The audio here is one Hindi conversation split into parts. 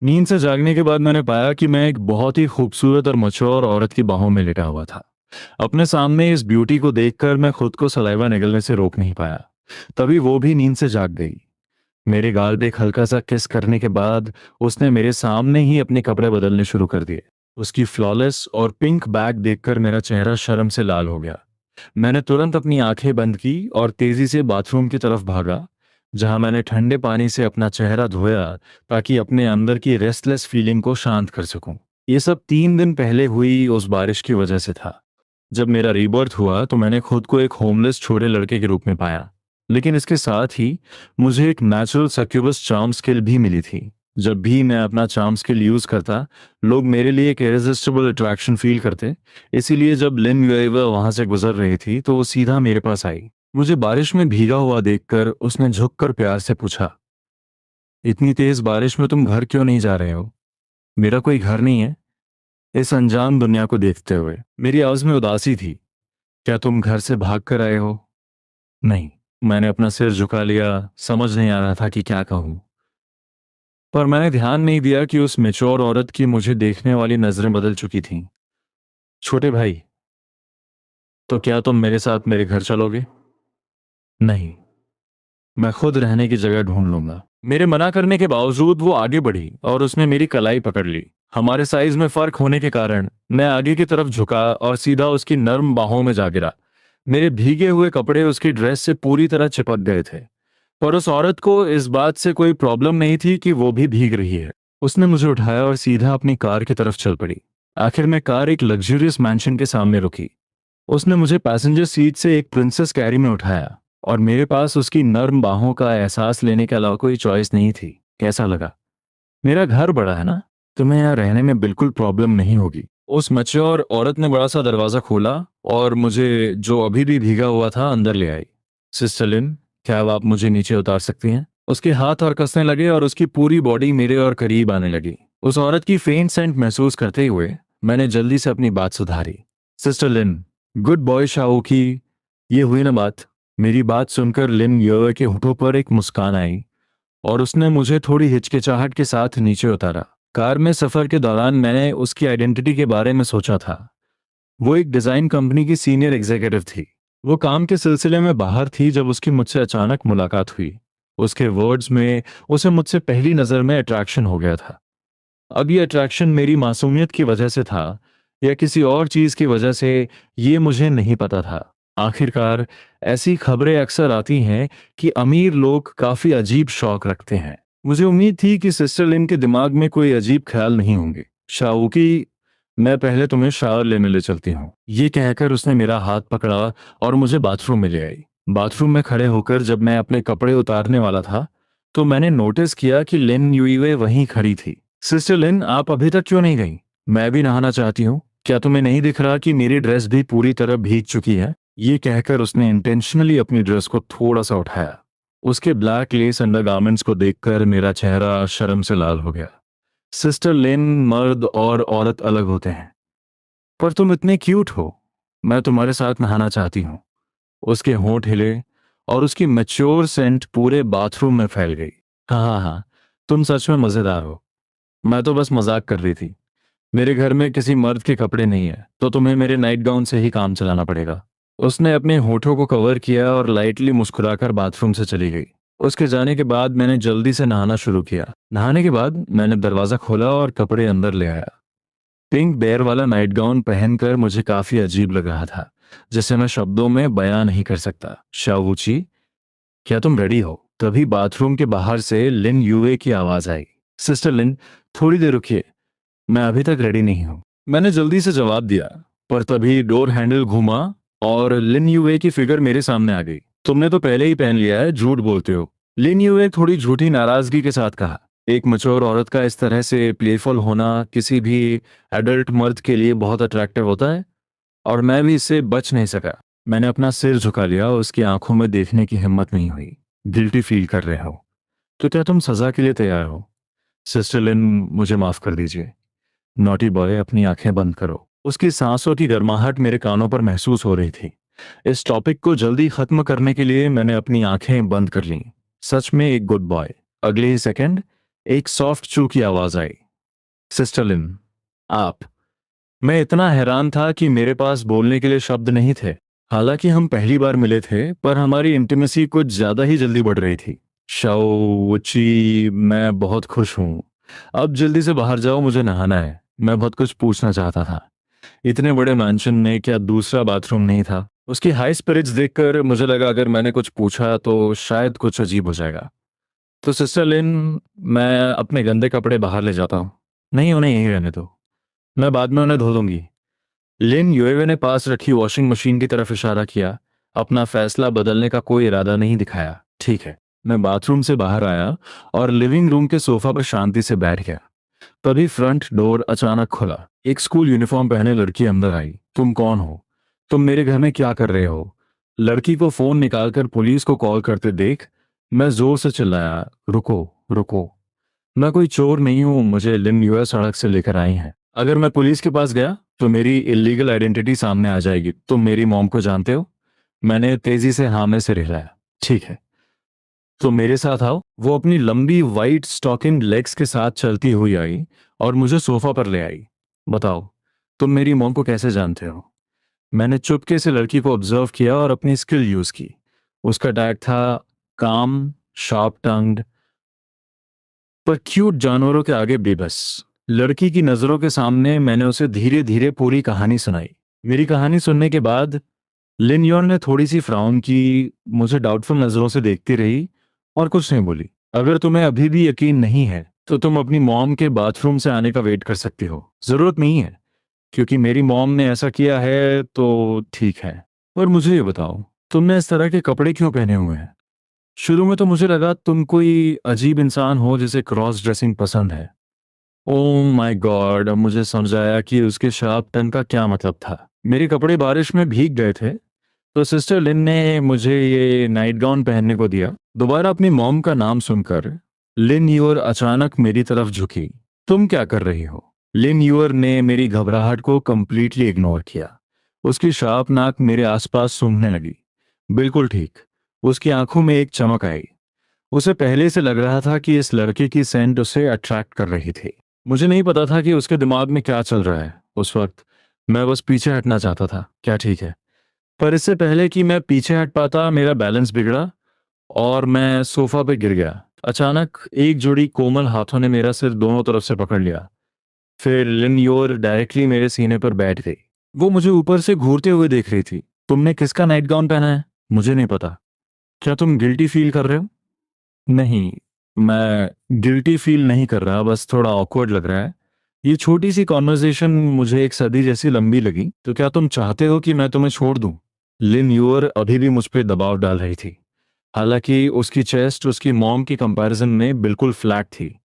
नींद से जागने के बाद मैंने पाया कि मैं एक बहुत ही खूबसूरत और मैच्योर औरत की बाहों में लेटा हुआ था। अपने सामने इस ब्यूटी को देखकर मैं खुद को सलाइवा निगलने से रोक नहीं पाया। तभी वो भी नींद से जाग गई। मेरे गाल पे एक हल्का सा किस करने के बाद उसने मेरे सामने ही अपने कपड़े बदलने शुरू कर दिए। उसकी फ्लॉलेस और पिंक बैग देखकर मेरा चेहरा शर्म से लाल हो गया। मैंने तुरंत अपनी आंखें बंद की और तेजी से बाथरूम की तरफ भागा, जहां मैंने ठंडे पानी से अपना चेहरा धोया ताकि अपने अंदर की रेस्टलेस फीलिंग को शांत कर सकूं। ये सब 3 दिन पहले हुई उस बारिश की वजह से था। जब मेरा रीबर्थ हुआ तो मैंने खुद को एक होमलेस छोटे लड़के के रूप में पाया, लेकिन इसके साथ ही मुझे एक नेचुरल सक्यूबस चार्म स्किल भी मिली थी। जब भी मैं अपना चार्म स्किल यूज करता, लोग मेरे लिए एक इरेजिस्टिबल अट्रैक्शन फील करते। इसीलिए जब लिन यूएवर वहां से गुजर रही थी तो वो सीधा मेरे पास आई। मुझे बारिश में भीगा हुआ देखकर उसने झुककर प्यार से पूछा, इतनी तेज बारिश में तुम घर क्यों नहीं जा रहे हो? मेरा कोई घर नहीं है। इस अनजान दुनिया को देखते हुए मेरी आवाज में उदासी थी। क्या तुम घर से भाग कर आए हो? नहीं। मैंने अपना सिर झुका लिया, समझ नहीं आ रहा था कि क्या कहूं। पर मैंने ध्यान नहीं दिया कि उस मेच्योर औरत की मुझे देखने वाली नजरें बदल चुकी थीं। छोटे भाई, तो क्या तुम मेरे साथ मेरे घर चलोगे? नहीं, मैं खुद रहने की जगह ढूंढ लूंगा। मेरे मना करने के बावजूद वो आगे बढ़ी और उसने मेरी कलाई पकड़ ली। हमारे साइज में फर्क होने के कारण मैं आगे की तरफ झुका और सीधा उसकी नर्म बाहों में जा गिरा। मेरे भीगे हुए कपड़े उसकी ड्रेस से पूरी तरह चिपक गए थे, पर उस औरत को इस बात से कोई प्रॉब्लम नहीं थी कि वो भी भीग रही है। उसने मुझे उठाया और सीधा अपनी कार की तरफ चल पड़ी। आखिर में कार एक लग्जरियस मैंशन के सामने रुकी। उसने मुझे पैसेंजर सीट से एक प्रिंसेस कैरी में उठाया और मेरे पास उसकी नर्म बाहों का एहसास लेने के अलावा कोई चॉइस नहीं थी। कैसा लगा? मेरा घर बड़ा है ना, तुम्हें यहाँ रहने में बिल्कुल प्रॉब्लम नहीं होगी। उस मैच्योर औरत ने बड़ा सा दरवाजा खोला और मुझे, जो अभी भी भीगा हुआ था, अंदर ले आई। सिस्टर लिन, क्या अब आप मुझे नीचे उतार सकती हैं? उसके हाथ और कसने लगे और उसकी पूरी बॉडी मेरे और करीब आने लगी। उस औरत की फेंट सेंट महसूस करते हुए मैंने जल्दी से अपनी बात सुधारी। सिस्टर लिन, गुड बॉय शाओ की, ये हुई ना बात। मेरी बात सुनकर लिन योर के होठों पर एक मुस्कान आई और उसने मुझे थोड़ी हिचकिचाहट के साथ नीचे उतारा। कार में सफर के दौरान मैंने उसकी आइडेंटिटी के बारे में सोचा था। वो एक डिजाइन कंपनी की सीनियर एग्जीक्यूटिव थी। वो काम के सिलसिले में बाहर थी जब उसकी मुझसे अचानक मुलाकात हुई। उसके वर्ड्स में उसे मुझसे पहली नजर में अट्रैक्शन हो गया था। अब ये अट्रैक्शन मेरी मासूमियत की वजह से था या किसी और चीज की वजह से, ये मुझे नहीं पता था। आखिरकार ऐसी खबरें अक्सर आती हैं कि अमीर लोग काफी अजीब शौक रखते हैं। मुझे उम्मीद थी कि सिस्टर लिन के दिमाग में कोई अजीब ख्याल नहीं होंगे। शाओकी, मैं पहले तुम्हें शावर लेने ले चलती हूँ। ये कहकर उसने मेरा हाथ पकड़ा और मुझे बाथरूम में ले आई। बाथरूम में खड़े होकर जब मैं अपने कपड़े उतारने वाला था तो मैंने नोटिस किया कि लिन यूईवे वहीं खड़ी थी। सिस्टर लिन, आप अभी तक क्यों नहीं गई? मैं भी नहाना चाहती हूँ। क्या तुम्हें नहीं दिख रहा कि मेरी ड्रेस भी पूरी तरह भीग चुकी है? ये कहकर उसने इंटेंशनली अपनी ड्रेस को थोड़ा सा उठाया। उसके ब्लैक लेस अंडरगारमेंट्स को देखकर मेरा चेहरा शर्म से लाल हो गया। सिस्टर लिन, मर्द और औरत अलग होते हैं, पर तुम इतने क्यूट हो। मैं तुम्हारे साथ नहाना चाहती हूँ। उसके होंठ हिले और उसकी मैच्योर सेंट पूरे बाथरूम में फैल गई। हाँ हाँ हाँ, तुम सच में मजेदार हो। मैं तो बस मजाक कर रही थी। मेरे घर में किसी मर्द के कपड़े नहीं है, तो तुम्हें मेरे नाइट गाउन से ही काम चलाना पड़ेगा। उसने अपने होठों को कवर किया और लाइटली मुस्कुराकर बाथरूम से चली गई। उसके जाने के बाद मैंने जल्दी से नहाना शुरू किया। नहाने के बाद मैंने दरवाजा खोला और कपड़े अंदर ले आया। पिंक बेयर वाला नाइट गाउन पहनकर मुझे काफी अजीब लग रहा था, जिसे मैं शब्दों में बयां नहीं कर सकता। शावुची, क्या तुम रेडी हो? तभी बाथरूम के बाहर से लिन यूए की आवाज आई। सिस्टर लिन, थोड़ी देर रुकिए, मैं अभी तक रेडी नहीं हूं। मैंने जल्दी से जवाब दिया, पर तभी डोर हैंडल घूमा और लिन यूए की फिगर मेरे सामने आ गई। तुमने तो पहले ही पहन लिया है, झूठ बोलते हो। लिन यूए थोड़ी झूठी नाराजगी के साथ कहा। एक मैच्योर औरत का इस तरह से प्लेफुल होना किसी भी एडल्ट मर्द के लिए बहुत अट्रैक्टिव होता है, और मैं भी इससे बच नहीं सका। मैंने अपना सिर झुका लिया, उसकी आंखों में देखने की हिम्मत नहीं हुई। गिल्टी फील कर रहे हो? तो क्या तुम सजा के लिए तैयार हो? सिस्टर लिन, मुझे माफ कर दीजिए। नॉटी बॉय, अपनी आंखें बंद करो। उसकी सांसों की गर्माहट मेरे कानों पर महसूस हो रही थी। इस टॉपिक को जल्दी खत्म करने के लिए मैंने अपनी आंखें बंद कर लीं। सच में एक गुड बॉय। अगले ही सेकंड एक सॉफ्ट चू की आवाज आई। सिस्टर लिन, आप। मैं इतना हैरान था कि मेरे पास बोलने के लिए शब्द नहीं थे। हालांकि हम पहली बार मिले थे, पर हमारी इंटीमेसी कुछ ज्यादा ही जल्दी बढ़ रही थी। शाओची, मैं बहुत खुश हूँ। अब जल्दी से बाहर जाओ, मुझे नहाना है। मैं बहुत कुछ पूछना चाहता था। इतने बड़े मैंशन में क्या दूसरा बाथरूम नहीं था? उसकी हाई स्पिरिट्स देखकर मुझे लगा अगर मैंने कुछ पूछा तो शायद कुछ अजीब हो जाएगा। तो सिस्टर लिन, मैं अपने गंदे कपड़े बाहर ले जाता हूँ। नहीं, उन्हें यहीं रहने दो, मैं बाद में उन्हें धो दूंगी। लिन युएवे ने पास रखी वॉशिंग मशीन की तरफ इशारा किया। अपना फैसला बदलने का कोई इरादा नहीं दिखाया। ठीक है। मैं बाथरूम से बाहर आया और लिविंग रूम के सोफा पर शांति से बैठ गया। तभी फ्रंट डोर अचानक खुला। एक स्कूल यूनिफॉर्म पहने लड़की अंदर आई। तुम कौन हो? तुम मेरे घर में क्या कर रहे हो? लड़की को फोन निकालकर पुलिस को कॉल करते देख मैं जोर से चिल्लाया, रुको, रुको। मैं कोई चोर नहीं हूं, मुझे लिन यूएस सड़क से लेकर आई हैं। अगर मैं पुलिस के पास गया तो मेरी इलीगल आइडेंटिटी सामने आ जाएगी। तुम मेरी मॉम को जानते हो? मैंने तेजी से हाँ में सिर हिलाया। ठीक है, तो मेरे साथ आओ। वो अपनी लंबी वाइट स्टॉकिंग लेग्स के साथ चलती हुई आई और मुझे सोफा पर ले आई। बताओ, तुम मेरी मॉम को कैसे जानते हो? मैंने चुपके से लड़की को ऑब्जर्व किया और अपनी स्किल यूज की। उसका टैग था काम, शार्प टंग्ड, पर क्यूट जानवरों के आगे बेबस। लड़की की नजरों के सामने मैंने उसे धीरे धीरे पूरी कहानी सुनाई। मेरी कहानी सुनने के बाद लिन योन ने थोड़ी सी फ्राउन की, मुझे डाउटफुल नजरों से देखती रही और कुछ नहीं बोली। अगर तुम्हें अभी भी यकीन नहीं है तो तुम अपनी मॉम के बाथरूम से आने का वेट कर सकती हो। जरूरत नहीं है, क्योंकि मेरी मॉम ने ऐसा किया है तो ठीक है। और मुझे ये बताओ, तुमने इस तरह के कपड़े क्यों पहने हुए हैं? शुरू में तो मुझे लगा तुम कोई अजीब इंसान हो जिसे क्रॉस ड्रेसिंग पसंद है। ओह माय गॉड, अब मुझे समझ आया कि उसके शार्प टन का क्या मतलब था। मेरे कपड़े बारिश में भीग गए थे, तो सिस्टर लिन ने मुझे ये नाइट गाउन पहनने को दिया। दोबारा अपनी मॉम का नाम सुनकर लिन यूर अचानक मेरी तरफ झुकी। तुम क्या कर रही हो? लिन यूर ने मेरी घबराहट को कंप्लीटली इग्नोर किया। उसकी शार्प नाक मेरे आसपास सूंघने लगी। बिल्कुल ठीक। उसकी आंखों में एक चमक आई। उसे पहले से लग रहा था कि इस लड़के की सेंट उसे अट्रैक्ट कर रही थी। मुझे नहीं पता था कि उसके दिमाग में क्या चल रहा है उस वक्त। मैं बस पीछे हटना चाहता था। क्या ठीक है? पर इससे पहले कि मैं पीछे हट पाता, मेरा बैलेंस बिगड़ा और मैं सोफा पे गिर गया। अचानक एक जोड़ी कोमल हाथों ने मेरा सिर दोनों तरफ से पकड़ लिया। फिर लिन योर डायरेक्टली मेरे सीने पर बैठ गई। वो मुझे ऊपर से घूरते हुए देख रही थी। तुमने किसका नाइट गाउन पहना है? मुझे नहीं पता। क्या तुम गिल्टी फील कर रहे हो? नहीं, मैं गिल्टी फील नहीं कर रहा, बस थोड़ा ऑकवर्ड लग रहा है। ये छोटी सी कॉन्वर्जेशन मुझे एक सदी जैसी लंबी लगी। तो क्या तुम चाहते हो कि मैं तुम्हें छोड़ दूं? लिन यूअर अभी भी मुझ पर दबाव डाल रही थी। हालांकि उसकी चेस्ट उसकी मॉम की कंपैरिजन में बिल्कुल फ्लैट थी।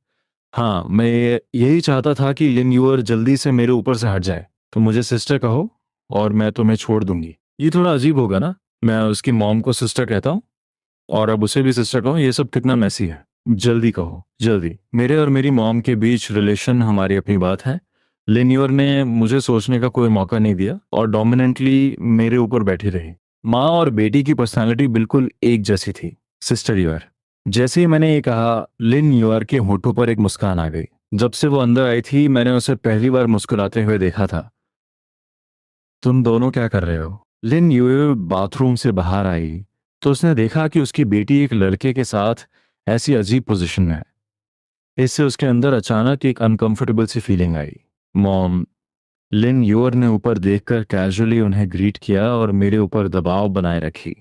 हाँ, मैं यही चाहता था कि लिन यूअर जल्दी से मेरे ऊपर से हट जाए। तो मुझे सिस्टर कहो और मैं तुम्हें छोड़ दूंगी। ये थोड़ा अजीब होगा ना, मैं उसकी मॉम को सिस्टर कहता हूँ और अब उसे भी सिस्टर कहो। ये सब कितना मैसी है। जल्दी कहो, जल्दी। मेरे और मेरी मॉम के बीच रिलेशन हमारी अपनी बात है। लिन्योर ने मुझे सोचने का कोई मौका नहीं दिया और डोमिनेंटली मेरे ऊपर बैठी रही। माँ और बेटी की पर्सनालिटी बिल्कुल एक जैसी थी। Sister Yuer. जैसे ही मैंने ये कहा, लिन यूआर के होठों पर एक मुस्कान आ गई। जब से वो अंदर आई थी मैंने उसे पहली बार मुस्कुराते हुए देखा था। तुम दोनों क्या कर रहे हो? लिन यूए बाथरूम से बाहर आई तो उसने देखा कि उसकी बेटी एक लड़के के साथ ऐसी अजीब पोजीशन में है। इससे उसके अंदर अचानक एक अनकंफर्टेबल सी फीलिंग आई। मॉम। लिन यूअर ने ऊपर देखकर कैजुअली उन्हें ग्रीट किया और मेरे ऊपर दबाव बनाए रखी।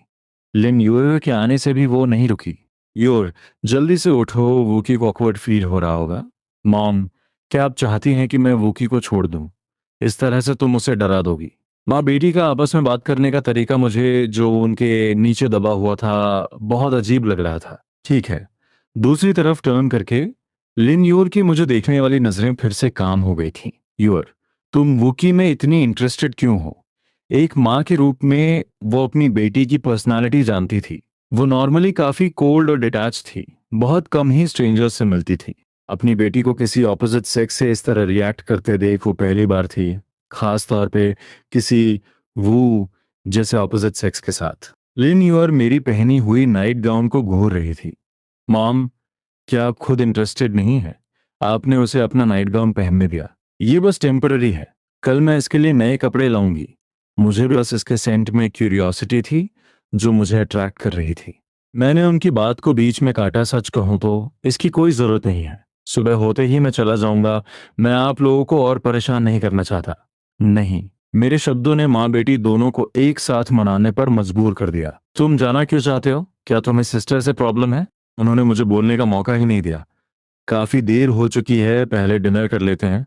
लिन यूअर के आने से भी वो नहीं रुकी। यूअर, जल्दी से उठो, वूकी को ऑकवर्ड फील हो रहा होगा। मॉम, क्या आप चाहती हैं कि मैं वूकी को छोड़ दूं? इस तरह से तुम उसे डरा दोगी। माँ बेटी का आपस में बात करने का तरीका मुझे जो उनके नीचे दबा हुआ था बहुत अजीब लग रहा था। ठीक है। दूसरी तरफ टर्न करके लिन यूर की मुझे देखने वाली नजरें फिर से काम हो गई थीं। यूर, तुम वुकी में इतनी इंटरेस्टेड क्यों हो? एक माँ के रूप में वो अपनी बेटी की पर्सनालिटी जानती थी। वो नॉर्मली काफी कोल्ड और डिटैच थी। बहुत कम ही स्ट्रेंजर्स से मिलती थी। अपनी बेटी को किसी ऑपोजिट सेक्स से इस तरह रिएक्ट करते देख वो पहली बार थी, खास तौर पे किसी वो जैसे ऑपोजिट सेक्स के साथ। लिन यूर मेरी पहनी हुई नाइट गाउन को घूर रही थी। मॉम, क्या आप खुद इंटरेस्टेड नहीं है? आपने उसे अपना नाइट गाउन पहनने दिया। ये बस टेम्पररी है, कल मैं इसके लिए नए कपड़े लाऊंगी। मुझे बस इसके सेंट में क्यूरियोसिटी थी जो मुझे अट्रैक्ट कर रही थी। मैंने उनकी बात को बीच में काटा। सच कहूं तो इसकी कोई जरूरत नहीं है। सुबह होते ही मैं चला जाऊंगा। मैं आप लोगों को और परेशान नहीं करना चाहता। नहीं। मेरे शब्दों ने माँ बेटी दोनों को एक साथ मनाने पर मजबूर कर दिया। तुम जाना क्यों चाहते हो? क्या तुम्हें सिस्टर से प्रॉब्लम है? उन्होंने मुझे बोलने का मौका ही नहीं दिया। काफी देर हो चुकी है, पहले डिनर कर लेते हैं।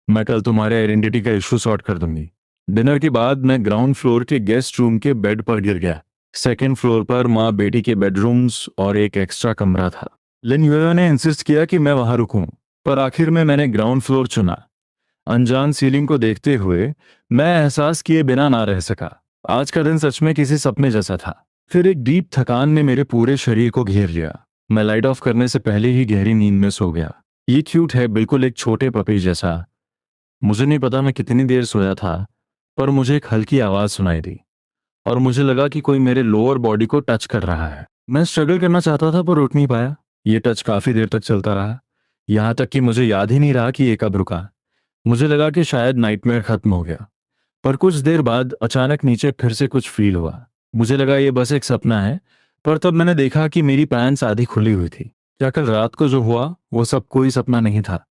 मैं कल तुम्हारे आइडेंटिटी का इशू सॉर्ट कर दूंगी। डिनर के बाद मैं ग्राउंड फ्लोर के गेस्ट रूम के बेड पर गिर गया। सेकेंड फ्लोर पर माँ बेटी के बेडरूम्स और एक एक्स्ट्रा कमरा था। लिन यूया ने इंसिस्ट किया कि मैं वहां रुकूं, पर आखिर में मैंने ग्राउंड फ्लोर चुना। अनजान सीलिंग को देखते हुए मैं एहसास किए बिना ना रह सका। आज का दिन सच में किसी सपने जैसा था। फिर एक डीप थकान ने मेरे पूरे शरीर को घेर लिया। मैं लाइट ऑफ करने से पहले ही गहरी नींद में सो गया। ये क्यूट है, बिल्कुल एक छोटे पपी जैसा। मुझे नहीं पता मैं कितनी देर सोया था, पर मुझे एक हल्की आवाज सुनाई दी और मुझे लगा कि कोई मेरे लोअर बॉडी को टच कर रहा है। मैं स्ट्रगल करना चाहता था पर रुक नहीं पाया। ये टच काफी देर तक चलता रहा, यहाँ तक कि मुझे याद ही नहीं रहा कि ये कब रुका। मुझे लगा कि शायद नाइटमेयर खत्म हो गया, पर कुछ देर बाद अचानक नीचे फिर से कुछ फील हुआ। मुझे लगा ये बस एक सपना है, पर तब मैंने देखा कि मेरी पैंट्स आधी खुली हुई थी। क्या कल रात को जो हुआ वो सब कोई सपना नहीं था?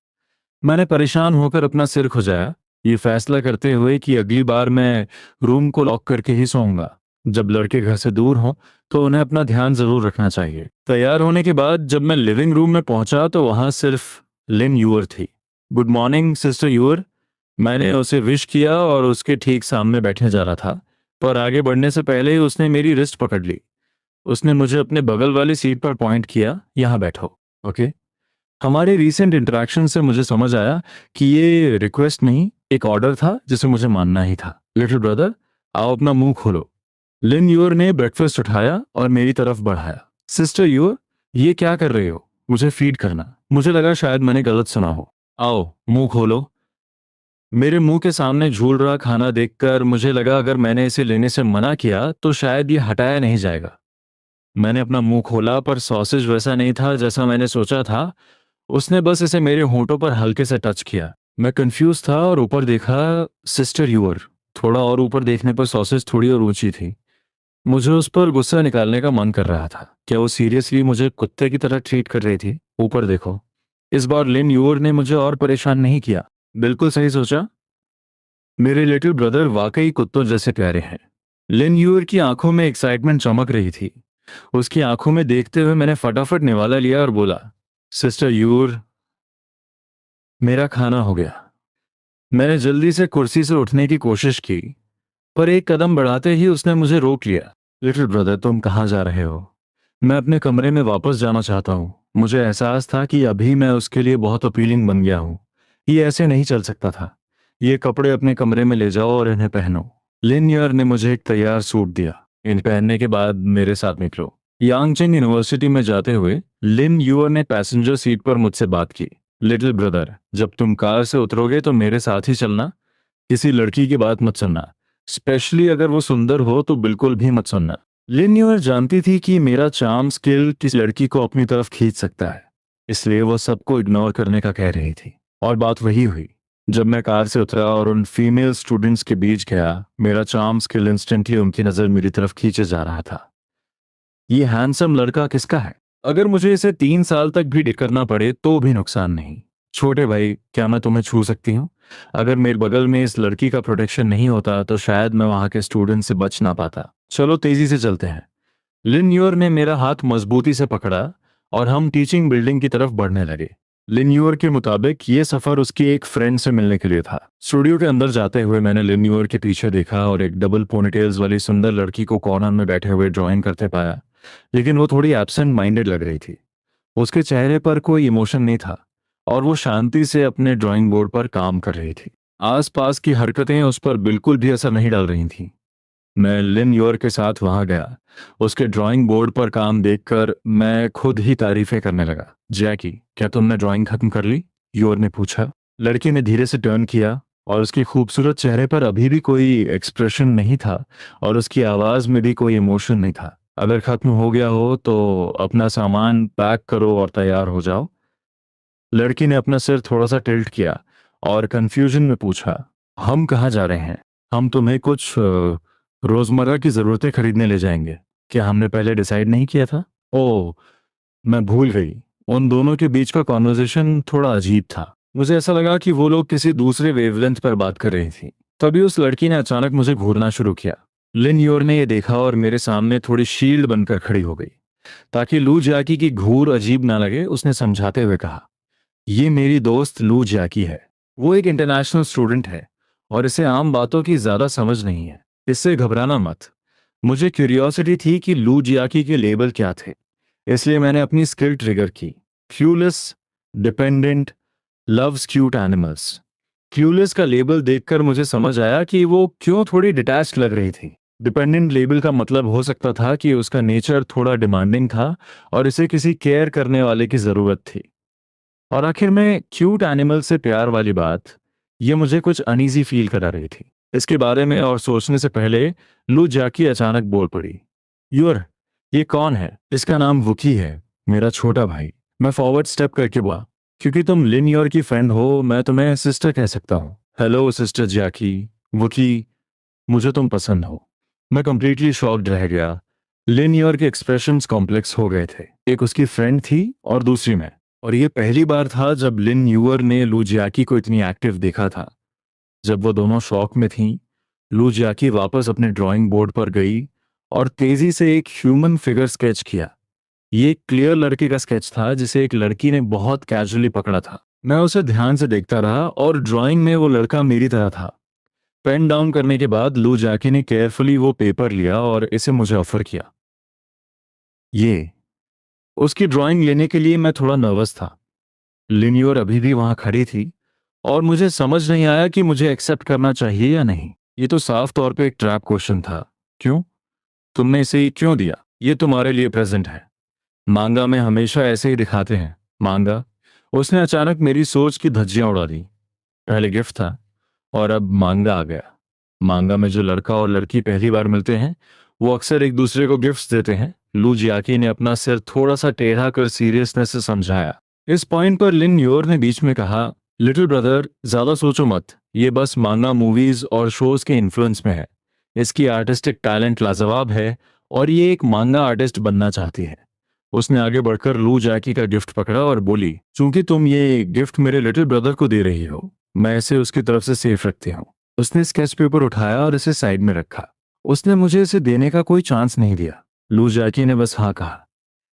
मैंने परेशान होकर अपना सिर खुजाया, ये फैसला करते हुए कि अगली बार मैं रूम को लॉक करके ही सोऊंगा। जब लड़के घर से दूर हों तो उन्हें अपना ध्यान जरूर रखना चाहिए। तैयार होने के बाद जब मैं लिविंग रूम में पहुंचा तो वहां सिर्फ लिन यूअर थी। Good morning sister your. मैंने उसे विश किया और उसके ठीक सामने बैठने जा रहा था, पर आगे बढ़ने से पहले ही उसने मेरी रिस्ट पकड़ ली। उसने मुझे अपने बगल वाली सीट पर पॉइंट किया, यहाँ बैठो। ओके। हमारे रीसेंट इंटरेक्शन से मुझे समझ आया कि ये रिक्वेस्ट नहीं, एक ऑर्डर था जिसे मुझे मानना ही था। लिटिल ब्रदर, आओ अपना मुंह खोलो। लिन यूर ने ब्रेकफास्ट उठाया और मेरी तरफ बढ़ाया। सिस्टर यूर, ये क्या कर रहे हो? मुझे फीड करना। मुझे लगा शायद मैंने गलत सुना हो। आओ मुंह खोलो। मेरे मुंह के सामने झूल रहा खाना देखकर मुझे लगा अगर मैंने इसे लेने से मना किया तो शायद ये हटाया नहीं जाएगा। मैंने अपना मुंह खोला, पर सॉसेज वैसा नहीं था जैसा मैंने सोचा था। उसने बस इसे मेरे होंठों पर हल्के से टच किया। मैं कंफ्यूज था और ऊपर देखा। Sister your. थोड़ा और ऊपर देखने पर सॉसेज थोड़ी और ऊंची थी। मुझे उस पर गुस्सा निकालने का मन कर रहा था। क्या वो सीरियसली मुझे कुत्ते की तरह ट्रीट कर रही थी? ऊपर देखो। इस बार लिन यूअर ने मुझे और परेशान नहीं किया। बिल्कुल सही सोचा। मेरे लिटिल ब्रदर वाकई कुत्तों जैसे प्यारे हैं। लिन यूअर की आंखों में एक्साइटमेंट चमक रही थी। उसकी आंखों में देखते हुए मैंने फटाफट निवाला लिया और बोला, सिस्टर यूअर, मेरा खाना हो गया। मैंने जल्दी से कुर्सी से उठने की कोशिश की, पर एक कदम बढ़ाते ही उसने मुझे रोक लिया। लिटिल ब्रदर, तुम कहाँ जा रहे हो? मैं अपने कमरे में वापस जाना चाहता हूँ। मुझे एहसास था कि अभी मैं उसके लिए बहुत अपीलिंग बन गया हूँ। ये ऐसे नहीं चल सकता था। ये कपड़े अपने कमरे में ले जाओ और इन्हें पहनो। लिनियर ने मुझे एक तैयार सूट दिया। इन पहनने के बाद मेरे साथ निकलो। यांगचेन यूनिवर्सिटी में जाते हुए लिन यूअर ने पैसेंजर सीट पर मुझसे बात की। लिटिल ब्रदर, जब तुम कार से उतरोगे तो मेरे साथ ही चलना। किसी लड़की की बात मत सुनना, स्पेशली अगर वो सुंदर हो तो बिल्कुल भी मत सुनना। लिन यूअर जानती थी कि मेरा चार्म स्किल किस लड़की को अपनी तरफ खींच सकता है, इसलिए वो सबको इग्नोर करने का कह रही थी। और बात वही हुई। जब मैं कार से उतरा और उन फीमेल स्टूडेंट्स के बीच गया, मेरा चार्म स्किल इंस्टेंटली उनकी नजर मेरी तरफ खींचे जा रहा था। ये हैंडसम लड़का किसका है? अगर मुझे इसे 3 साल तक भी डिक करना पड़े तो भी नुकसान नहीं। छोटे भाई, क्या मैं तुम्हें छू सकती हूँ? अगर मेरे बगल में इस लड़की का प्रोटेक्शन नहीं होता तो शायद मैं वहां के स्टूडेंट से बच ना पाता। चलो तेजी से चलते हैं। लिन यूअर ने मेरा हाथ मजबूती से पकड़ा और हम टीचिंग बिल्डिंग की तरफ बढ़ने लगे। लिन यूअर के मुताबिक ये सफर उसकी एक फ्रेंड से मिलने के लिए था। स्टूडियो के अंदर जाते हुए मैंने लिन यूअर के पीछे देखा और एक डबल पोनीटेल्स वाली सुंदर लड़की को कॉर्नर में बैठे हुए ड्राइंग करते पाया, लेकिन वो थोड़ी एब्सेंट माइंडेड लग रही थी। उसके चेहरे पर कोई इमोशन नहीं था और वो शांति से अपने ड्राइंग बोर्ड पर काम कर रही थी। आसपास की हरकतें उस पर बिल्कुल भी असर नहीं डाल रही थीं। मैं लिन योर के साथ वहां गया। उसके ड्राइंग बोर्ड पर काम देखकर मैं खुद ही तारीफें करने लगा। जैकी, क्या तुमने ड्राइंग खत्म कर ली? योर ने पूछा। लड़की ने धीरे से टर्न किया और उसकी खूबसूरत चेहरे पर अभी भी कोई एक्सप्रेशन नहीं था और उसकी आवाज में भी कोई इमोशन नहीं था। अगर खत्म हो गया हो तो अपना सामान पैक करो और तैयार हो जाओ। लड़की ने अपना सिर थोड़ा सा टिल्ट किया और कंफ्यूजन में पूछा, हम कहाँ जा रहे हैं? हम तुम्हें कुछ रोजमर्रा की जरूरतें खरीदने ले जाएंगे। क्या हमने पहले डिसाइड नहीं किया था? ओह, मैं भूल गई। उन दोनों के बीच का कॉन्वर्जेशन थोड़ा अजीब था। मुझे ऐसा लगा कि वो लोग किसी दूसरे वेवलेंथ पर बात कर रही थी। तभी उस लड़की ने अचानक मुझे घूरना शुरू किया। लिन योर ने ये देखा और मेरे सामने थोड़ी शील्ड बनकर खड़ी हो गई। ताकि लू जाकी की घूर अजीब ना लगे, उसने समझाते हुए कहा, ये मेरी दोस्त लू जाकी है। वो एक इंटरनेशनल स्टूडेंट है और इसे आम बातों की ज्यादा समझ नहीं है। इससे घबराना मत। मुझे क्यूरियोसिटी थी कि लू जियाकी के लेबल क्या थे, इसलिए मैंने अपनी स्किल ट्रिगर की। Queueless, dependent, loves cute animals. Queueless का लेबल देखकर मुझे समझ आया कि वो क्यों थोड़ी डिटैच्ड लग रही थी। डिपेंडेंट लेबल का मतलब हो सकता था कि उसका नेचर थोड़ा डिमांडिंग था और इसे किसी केयर करने वाले की जरूरत थी। और आखिर में क्यूट एनिमल से प्यार वाली बात, ये मुझे कुछ अनईजी फील करा रही थी। इसके बारे में और सोचने से पहले लू जाकी अचानक बोल पड़ी, यूर, ये कौन है? इसका नाम वुकी है, मेरा छोटा भाई। मैं फॉरवर्ड स्टेप करके बोला, क्योंकि तुम लिन योर की फ्रेंड हो मैं तुम्हें सिस्टर कह सकता हूँ। हेलो सिस्टर जाकी। वुकी, मुझे तुम पसंद हो। मैं कंप्लीटली शॉक्ड रह गया। लिन योर के एक्सप्रेशंस कॉम्प्लेक्स हो गए थे। एक उसकी फ्रेंड थी और दूसरी मैं। और ये पहली बार था जब लिन यूअर ने लू जियाकी को इतनी एक्टिव देखा था। जब वो दोनों शॉक में थीं, लू जियाकी वापस अपने ड्राइंग बोर्ड पर गई और तेजी से एक ह्यूमन फिगर स्केच किया। ये एक क्लियर लड़के का स्केच था जिसे एक लड़की ने बहुत कैजुअली पकड़ा था। मैं उसे ध्यान से देखता रहा और ड्राइंग में वो लड़का मेरी तरह था। पेन डाउन करने के बाद लू जैकी ने केयरफुली वो पेपर लिया और इसे मुझे ऑफर किया। ये उसकी ड्राइंग लेने के लिए मैं थोड़ा नर्वस था। लिनियोर अभी भी वहां खड़ी थी और मुझे समझ नहीं आया कि मुझे एक्सेप्ट करना चाहिए या नहीं। ये तो साफ तौर पे एक ट्रैप क्वेश्चन था। क्यों? तुमने इसे क्यों दिया? ये तुम्हारे लिए प्रेजेंट है। मांगा में हमेशा ऐसे ही दिखाते हैं। मांगा। उसने अचानक मेरी सोच की धज्जियां उड़ा दी। पहले गिफ्ट था और अब मांगा आ गया। मांगा में जो लड़का और लड़की पहली बार मिलते हैं वो अक्सर एक दूसरे को गिफ्ट्स देते हैं। लू जियाकी ने अपना सिर थोड़ा सा टेढ़ा कर सीरियसनेस से समझाया। इस पॉइंट पर लिन योर ने बीच में कहा, लिटिल ब्रदर ज्यादा सोचो मत, ये बस मांगा मूवीज और शोज के इन्फ्लुएंस में है। इसकी आर्टिस्टिक टैलेंट लाजवाब है और ये एक मांगा आर्टिस्ट बनना चाहती है। उसने आगे बढ़कर लू जैकी का गिफ्ट पकड़ा और बोली, चूंकि तुम ये गिफ्ट मेरे लिटिल ब्रदर को दे रही हो, मैं इसे उसकी तरफ से सेफ रखती हूँ। उसने स्केच पेपर उठाया और इसे साइड में रखा। उसने मुझे इसे देने का कोई चांस नहीं दिया। लू जैकी ने बस हाँ कहा।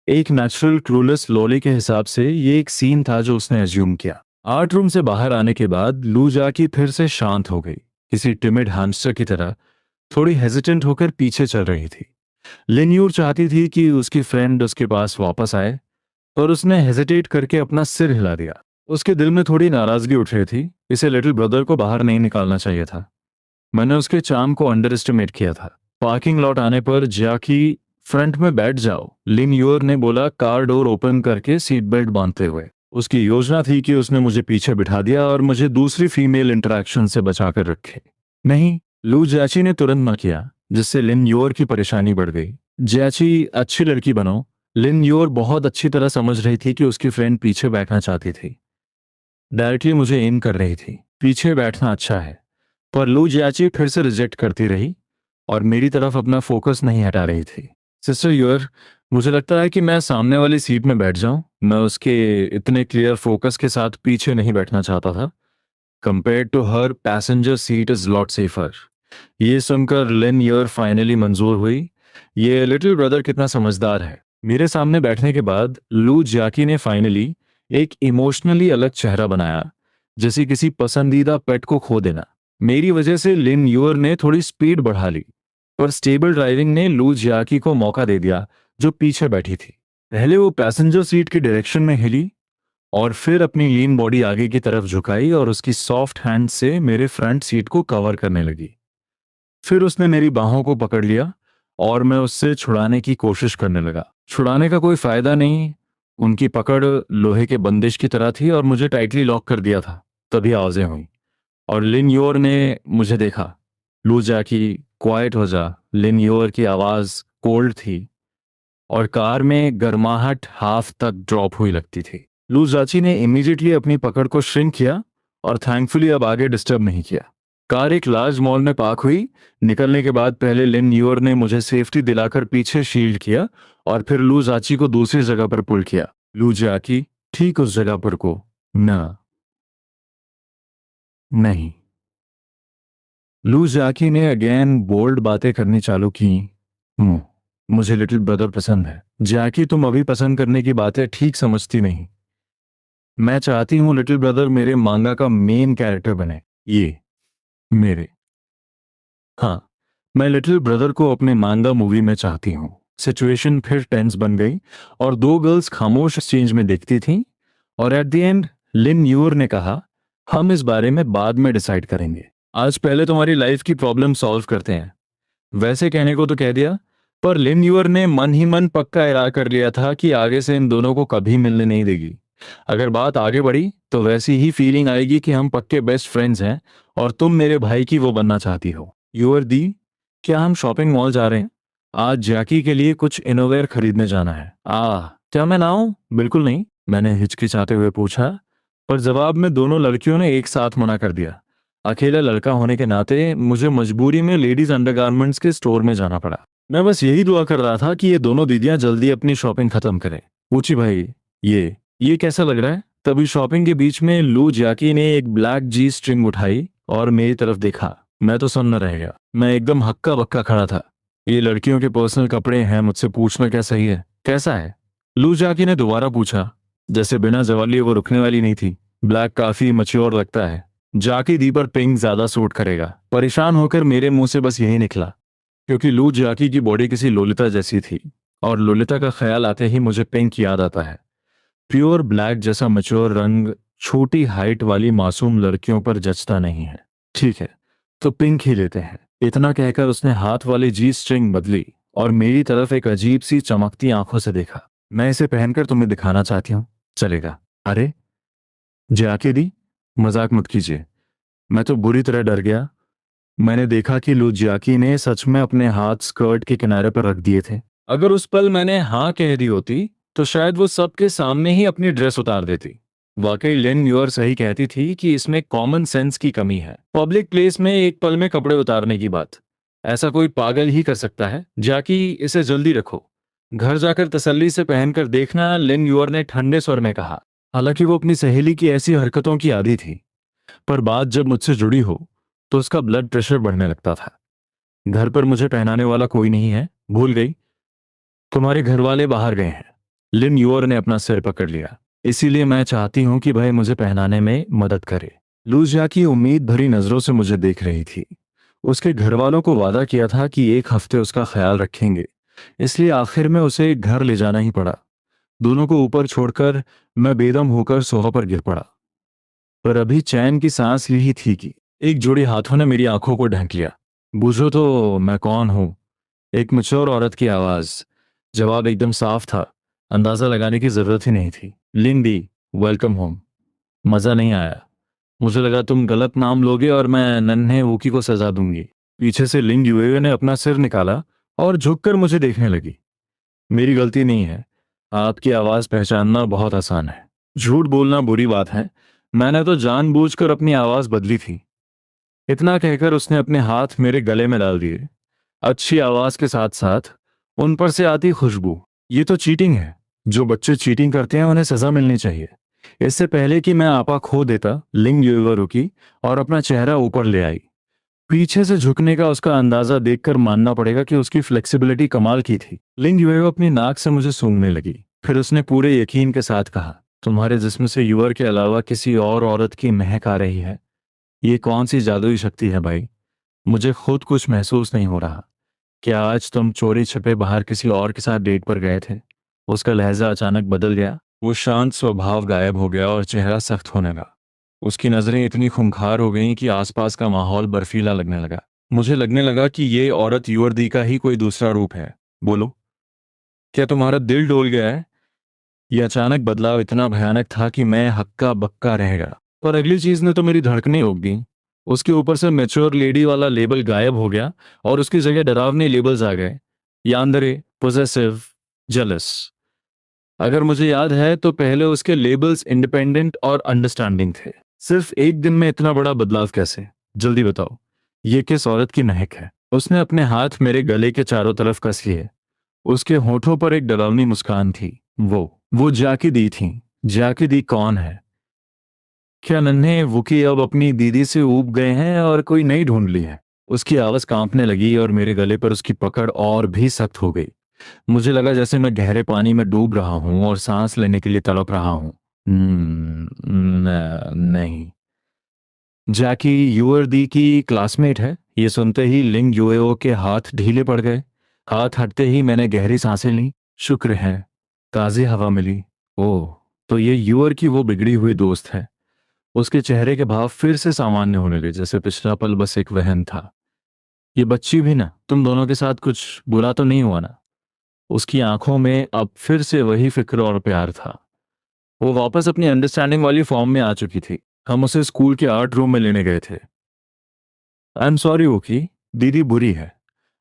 एक नेचुरल क्लूलेस लॉली के हिसाब से ये एक सीन था जो उसने एज्यूम किया। आर्ट रूम से बाहर आने के बाद लू जाकी फिर से शांत हो गई, किसी टिमिड हैमस्टर की तरह थोड़ी हेजिटेंट होकर पीछे चल रही थी। लिन्यूर चाहती थी कि उसकी फ्रेंड उसके पास वापस आए, पर उसने हेजिटेट करके अपना सिर हिला दिया। उसके दिल में थोड़ी नाराजगी उठ रही थी। इसे लिटिल ब्रदर को बाहर नहीं निकालना चाहिए था। मैंने उसके चार्म को अंडर एस्टिमेट किया था। पार्किंग लॉट आने पर जाकी, फ्रंट में बैठ जाओ, लिन यूर ने बोला, कार डोर ओपन करके सीट बेल्ट बांधते हुए। उसकी योजना थी कि उसने मुझे पीछे बिठा दिया और मुझे दूसरी फीमेल इंटरेक्शन से बचाकर रखे। नहीं, लू जैची ने तुरंत ना किया, जिससे लिन योर की परेशानी बढ़ गई। जैची, अच्छी लड़की बनो। लिन योर बहुत अच्छी तरह समझ रही थी कि उसकी फ्रेंड पीछे बैठना चाहती थी। डायरेक्टली मुझे एम कर रही थी। पीछे बैठना अच्छा है। पर लू जियाची फिर से रिजेक्ट करती रही और मेरी तरफ अपना फोकस नहीं हटा रही थी। सिस्टर यूर, मुझे लगता है कि मैं सामने वाली सीट में बैठ जाऊं। मैं उसके इतने क्लियर फोकस के साथ पीछे नहीं बैठना चाहता था। Compare to her, passenger seat is lot safer. ये सुनकर लिन ईयर फाइनली मंजूर हुई। ये लिटिल ब्रदर कितना समझदार है। मेरे सामने बैठने के बाद लू जाकी ने फाइनली एक इमोशनली अलग चेहरा बनाया, जैसे किसी पसंदीदा पेट को खो देना। मेरी वजह से लिन यूर ने थोड़ी स्पीड बढ़ा ली, पर स्टेबल ड्राइविंग ने लू जियाकी को मौका दे दिया, जो पीछे बैठी थी। पहले वो पैसेंजर सीट की डायरेक्शन में हिली और फिर अपनी लीन बॉडी आगे की तरफ झुकाई और उसकी सॉफ्ट हैंड से मेरे फ्रंट सीट को कवर करने लगी। फिर उसने मेरी बाहों को पकड़ लिया और मैं उससे छुड़ाने की कोशिश करने लगा। छुड़ाने का कोई फायदा नहीं। उनकी पकड़ लोहे के बंदिश की तरह थी और मुझे टाइटली लॉक कर दिया था। तभी आवाजें हुई और लिन योर ने मुझे देखा। लू जाकी, क्वाइट हो जा। लिन योर की आवाज कोल्ड थी और कार में गर्माहट हाफ तक ड्रॉप हुई लगती थी। लू चाची ने इमीडिएटली अपनी पकड़ को श्रिंक किया और थैंकफुली अब आगे डिस्टर्ब नहीं किया। कार एक लार्ज मॉल में पार्क हुई। निकलने के बाद पहले लिन न्यूअर ने मुझे सेफ्टी दिलाकर पीछे शील्ड किया और फिर लू चाची को दूसरी जगह पर पुल किया। लू चाची ठीक उस जगह पर को ना नहीं। लू जाकी ने अगेन बोल्ड बातें करनी चालू की। "हम्म, मुझे लिटिल ब्रदर पसंद है। जैकी तुम अभी पसंद करने की बातें ठीक समझती नहीं। मैं चाहती हूँ लिटिल ब्रदर मेरे मांगा का मेन कैरेक्टर बने। ये मेरे हाँ, मैं लिटिल ब्रदर को अपने मांगा मूवी में चाहती हूँ। सिचुएशन फिर टेंस बन गई और दो गर्ल्स खामोश एक्सचेंज में देखती थीं और at the end Lin Yuer ने कहा, हम इस बारे में बाद में डिसाइड करेंगे। आज पहले तुम्हारी लाइफ की प्रॉब्लम सॉल्व करते हैं। वैसे कहने को तो कह दिया, पर लिन यूर ने मन ही मन पक्का इरादा कर लिया था कि आगे से इन दोनों को कभी मिलने नहीं देगी। अगर बात आगे बढ़ी तो वैसी ही फीलिंग आएगी कि हम पक्के बेस्ट फ्रेंड्स हैं और तुम मेरे भाई की वो बनना चाहती हो। यूर दी, क्या हम शॉपिंग मॉल जा रहे हैं? आज जैकी के लिए कुछ इनोवेयर खरीदने जाना है। क्या मैं ना आऊं? बिल्कुल नहीं, मैंने हिचकिचाते हुए पूछा, पर जवाब में दोनों लड़कियों ने एक साथ मना कर दिया। अकेला लड़का होने के नाते मुझे मजबूरी में लेडीज अंडरगारमेंट्स के स्टोर में जाना पड़ा। मैं बस यही दुआ कर रहा था कि ये दोनों दीदियां जल्दी अपनी शॉपिंग खत्म करें। पूछी, भाई ये कैसा लग रहा है? तभी शॉपिंग के बीच में लू जैकी ने एक ब्लैक जी स्ट्रिंग उठाई और मेरी तरफ देखा। मैं तो सन्न रह गया। मैं एकदम हक्का बक्का खड़ा था। ये लड़कियों के पर्सनल कपड़े हैं, मुझसे पूछना क्या सही है? कैसा है? लू जैकी ने दोबारा पूछा। जैसे बिना जवाब लिए वो रुकने वाली नहीं थी। ब्लैक काफी मैच्योर लगता है। जाकी दी पर पिंक ज्यादा सूट करेगा। परेशान होकर मेरे मुंह से बस यही निकला, क्योंकि लू जाकी की बॉडी किसी लोलिता जैसी थी और लोलिता का ख्याल आते ही मुझे पिंक याद आता है। प्योर ब्लैक जैसा मैच्योर रंग छोटी हाइट वाली मासूम लड़कियों पर जचता नहीं है। ठीक है, तो पिंक ही लेते हैं। इतना कहकर उसने हाथ वाली जी स्ट्रिंग बदली और मेरी तरफ एक अजीब सी चमकती आंखों से देखा। मैं इसे पहनकर तुम्हें दिखाना चाहती हूँ, चलेगा? अरे जाकी दी, मजाक मत कीजिए। मैं तो बुरी तरह डर गया। मैंने देखा कि लुजियाकी ने सच में अपने हाथ स्कर्ट के किनारे पर रख दिए थे। अगर उस पल मैंने हाँ कह दी होती तो शायद वो सबके सामने ही अपनी ड्रेस उतार देती। वाकई लिन यूर सही कहती थी कि इसमें कॉमन सेंस की कमी है। पब्लिक प्लेस में एक पल में कपड़े उतारने की बात, ऐसा कोई पागल ही कर सकता है। जाकी, इसे जल्दी रखो, घर जाकर तसल्ली से पहनकर देखना, लिन यूर ने ठंडे स्वर में कहा। हालांकि वो अपनी सहेली की ऐसी हरकतों की आदी थी, पर बात जब मुझसे जुड़ी हो तो उसका ब्लड प्रेशर बढ़ने लगता था। घर पर मुझे पहनाने वाला कोई नहीं है, भूल गई? तुम्हारे घर वाले बाहर गए हैं। लिन यूर ने अपना सिर पकड़ लिया। इसीलिए मैं चाहती हूं कि भाई मुझे पहनाने में मदद करे। लूजिया की उम्मीद भरी नजरों से मुझे देख रही थी। उसके घर वालों को वादा किया था कि एक हफ्ते उसका ख्याल रखेंगे, इसलिए आखिर में उसे घर ले जाना ही पड़ा। दोनों को ऊपर छोड़कर मैं बेदम होकर सोफा पर गिर पड़ा। पर अभी चैन की सांस ली ही थी कि एक जोड़ी हाथों ने मेरी आंखों को ढक लिया। बूझो तो मैं कौन हूं? एक मैच्योर औरत की आवाज। जवाब एकदम साफ था, अंदाजा लगाने की जरूरत ही नहीं थी। Lindy, welcome home. मजा नहीं आया। मुझे लगा तुम गलत नाम लोगे और मैं नन्हे वूकी को सजा दूंगी। पीछे से लिंग युए ने अपना सिर निकाला और झुककर मुझे देखने लगी। मेरी गलती नहीं है, आपकी आवाज पहचानना बहुत आसान है। झूठ बोलना बुरी बात है, मैंने तो जानबूझकर अपनी आवाज बदली थी। इतना कहकर उसने अपने हाथ मेरे गले में डाल दिए। अच्छी आवाज के साथ साथ उन पर से आती खुशबू। ये तो चीटिंग है। जो बच्चे चीटिंग करते हैं उन्हें सजा मिलनी चाहिए। इससे पहले कि मैं आपा खो देता, लिंग युवा रुकी और अपना चेहरा ऊपर ले आई। पीछे से झुकने का उसका अंदाजा देखकर मानना पड़ेगा कि उसकी फ्लेक्सिबिलिटी कमाल की थी। लिंग युवा अपनी नाक से मुझे सूंघने लगी। फिर उसने पूरे यकीन के साथ कहा, तुम्हारे जिस्म से युवर के अलावा किसी और औरत की महक आ रही है। ये कौन सी जादुई शक्ति है भाई? मुझे खुद कुछ महसूस नहीं हो रहा। क्या आज तुम चोरी छिपे बाहर किसी और के साथ डेट पर गए थे? उसका लहजा अचानक बदल गया। वो शांत स्वभाव गायब हो गया और चेहरा सख्त होने लगा। उसकी नजरें इतनी खूंखार हो गईं कि आसपास का माहौल बर्फीला लगने लगा। मुझे लगने लगा कि ये औरत युवरदी का ही कोई दूसरा रूप है। बोलो, क्या तुम्हारा दिल डोल गया है? यह अचानक बदलाव इतना भयानक था कि मैं हक्का बक्का रह गया। पर अगली चीज ने तो मेरी धड़कनें रोक दी। उसके ऊपर से मैच्योर लेडी वाला लेबल गायब हो गया और उसकी जगह डरावने लेबल्स आ गए। यान्दरे, पोजेसिव, जेलस। अगर मुझे याद है तो पहले उसके लेबल्स इंडिपेंडेंट और अंडरस्टैंडिंग थे। सिर्फ एक दिन में इतना बड़ा बदलाव कैसे? जल्दी बताओ, ये किस औरत की महक है? उसने अपने हाथ मेरे गले के चारों तरफ कस लिए। उसके होठों पर एक डरावनी मुस्कान थी। वो जाकी दी थी। जाकी दी कौन है? क्या नन्हे वुकी अब अपनी दीदी से ऊब गए हैं और कोई नई ढूंढ ली है? उसकी आवाज कांपने लगी और मेरे गले पर उसकी पकड़ और भी सख्त हो गई। मुझे लगा जैसे मैं गहरे पानी में डूब रहा हूं और सांस लेने के लिए तड़प रहा हूं। नहीं। जैकी यूअर दी की क्लासमेट है? ये सुनते ही लिंग युएओ के हाथ ढीले पड़ गए। हाथ हटते ही मैंने गहरी सांसें ली। शुक्र है, ताज़ी हवा मिली। ओह, तो ये यूअर की वो बिगड़ी हुई दोस्त है। उसके चेहरे के भाव फिर से सामान्य होने लगे, जैसे पिछला पल बस एक वहम था। ये बच्ची भी ना, तुम दोनों के साथ कुछ बुरा तो नहीं हुआ ना? उसकी आंखों में अब फिर से वही फिक्र और प्यार था। वो वापस अपनी अंडरस्टैंडिंग वाली फॉर्म में आ चुकी थी। हम उसे स्कूल के आर्ट रूम में लेने गए थे। आई एम सॉरी ओकी, दीदी बुरी है।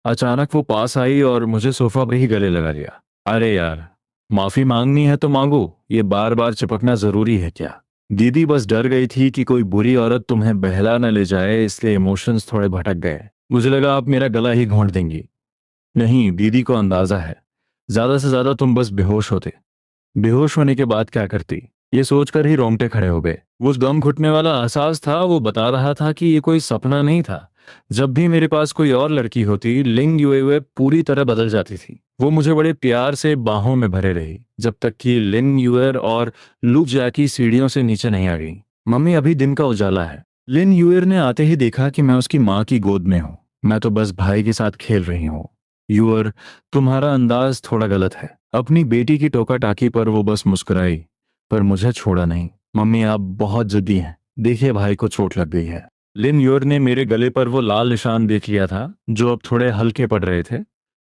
अचानक वो पास आई और मुझे सोफा पे ही गले लगा लिया। अरे यार, माफी मांगनी है तो मांगो, ये बार बार चिपकना जरूरी है क्या? दीदी बस डर गई थी कि कोई बुरी औरत तुम्हें बहला न ले जाए, इसलिए इमोशंस थोड़े भटक गए। मुझे लगा आप मेरा गला ही घोंट देंगी। नहीं, दीदी को अंदाजा है। ज्यादा से ज्यादा तुम बस बेहोश होते। बेहोश होने के बाद क्या करती? ये सोचकर ही रोंगटे खड़े हो गए। वो दम घुटने वाला एहसास था। वो बता रहा था कि ये कोई सपना नहीं था। जब भी मेरे पास कोई और लड़की होती, लिंग युए पूरी तरह बदल जाती थी। वो मुझे बड़े प्यार से बाहों में भरे रही, जब तक कि लिन यूएर और लू जैकी सीढ़ियों से नीचे नहीं आ गई। मम्मी, अभी दिन का उजाला है। लिन यूएर ने आते ही देखा कि मैं उसकी माँ की गोद में हूँ। मैं तो बस भाई के साथ खेल रही हूँ। यूएर, तुम्हारा अंदाज थोड़ा गलत है। अपनी बेटी की टोका टाकी पर वो बस मुस्कुराई, पर मुझे छोड़ा नहीं। मम्मी, आप बहुत जिद्दी हैं। देखिए, भाई को चोट लग गई है। लिन योर ने मेरे गले पर वो लाल निशान देख लिया था, जो अब थोड़े हल्के पड़ रहे थे।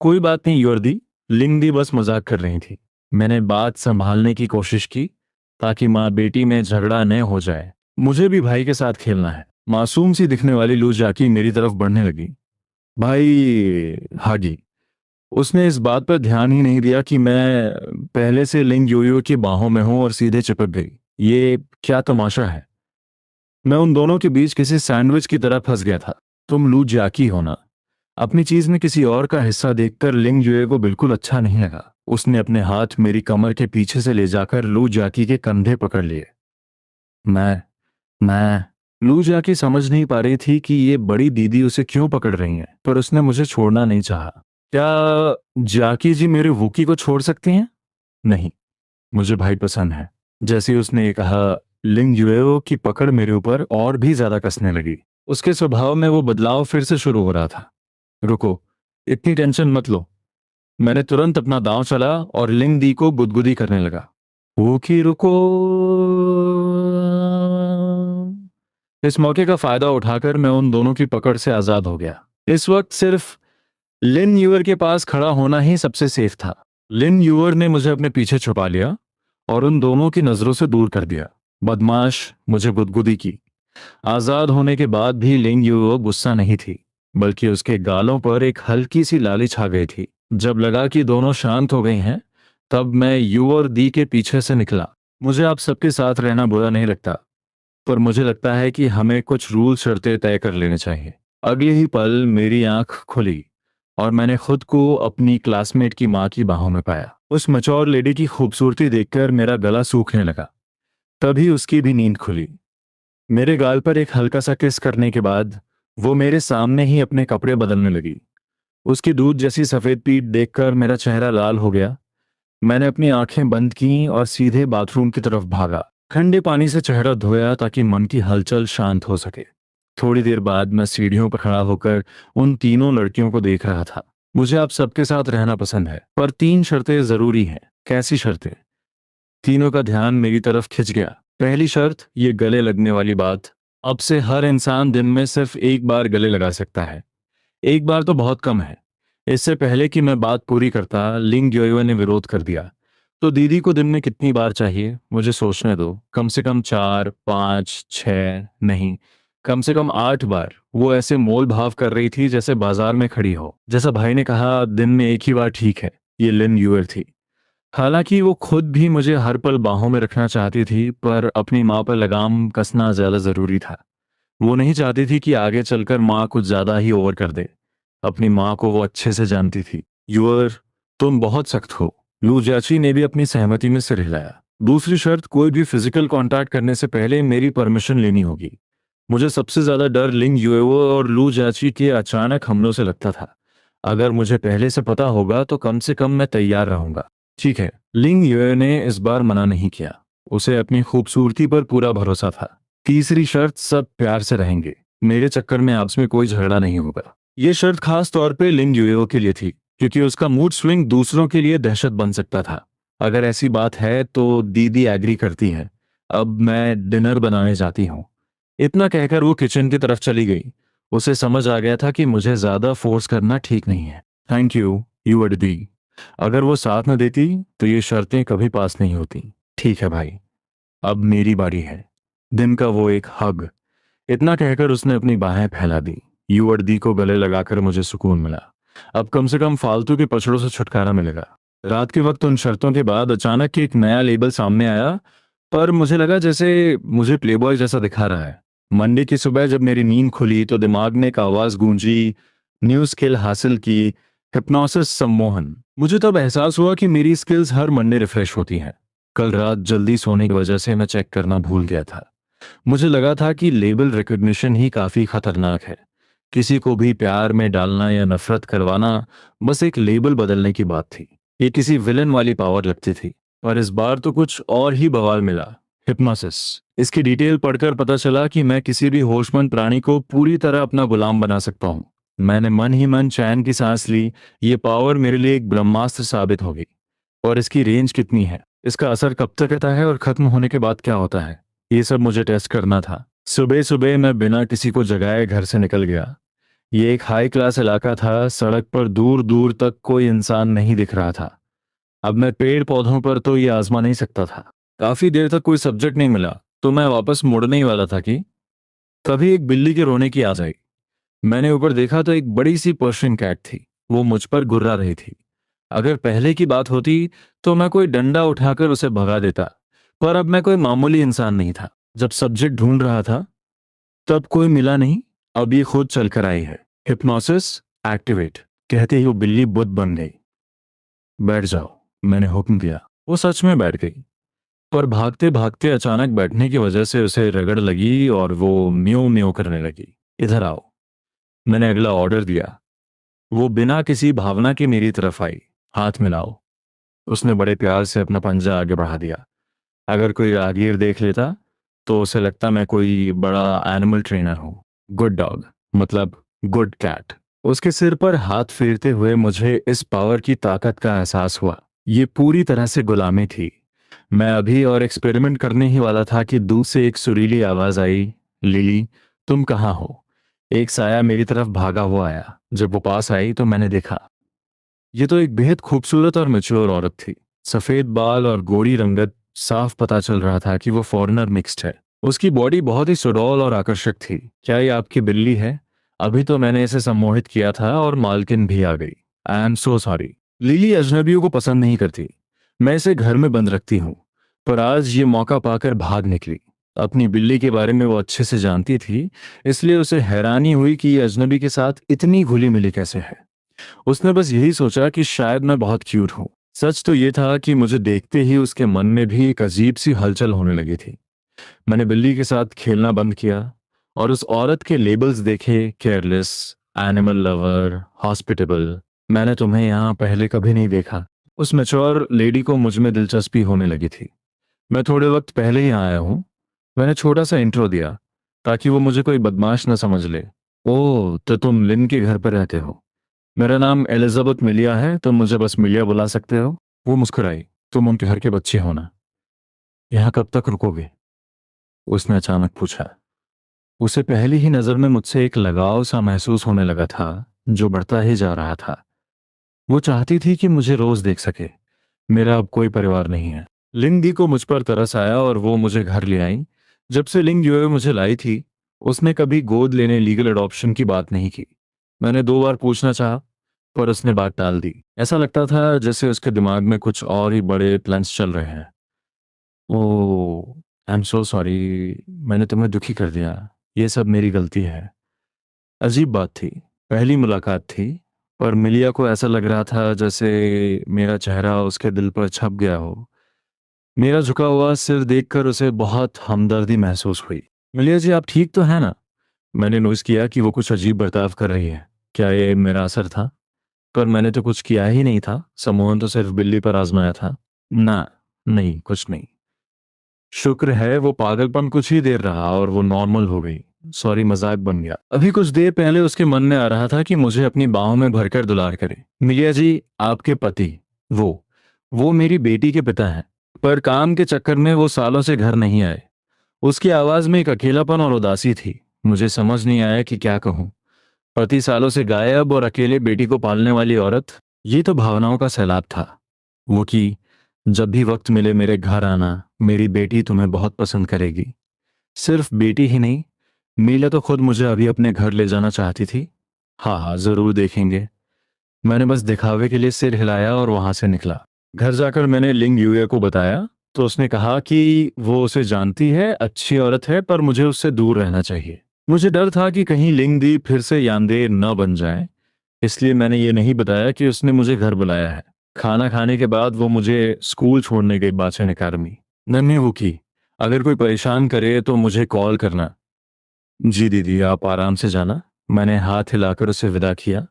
कोई बात नहीं योर दी, लिंग दी बस मजाक कर रही थी। मैंने बात संभालने की कोशिश की, ताकि माँ बेटी में झगड़ा न हो जाए। मुझे भी भाई के साथ खेलना है। मासूम सी दिखने वाली लू जाकी मेरी तरफ बढ़ने लगी। भाई हागी। उसने इस बात पर ध्यान ही नहीं दिया कि मैं पहले से लिंग योयो की बाहों में हूं और सीधे चिपक गई। ये क्या तमाशा है? मैं उन दोनों के बीच किसी सैंडविच की तरह फंस गया था। तुम लू जाकी हो ना? अपनी चीज में किसी और का हिस्सा देखकर लिंग जुए को बिल्कुल अच्छा नहीं लगा। उसने अपने हाथ मेरी कमर के पीछे से ले जाकर लू जाकी के कंधे पकड़ लिए। मैं मैं लू जाकी समझ नहीं पा रही थी कि ये बड़ी दीदी उसे क्यों पकड़ रही है, पर उसने मुझे छोड़ना नहीं चाहा। क्या जाकी जी मेरे वूकी को छोड़ सकती हैं? नहीं, मुझे भाई पसंद है। जैसे ही उसने ये कहा, लिंग युएओ की पकड़ मेरे ऊपर और भी ज्यादा कसने लगी। उसके स्वभाव में वो बदलाव फिर से शुरू हो रहा था। रुको, इतनी टेंशन मत लो। मैंने तुरंत अपना दांव चला और लिंग दी को गुदगुदी करने लगा। वो की रुको। इस मौके का फायदा उठाकर मैं उन दोनों की पकड़ से आजाद हो गया। इस वक्त सिर्फ लिन यूअर के पास खड़ा होना ही सबसे सेफ था। लिन यूअर ने मुझे अपने पीछे छुपा लिया और उन दोनों की नजरों से दूर कर दिया। बदमाश, मुझे गुदगुदी की। आजाद होने के बाद भी लिंग यूओ गुस्सा नहीं थी, बल्कि उसके गालों पर एक हल्की सी लाली छा गई थी। जब लगा कि दोनों शांत हो गई हैं, तब मैं यू और दी के पीछे से निकला। मुझे आप सबके साथ रहना बुरा नहीं लगता, पर मुझे लगता है कि हमें कुछ रूल शर्तें तय कर लेने चाहिए। अगले ही पल मेरी आंख खुली और मैंने खुद को अपनी क्लासमेट की माँ की बाहों में पाया। उस मचौर लेडी की खूबसूरती देखकर मेरा गला सूखने लगा। तभी उसकी भी नींद खुली। मेरे गाल पर एक हल्का सा किस करने के बाद वो मेरे सामने ही अपने कपड़े बदलने लगी। उसकी दूध जैसी सफेद पीठ देखकर मेरा चेहरा लाल हो गया। मैंने अपनी आंखें बंद की और सीधे बाथरूम की तरफ भागा। ठंडे पानी से चेहरा धोया ताकि मन की हलचल शांत हो सके। थोड़ी देर बाद मैं सीढ़ियों पर खड़ा होकर उन तीनों लड़कियों को देख रहा था। मुझे आप सबके साथ रहना पसंद है, पर 3 शर्तें जरूरी हैं। कैसी शर्तें? तीनों का ध्यान मेरी तरफ खिंच गया। पहली शर्त, ये गले लगने वाली बात। अब से हर इंसान दिन में सिर्फ एक बार गले लगा सकता है। एक बार तो बहुत कम है। इससे पहले कि मैं बात पूरी करता, लिंग योयो ने विरोध कर दिया। तो दीदी को दिन में कितनी बार चाहिए? मुझे सोचने दो। कम से कम 4, 5, 6, नहीं, कम से कम 8 बार। वो ऐसे मोल भाव कर रही थी जैसे बाजार में खड़ी हो। जैसा भाई ने कहा, दिन में एक ही बार ठीक है। ये लिन यूअर थी। हालांकि वो खुद भी मुझे हर पल बाहों में रखना चाहती थी, पर अपनी माँ पर लगाम कसना ज़्यादा ज़रूरी था। वो नहीं चाहती थी कि आगे चलकर माँ कुछ ज़्यादा ही ओवर कर दे। अपनी माँ को वो अच्छे से जानती थी। यूर, तुम बहुत सख्त हो। लू जाची ने भी अपनी सहमति में सिर हिलाया। दूसरी शर्त, कोई भी फिजिकल कांटेक्ट करने से पहले मेरी परमिशन लेनी होगी। मुझे सबसे ज्यादा डर लिंग युएवो और लू जाची के अचानक हमलों से लगता था। अगर मुझे पहले से पता होगा तो कम से कम मैं तैयार रहूंगा। ठीक है, लिंग युए ने इस बार मना नहीं किया। उसे अपनी खूबसूरती पर पूरा भरोसा था। तीसरी शर्त, सब प्यार से रहेंगे। मेरे चक्कर में आपस में कोई झगड़ा नहीं होगा। ये शर्त खास तौर पे लिंग युएओ के लिए थी, क्योंकि उसका मूड स्विंग दूसरों के लिए दहशत बन सकता था। अगर ऐसी बात है तो दीदी एग्री करती है। अब मैं डिनर बनाने जाती हूँ। इतना कहकर वो किचन की तरफ चली गई। उसे समझ आ गया था कि मुझे ज्यादा फोर्स करना ठीक नहीं है। थैंक यू, यू आर दी। अगर वो साथ न देती तो ये शर्तें कभी पास नहीं होती। ठीक है भाई, अब मेरी बारी है। दिन का वो एक हग। इतना कहकर उसने अपनी बाहें फैला दी। यू और दी को गले लगाकर मुझे सुकून मिला। अब कम से कम फालतू के पछड़ों से छुटकारा मिलेगा। रात के वक्त उन शर्तों के बाद अचानक एक नया लेबल सामने आया, पर मुझे लगा जैसे मुझे प्लेबॉय जैसा दिखा रहा है। मंडे की सुबह जब मेरी नींद खुली तो दिमाग में एक आवाज गूंजी, न्यू स्किल हासिल की, हिप्नोसिस सम्मोहन। मुझे तब एहसास हुआ कि मेरी स्किल्स हर मंडे रिफ्रेश होती हैं। कल रात जल्दी सोने की वजह से मैं चेक करना भूल गया था। मुझे लगा था कि लेबल रिकॉग्निशन ही काफी खतरनाक है। किसी को भी प्यार में डालना या नफरत करवाना बस एक लेबल बदलने की बात थी। ये किसी विलन वाली पावर लगती थी। पर इस बार तो कुछ और ही बवाल मिला। हिप्नोसिस। इसकी डिटेल पढ़कर पता चला कि मैं किसी भी होशमंद प्राणी को पूरी तरह अपना गुलाम बना सकता हूँ। मैंने मन ही मन चैन की सांस ली। ये पावर मेरे लिए एक ब्रह्मास्त्र साबित होगी। और इसकी रेंज कितनी है, इसका असर कब तक रहता है और खत्म होने के बाद क्या होता है, ये सब मुझे टेस्ट करना था। सुबह सुबह मैं बिना किसी को जगाए घर से निकल गया। ये एक हाई क्लास इलाका था। सड़क पर दूर दूर तक कोई इंसान नहीं दिख रहा था। अब मैं पेड़ पौधों पर तो ये आजमा नहीं सकता था। काफी देर तक कोई सब्जेक्ट नहीं मिला तो मैं वापस मुड़ने ही वाला था कि तभी एक बिल्ली के रोने की आवाज आई। मैंने ऊपर देखा तो एक बड़ी सी पर्शियन कैट थी। वो मुझ पर गुर्रा रही थी। अगर पहले की बात होती तो मैं कोई डंडा उठाकर उसे भगा देता, पर अब मैं कोई मामूली इंसान नहीं था। जब सब्जेक्ट ढूंढ रहा था तब कोई मिला नहीं। अब ये खुद चलकर आई है। हिप्नोसिस एक्टिवेट कहते ही वो बिल्ली बुद्ध बन गई। बैठ जाओ, मैंने हुक्म दिया। वो सच में बैठ गई, पर भागते भागते अचानक बैठने की वजह से उसे रगड़ लगी और वो म्यो म्यो करने लगी। इधर आओ, मैंने अगला ऑर्डर दिया। वो बिना किसी भावना के मेरी तरफ आई। हाथ मिलाओ। उसने बड़े प्यार से अपना पंजा आगे बढ़ा दिया। अगर कोई राहगीर देख लेता तो उसे लगता मैं कोई बड़ा एनिमल ट्रेनर हूँ। गुड डॉग, मतलब गुड कैट। उसके सिर पर हाथ फेरते हुए मुझे इस पावर की ताकत का एहसास हुआ। ये पूरी तरह से गुलामी थी। मैं अभी और एक्सपेरिमेंट करने ही वाला था कि दूर से एक सुरीली आवाज आई, लिली, तुम कहाँ हो। एक साया मेरी तरफ भागा हुआ आया। जब वो पास आई तो मैंने देखा, ये तो एक बेहद खूबसूरत और मैच्योर औरत थी। सफेद बाल और गोरी रंगत, साफ पता चल रहा था कि वो फॉरेनर मिक्स्ड है। उसकी बॉडी बहुत ही सुडौल और आकर्षक थी। क्या ये आपकी बिल्ली है? अभी तो मैंने इसे सम्मोहित किया था और मालकिन भी आ गई। I am so sorry. Lily अजनबियों को पसंद नहीं करती। मैं इसे घर में बंद रखती हूँ। पर आज ये मौका पाकर भाग निकली। अपनी बिल्ली के बारे में वो अच्छे से जानती थी, इसलिए उसे हैरानी हुई कि ये अजनबी के साथ इतनी घुली मिली कैसे है। उसने बस यही सोचा कि शायद मैं बहुत क्यूट हूँ। सच तो ये था कि मुझे देखते ही उसके मन में भी एक अजीब सी हलचल होने लगी थी। मैंने बिल्ली के साथ खेलना बंद किया और उस औरत के लेबल्स देखे, केयरलेस, एनिमल लवर, हॉस्पिटेबल। मैंने तुम्हें यहाँ पहले कभी नहीं देखा। उस मैच्योर लेडी को मुझ में दिलचस्पी होने लगी थी। मैं थोड़े वक्त पहले ही आया हूँ। मैंने छोटा सा इंट्रो दिया ताकि वो मुझे कोई बदमाश न समझ ले। ओह, तो तुम लिन के घर पर रहते हो। मेरा नाम एलिजाबेथ मिलिया है, तुम मुझे बस मिलिया बुला सकते हो। वो मुस्कुराई। तुम उनके घर के बच्चे हो ना? यहाँ कब तक रुकोगे? उसने अचानक पूछा। उसे पहली ही नजर में मुझसे एक लगाव सा महसूस होने लगा था, जो बढ़ता ही जा रहा था। वो चाहती थी कि मुझे रोज देख सके। मेरा अब कोई परिवार नहीं है। लिंग दी को मुझ पर तरस आया और वो मुझे घर ले आई। जब से लिंग जो मुझे लाई थी, उसने कभी गोद लेने, लीगल अडॉप्शन की बात नहीं की। मैंने 2 बार पूछना चाहा, पर उसने बात टाल दी। ऐसा लगता था जैसे उसके दिमाग में कुछ और ही बड़े प्लान्स चल रहे हैं। ओह, आई एम सो सॉरी, मैंने तुम्हें दुखी कर दिया। ये सब मेरी गलती है। अजीब बात थी, पहली मुलाकात थी, पर मिलिया को ऐसा लग रहा था जैसे मेरा चेहरा उसके दिल पर छप गया हो। मेरा झुका हुआ सिर देखकर उसे बहुत हमदर्दी महसूस हुई। मिलिया जी, आप ठीक तो है ना? मैंने नोटिस किया कि वो कुछ अजीब बर्ताव कर रही है। क्या ये मेरा असर था? पर मैंने तो कुछ किया ही नहीं था, समोहन तो सिर्फ बिल्ली पर आजमाया था। ना, नहीं, कुछ नहीं। शुक्र है वो पागलपन कुछ ही देर रहा और वो नॉर्मल हो गई। सॉरी, मजाक बन गया। अभी कुछ देर पहले उसके मन में आ रहा था कि मुझे अपनी बाहों में भरकर दुलार करे। मिलिया जी, आपके पति, वो वो मेरी बेटी के पिता हैं। पर काम के चक्कर में वो सालों से घर नहीं आए। उसकी आवाज में एक अकेलापन और उदासी थी। मुझे समझ नहीं आया कि क्या कहूँ। पति सालों से गायब और अकेले बेटी को पालने वाली औरत, ये तो भावनाओं का सैलाब था। वो कि जब भी वक्त मिले मेरे घर आना, मेरी बेटी तुम्हें बहुत पसंद करेगी। सिर्फ बेटी ही नहीं, मीला तो खुद मुझे अभी अपने घर ले जाना चाहती थी। हाँ हाँ, जरूर देखेंगे। मैंने बस दिखावे के लिए सिर हिलाया और वहां से निकला। घर जाकर मैंने लिंग युए को बताया तो उसने कहा कि वो उसे जानती है, अच्छी औरत है, पर मुझे उससे दूर रहना चाहिए। मुझे डर था कि कहीं लिंग दी फिर से यानदेर न बन जाए, इसलिए मैंने ये नहीं बताया कि उसने मुझे घर बुलाया है। खाना खाने के बाद वो मुझे स्कूल छोड़ने गई बाचन अकादमी। नन्हे वो की, अगर कोई परेशान करे तो मुझे कॉल करना। जी दीदी, आप आराम से जाना। मैंने हाथ हिलाकर उसे विदा किया।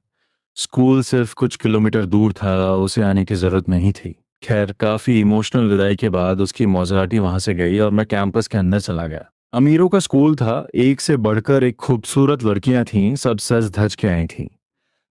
स्कूल सिर्फ कुछ किलोमीटर दूर था, उसे आने की जरूरत नहीं थी। खैर, काफी इमोशनल विदाई के बाद उसकी मौजराती वहां से गई और मैं कैंपस के अंदर चला गया। अमीरों का स्कूल था, एक से बढ़कर एक खूबसूरत लड़कियां थीं, सब सज धज के आई थीं।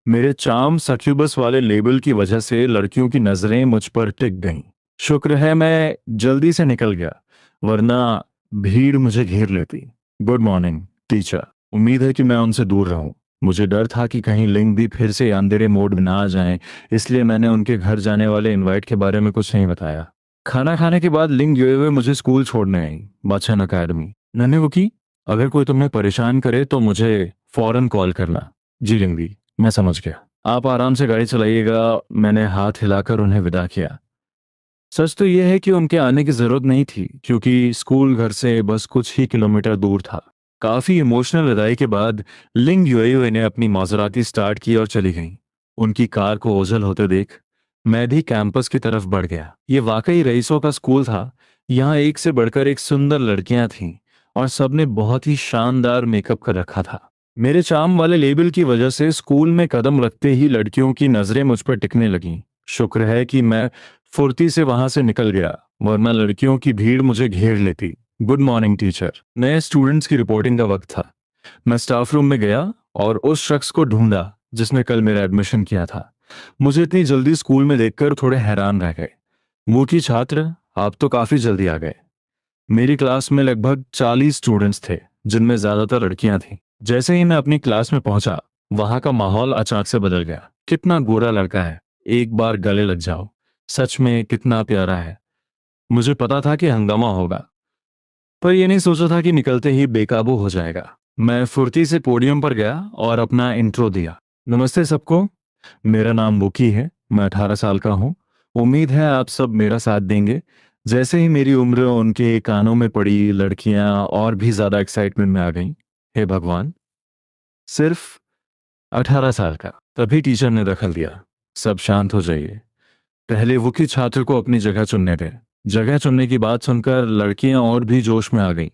मेरे चार्म सक्यूबस वाले लेबल की वजह से लड़कियों की नजरें मुझ पर टिक गईं। शुक्र है मैं जल्दी से निकल गया, वरना भीड़ मुझे घेर लेती। Good morning teacher. उम्मीद है कि मैं उनसे दूर रहूं। मुझे डर था कि कहीं लिंग भी फिर से अंधेरे मोड में ना आ जाएं, इसलिए मैंने उनके घर जाने वाले इनवाइट के बारे में कुछ नहीं बताया। खाना खाने के बाद लिंग गए हुए मुझे स्कूल छोड़ने आई, बच्चन अकेडमी। मैंने वो की, अगर कोई तुम्हें परेशान करे तो मुझे फौरन कॉल करना। जी लिंग दी, मैं समझ गया। आप आराम से गाड़ी चलाइएगा। मैंने हाथ हिलाकर उन्हें विदा किया। सच तो यह है कि उनके आने की जरूरत नहीं थी, क्योंकि स्कूल घर से बस कुछ ही किलोमीटर दूर था। काफी इमोशनल विदाई के बाद लिंग युए ने अपनी माजराती स्टार्ट की और चली गई। उनकी कार को ओझल होते देख मैं भी कैंपस की तरफ बढ़ गया। ये वाकई रईसों का स्कूल था। यहाँ एक से बढ़कर एक सुंदर लड़कियां थीं और सबने बहुत ही शानदार मेकअप कर रखा था। मेरे चार्म वाले लेबल की वजह से स्कूल में कदम रखते ही लड़कियों की नजरें मुझ पर टिकने लगीं। शुक्र है कि मैं फुर्ती से वहां से निकल गया, वरना लड़कियों की भीड़ मुझे घेर लेती। Good morning teacher. नए स्टूडेंट्स की रिपोर्टिंग का वक्त था। मैं स्टाफ रूम में गया और उस शख्स को ढूंढा जिसने कल मेरा एडमिशन किया था। मुझे इतनी जल्दी स्कूल में देखकर थोड़े हैरान रह गए। वो की छात्र, आप तो काफी जल्दी आ गए। मेरी क्लास में लगभग 40 स्टूडेंट्स थे, जिनमें ज्यादातर लड़कियां थीं। जैसे ही मैं अपनी क्लास में पहुंचा, वहां का माहौल अचानक से बदल गया। कितना गोरा लड़का है, एक बार गले लग जाओ। सच में कितना प्यारा है। मुझे पता था कि हंगामा होगा, पर यह नहीं सोचा था कि निकलते ही बेकाबू हो जाएगा। मैं फुर्ती से पोडियम पर गया और अपना इंट्रो दिया। नमस्ते सबको, मेरा नाम बुकी है, मैं 18 साल का हूँ। उम्मीद है आप सब मेरा साथ देंगे। जैसे ही मेरी उम्र उनके कानों में पड़ी, लड़कियां और भी ज्यादा एक्साइटमेंट में आ गईं। हे भगवान, सिर्फ 18 साल का। तभी टीचर ने दखल दिया। सब शांत हो जाइए, पहले वो की छात्र को अपनी जगह चुनने दें। जगह चुनने की बात सुनकर लड़कियां और भी जोश में आ गईं।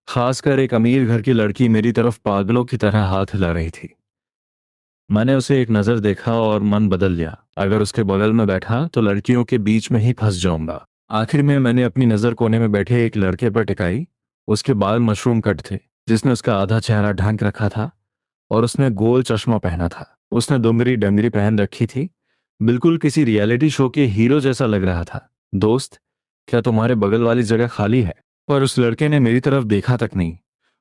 खासकर एक अमीर घर की लड़की मेरी तरफ पागलों की तरह हाथ हिला रही थी। मैंने उसे एक नजर देखा और मन बदल लिया। अगर उसके बगल में बैठा तो लड़कियों के बीच में ही फंस जाऊंगा। आखिर में मैंने अपनी नजर कोने में बैठे एक लड़के पर टिकाई। उसके बाल मशरूम कट थे, जिसने उसका आधा चेहरा ढक रखा था, और उसने गोल चश्मा पहना था। उसने दुमरी डंगरी पहन रखी थी, बिल्कुल किसी रियलिटी शो के हीरो जैसा लग रहा था। दोस्त, क्या तुम्हारे बगल वाली जगह खाली है? पर उस लड़के ने मेरी तरफ देखा तक नहीं।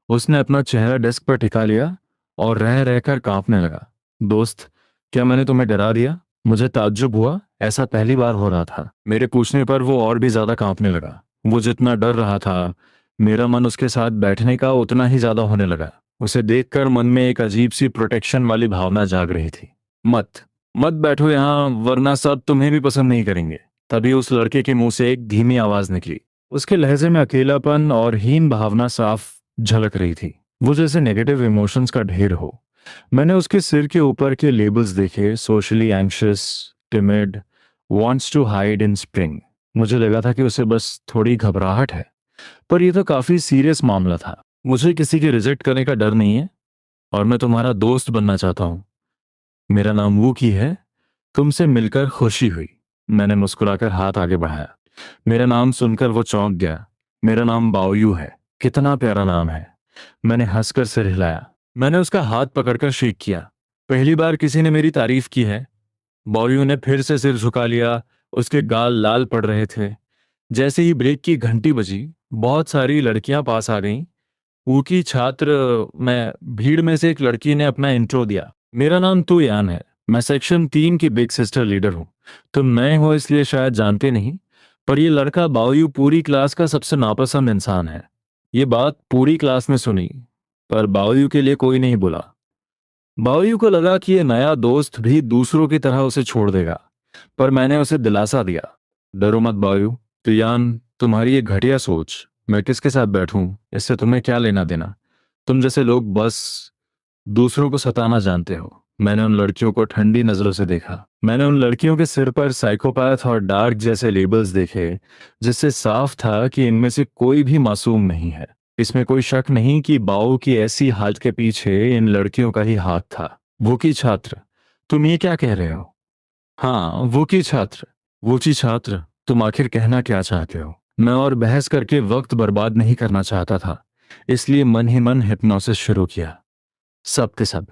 उसने अपना चेहरा डेस्क पर टिका लिया और रह रहकर कांपने लगा। दोस्त, क्या मैंने तुम्हें डरा दिया? मुझे ताज्जुब हुआ, ऐसा पहली बार हो रहा था। मेरे पूछने पर वो और भी ज्यादा कांपने लगा। वो जितना डर रहा था, मेरा मन उसके साथ बैठने का उतना ही ज्यादा होने लगा। उसे देखकर मन में एक अजीब सी प्रोटेक्शन वाली भावना जाग रही थी। मत, मत बैठो यहाँ, वरना सब तुम्हें भी पसंद नहीं करेंगे। तभी उस लड़के के मुंह से एक धीमी आवाज निकली। उसके लहजे में अकेलापन और हीन भावना साफ झलक रही थी, वो जैसे नेगेटिव इमोशंस का ढेर हो। मैंने उसके सिर के ऊपर के लेबल्स देखे, socially anxious, timid, wants to hide in spring. मुझे लगा था कि उसे बस थोड़ी घबराहट है, पर यह तो काफी सीरियस मामला था। मुझे किसी के रिजेक्ट करने का डर नहीं है, और मैं तुम्हारा दोस्त बनना चाहता हूँ। मेरा नाम वूकी है, तुमसे मिलकर खुशी हुई। मैंने मुस्कुराकर हाथ आगे बढ़ाया। मेरा नाम सुनकर वो चौंक गया। मेरा नाम बाओयू है। कितना प्यारा नाम है। मैंने हंसकर सिर हिलाया। मैंने उसका हाथ पकड़कर शेक किया। पहली बार किसी ने मेरी तारीफ की है। बाओयू ने फिर से सिर झुका लिया। उसके गाल लाल पड़ रहे थे। जैसे ही ब्रेक की घंटी बजी, बहुत सारी लड़कियां पास आ गईं। ऊकी छात्र मैं भीड़ में से एक लड़की ने अपना इंट्रो दिया। मेरा नाम तू यान है, मैं सेक्शन 3 की बिग सिस्टर लीडर हूँ। तुम नए हो इसलिए शायद जानते नहीं, पर ये लड़का बाओयू पूरी क्लास का सबसे नापसंद इंसान है। ये बात पूरी क्लास में सुनी, पर बाओयू के लिए कोई नहीं बोला। बाओयू को लगा कि ये नया दोस्त भी दूसरों की तरह उसे छोड़ देगा, पर मैंने उसे दिलासा दिया, डरो मत बाओयू। तो यान, तुम्हारी ये घटिया सोच, मैं किसके साथ बैठूं, इससे तुम्हें क्या लेना देना। तुम जैसे लोग बस दूसरों को सताना जानते हो। मैंने उन लड़कियों को ठंडी नजरों से देखा। मैंने उन लड़कियों के सिर पर साइकोपैथ और डार्क जैसे लेबल्स देखे, जिससे साफ था कि इनमें से कोई भी मासूम नहीं है। इसमें कोई शक नहीं कि बाओ की ऐसी हालत के पीछे इन लड़कियों का ही हाथ था। वूकी छात्र, तुम ये क्या कह रहे हो? हाँ, वूकी छात्र। वूची छात्र, तुम आखिर कहना क्या चाहते हो? मैं और बहस करके वक्त बर्बाद नहीं करना चाहता था, इसलिए मन ही मन हिप्नोसिस शुरू किया। सब के सब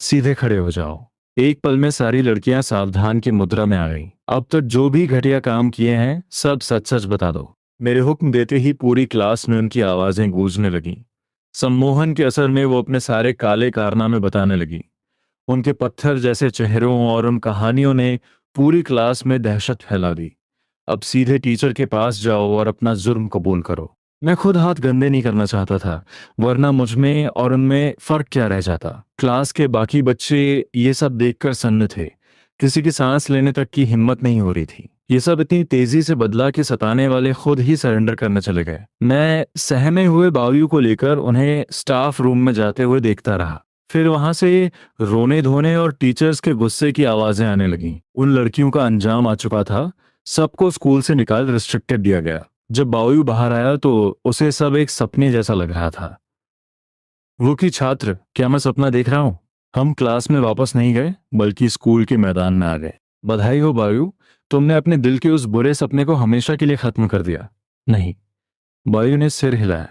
सीधे खड़े हो जाओ। एक पल में सारी लड़कियां सावधान की मुद्रा में आ गईं। अब तक जो भी घटिया काम किए हैं, सब सच सच बता दो। मेरे हुक्म देते ही पूरी क्लास में उनकी आवाजें गूंजने लगीं। सम्मोहन के असर में वो अपने सारे काले कारनामे बताने लगी। उनके पत्थर जैसे चेहरों और उन कहानियों ने पूरी क्लास में दहशत फैला दी। अब सीधे टीचर के पास जाओ और अपना जुर्म कबूल करो। मैं खुद हाथ गंदे नहीं करना चाहता था, वरना मुझ में और उनमें फर्क क्या रह जाता। क्लास के बाकी बच्चे ये सब देखकर सन्न थे। किसी की सांस लेने तक की हिम्मत नहीं हो रही थी। ये सब इतनी तेजी से बदला कि सताने वाले खुद ही सरेंडर करने चले गए। मैं सहमे हुए बावू को लेकर उन्हें स्टाफ रूम में जाते हुए देखता रहा। फिर वहां से रोने धोने और टीचर्स के गुस्से की आवाजें आने लगीं। उन लड़कियों का अंजाम आ चुका था। सबको स्कूल से निकाल रिस्ट्रिक्टेड दिया गया। जब बावू बाहर आया तो उसे सब एक सपने जैसा लग रहा था। वो कि छात्र, क्या मैं सपना देख रहा हूँ? हम क्लास में वापस नहीं गए, बल्कि स्कूल के मैदान में आ गए। बधाई हो बायू, तुमने अपने दिल के उस बुरे सपने को हमेशा के लिए खत्म कर दिया। नहीं, बायू ने सिर हिलाया।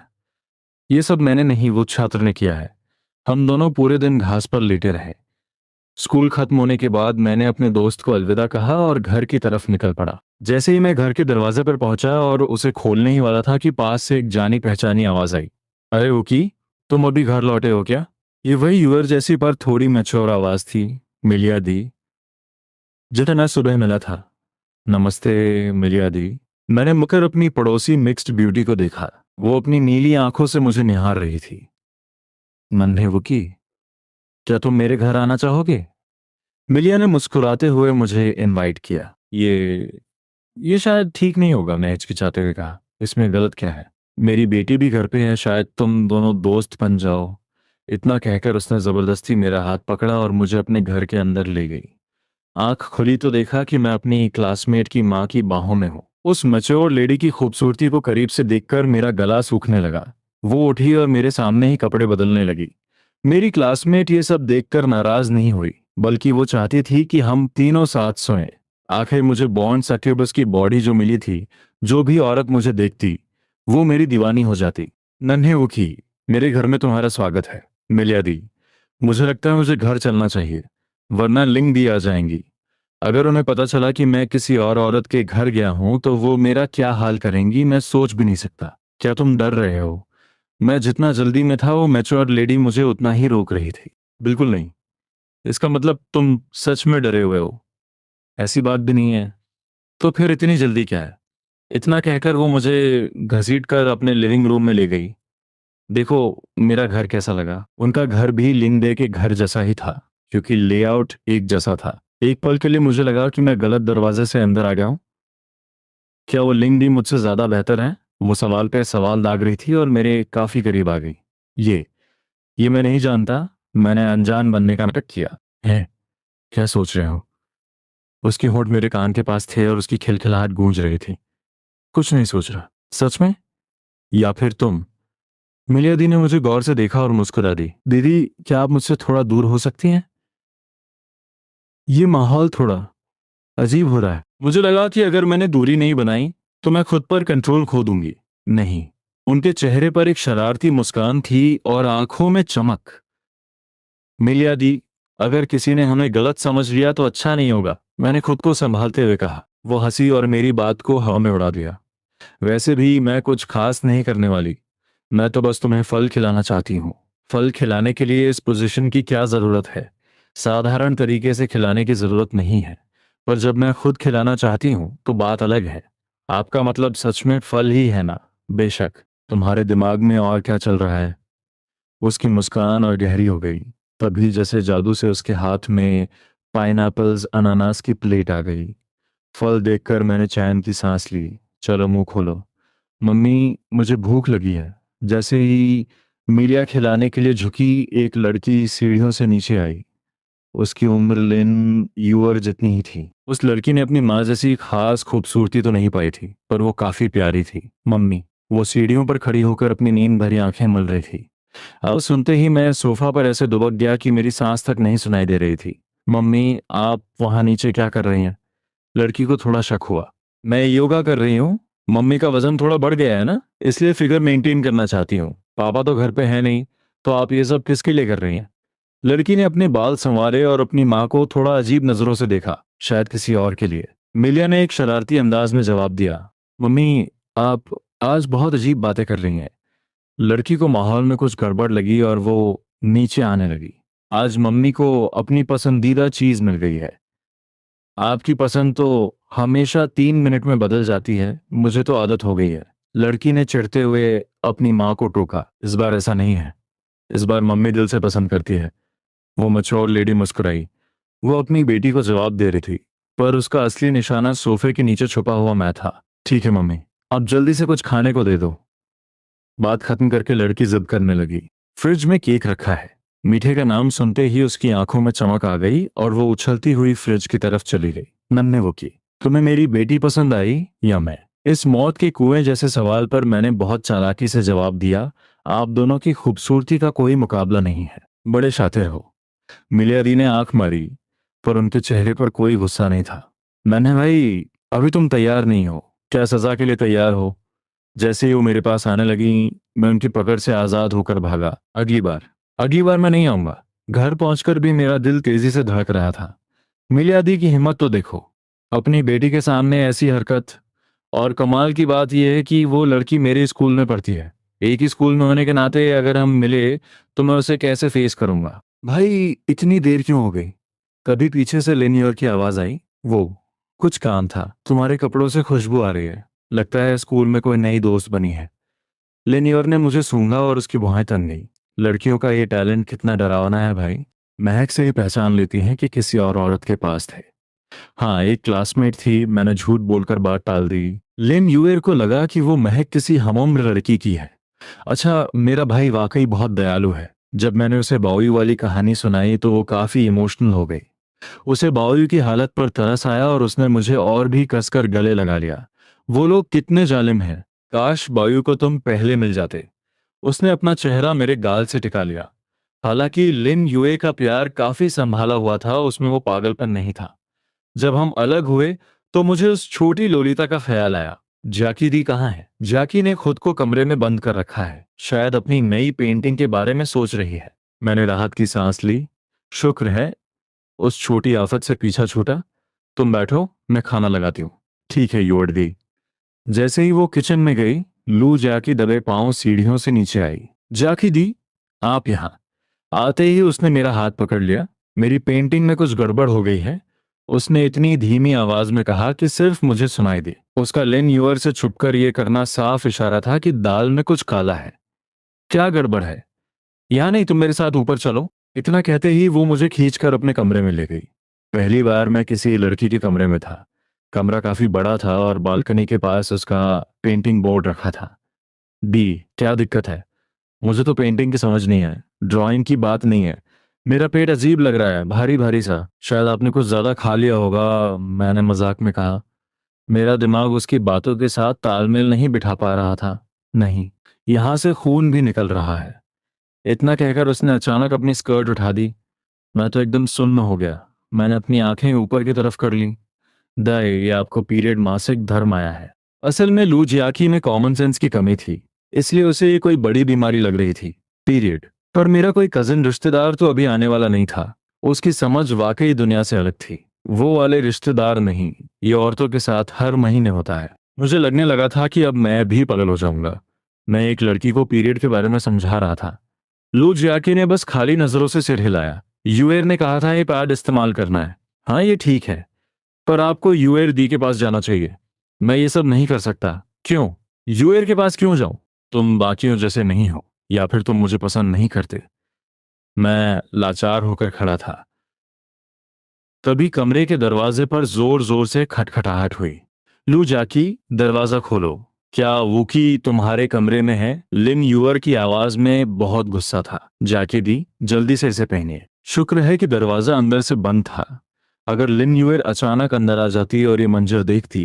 ये सब मैंने नहीं, वो छात्र ने किया है। हम दोनों पूरे दिन घास पर लेटे रहे। स्कूल खत्म होने के बाद मैंने अपने दोस्त को अलविदा कहा और घर की तरफ निकल पड़ा। जैसे ही मैं घर के दरवाजे पर पहुंचा और उसे खोलने ही वाला था कि पास से एक जानी पहचानी आवाज आई। अरे ओकी, तुम अभी घर लौटे हो क्या? ये वही यूअर जैसी पर थोड़ी मैच्योर आवाज थी। मिलिया दी, जितना सुबह मिला था। नमस्ते मिलिया दी। मैंने मुकर अपनी पड़ोसी मिक्स्ड ब्यूटी को देखा। वो अपनी नीली आंखों से मुझे निहार रही थी। नन्हे वुकी, क्या तुम मेरे घर आना चाहोगे? मिलिया ने मुस्कुराते हुए मुझे इनवाइट किया। ये शायद ठीक नहीं होगा, मैं हिचकिचाते हुए कहा। इसमें गलत क्या है? मेरी बेटी भी घर पे है, शायद तुम दोनों दोस्त बन जाओ। इतना कहकर उसने जबरदस्ती मेरा हाथ पकड़ा और मुझे अपने घर के अंदर ले गई। आंख खुली तो देखा कि मैं अपनी क्लासमेट की माँ की बाहों में हूँ। उस मैच्योर लेडी की खूबसूरती को करीब से देखकर मेरा गला सूखने लगा। वो उठी और मेरे सामने ही कपड़े बदलने लगी। मेरी क्लासमेट ये सब देखकर नाराज नहीं हुई, बल्कि वो चाहती थी कि हम तीनों साथ सोएं। आखिर मुझे बॉन्ड सक्यूबस की बॉडी जो मिली थी, जो भी औरत मुझे देखती वो मेरी दीवानी हो जाती। नन्हे उखी, मेरे घर में तुम्हारा स्वागत है। मिलिया दी, मुझे लगता है मुझे घर चलना चाहिए, वरना लिंग दी आ जाएंगी। अगर उन्हें पता चला कि मैं किसी और औरत के घर गया हूं तो वो मेरा क्या हाल करेंगी, मैं सोच भी नहीं सकता। क्या तुम डर रहे हो? मैं जितना जल्दी में था वो मैच्योर लेडी मुझे उतना ही रोक रही थी। बिल्कुल नहीं। इसका मतलब तुम सच में डरे हुए हो? ऐसी बात भी नहीं है। तो फिर इतनी जल्दी क्या है? इतना कहकर वो मुझे घसीट कर अपने लिविंग रूम में ले गई। देखो मेरा घर कैसा लगा। उनका घर भी लिंगडे के घर जैसा ही था, क्योंकि लेआउट एक जैसा था। एक पल के लिए मुझे लगा कि मैं गलत दरवाजे से अंदर आ गया हूँ। क्या वो लिंगडी मुझसे ज्यादा बेहतर है? वो सवाल पे सवाल दाग रही थी और मेरे काफी करीब आ गई। ये ये मैं नहीं जानता। मैंने अनजान बनने का नाटक किया है। क्या सोच रहे हो? उसके होंठ मेरे कान के पास थे और उसकी खिलखिलाहट गूंज रही थी। कुछ नहीं सोच रहा। सच में? या फिर तुम? मिलियादी ने मुझे गौर से देखा और मुस्कुरा दी। दीदी, क्या आप मुझसे थोड़ा दूर हो सकती हैं? ये माहौल थोड़ा अजीब हो रहा है। मुझे लगा कि अगर मैंने दूरी नहीं बनाई तो मैं खुद पर कंट्रोल खो दूंगी। नहीं। उनके चेहरे पर एक शरारती मुस्कान थी और आंखों में चमक। मिलियादी, अगर किसी ने हमें गलत समझ लिया तो अच्छा नहीं होगा, मैंने खुद को संभालते हुए कहा। वो हंसी और मेरी बात को हवा में उड़ा दिया। वैसे भी मैं कुछ खास नहीं करने वाली। मैं तो बस तुम्हें फल खिलाना चाहती हूँ। फल खिलाने के लिए इस पोजीशन की क्या जरूरत है? साधारण तरीके से खिलाने की जरूरत नहीं है। पर जब मैं खुद खिलाना चाहती हूँ तो बात अलग है। आपका मतलब सच में फल ही है ना? बेशक। तुम्हारे दिमाग में और क्या चल रहा है? उसकी मुस्कान और गहरी हो गई। तभी जैसे जादू से उसके हाथ में पाइनएप्पल्स अनानास की प्लेट आ गई। फल देखकर मैंने चैन की सांस ली। चलो मुंह खोलो। मम्मी, मुझे भूख लगी है। जैसे ही मीडिया खिलाने के लिए झुकी, एक लड़की सीढ़ियों से नीचे आई। उसकी उम्र लिन यूअर जितनी ही थी। उस लड़की ने अपनी माँ जैसी खास खूबसूरती तो नहीं पाई थी, पर वो काफी प्यारी थी। मम्मी। वो सीढ़ियों पर खड़ी होकर अपनी नींद भरी आंखें मल रही थी। अब सुनते ही मैं सोफा पर ऐसे दुबक गया कि मेरी सांस तक नहीं सुनाई दे रही थी। मम्मी, आप वहां नीचे क्या कर रही हैं? लड़की को थोड़ा शक हुआ। मैं योगा कर रही हूँ। मम्मी का वजन थोड़ा बढ़ गया है ना, इसलिए फिगर मेंटेन करना चाहती हूँ। पापा तो घर पे है नहीं, तो आप ये सब किसके लिए कर रही हैं? लड़की ने अपने बाल संवारे और अपनी माँ को थोड़ा अजीब नजरों से देखा, शायद किसी और के लिए। मिलिया ने एक शरारती अंदाज में जवाब दिया। मम्मी, आप आज बहुत अजीब बातें कर रही हैं। लड़की को माहौल में कुछ गड़बड़ लगी और वो नीचे आने लगी। आज मम्मी को अपनी पसंदीदा चीज मिल गई है। आपकी पसंद तो हमेशा 3 मिनट में बदल जाती है, मुझे तो आदत हो गई है। लड़की ने चिढ़ते हुए अपनी माँ को टोका। इस बार ऐसा नहीं है। इस बार मम्मी दिल से पसंद करती है। वो मैच्योर लेडी मुस्कुराई। वो अपनी बेटी को जवाब दे रही थी, पर उसका असली निशाना सोफे के नीचे छुपा हुआ मैं था। ठीक है मम्मी, आप जल्दी से कुछ खाने को दे दो। बात खत्म करके लड़की जिद करने लगी। फ्रिज में केक रखा है। मीठे का नाम सुनते ही उसकी आंखों में चमक आ गई और वो उछलती हुई फ्रिज की तरफ चली गई। नन्हे वो की, तुम्हें मेरी बेटी पसंद आई या मैं? इस मौत के कुएं जैसे सवाल पर मैंने बहुत चालाकी से जवाब दिया। आप दोनों की खूबसूरती का कोई मुकाबला नहीं है। बड़े शातिर हो। मिलियरी ने आंख मारी, पर उनके चेहरे पर कोई गुस्सा नहीं था। मैंने भाई, अभी तुम तैयार नहीं हो। क्या सजा के लिए तैयार हो? जैसे ही वो मेरे पास आने लगी, मैं उनकी पकड़ से आजाद होकर भागा। अगली बार मैं नहीं आऊंगा। घर पहुंचकर भी मेरा दिल तेजी से धड़क रहा था। मिलियादी की हिम्मत तो देखो, अपनी बेटी के सामने ऐसी हरकत। और कमाल की बात यह है कि वो लड़की मेरे स्कूल में पढ़ती है। एक ही स्कूल में होने के नाते अगर हम मिले तो मैं उसे कैसे फेस करूंगा? भाई, इतनी देर क्यों हो गई? तभी पीछे से लेनियर की आवाज आई। वो कुछ काम था। तुम्हारे कपड़ों से खुशबू आ रही है। लगता है स्कूल में कोई नई दोस्त बनी है। लेनियर ने मुझे सूंघा और उसकी भौहें तन गई। लड़कियों का ये टैलेंट कितना डरावना है भाई। महक से ही पहचान लेती हैं कि किसी और औरत के पास थे। हाँ, एक क्लासमेट थी, मैंने झूठ बोलकर बात टाल दी। लिन यूएर को लगा कि वो महक किसी हमउम्र लड़की की है। अच्छा, मेरा भाई वाकई बहुत दयालु है। जब मैंने उसे बाओई वाली कहानी सुनाई तो वो काफी इमोशनल हो गई। उसे बाओई की हालत पर तरस आया और उसने मुझे और भी कसकर गले लगा लिया। वो लोग कितने जालिम हैं। काश बायू को तुम पहले मिल जाते। उसने अपना चेहरा मेरे गाल से टिका लिया। हालांकि लिन यूए का प्यार काफी संभाला हुआ था, उसमें वो पागलपन नहीं था। जब हम अलग हुए तो मुझे उस छोटी लोलिता का ख्याल आया। जैकी दी कहाँ है? जैकी ने खुद को कमरे में बंद कर रखा है, शायद अपनी नई पेंटिंग के बारे में सोच रही है। मैंने राहत की सांस ली। शुक्र है उस छोटी आफत से पीछा छूटा। तुम बैठो, मैं खाना लगाती हूँ। ठीक है योड़ दी। जैसे ही वो किचन में गई, लू जाकी दबे पांव सीढ़ियों से नीचे आई। जाकी दी, आप यहाँ। आते ही उसने मेरा हाथ पकड़ लिया। मेरी पेंटिंग में कुछ गड़बड़ हो गई है, उसने इतनी धीमी आवाज में कहा कि सिर्फ मुझे सुनाई दी। उसका लेन यूअर से छुपकर यह करना साफ इशारा था कि दाल में कुछ काला है। क्या गड़बड़ है? यहाँ नहीं, तुम मेरे साथ ऊपर चलो। इतना कहते ही वो मुझे खींचकर अपने कमरे में ले गई। पहली बार मैं किसी लड़की के कमरे में था। कमरा काफी बड़ा था और बालकनी के पास उसका पेंटिंग बोर्ड रखा था। बी, क्या दिक्कत है? मुझे तो पेंटिंग की समझ नहीं है, ड्राइंग की बात नहीं है। मेरा पेट अजीब लग रहा है, भारी भारी सा। शायद आपने कुछ ज्यादा खा लिया होगा, मैंने मजाक में कहा। मेरा दिमाग उसकी बातों के साथ तालमेल नहीं बिठा पा रहा था। नहीं, यहाँ से खून भी निकल रहा है। इतना कहकर उसने अचानक अपनी स्कर्ट उठा दी। मैं तो एकदम सुन्न हो गया। मैंने अपनी आंखें ऊपर की तरफ कर ली। दाई, ये आपको पीरियड मासिक धर्म आया है। असल में लू जियाकी में कॉमन सेंस की कमी थी, इसलिए उसे ये कोई बड़ी बीमारी लग रही थी, पीरियड। पर मेरा कोई कजिन रिश्तेदार तो अभी आने वाला नहीं था। उसकी समझ वाकई दुनिया से अलग थी। वो वाले रिश्तेदार नहीं, ये औरतों के साथ हर महीने होता है। मुझे लगने लगा था कि अब मैं भी पागल हो जाऊंगा। मैं एक लड़की को पीरियड के बारे में समझा रहा था। लू जियाकी ने बस खाली नजरों से सिर हिलाया। यूएर ने कहा था ये पैड इस्तेमाल करना है। हाँ, ये ठीक है, पर आपको यूएर दी के पास जाना चाहिए। मैं ये सब नहीं कर सकता। क्यों? यूएर के पास क्यों जाऊं? तुम बाकियों जैसे नहीं हो, या फिर तुम मुझे पसंद नहीं करते। मैं लाचार होकर खड़ा था। तभी कमरे के दरवाजे पर जोर जोर से खटखटाहट हुई। लू जाकी, दरवाजा खोलो। क्या वूकी तुम्हारे कमरे में है? लिन यूअर की आवाज में बहुत गुस्सा था। जाकी दी, जल्दी से इसे पहनिए। शुक्र है कि दरवाजा अंदर से बंद था। अगर लिन यूअर अचानक अंदर आ जाती और ये मंजर देखती,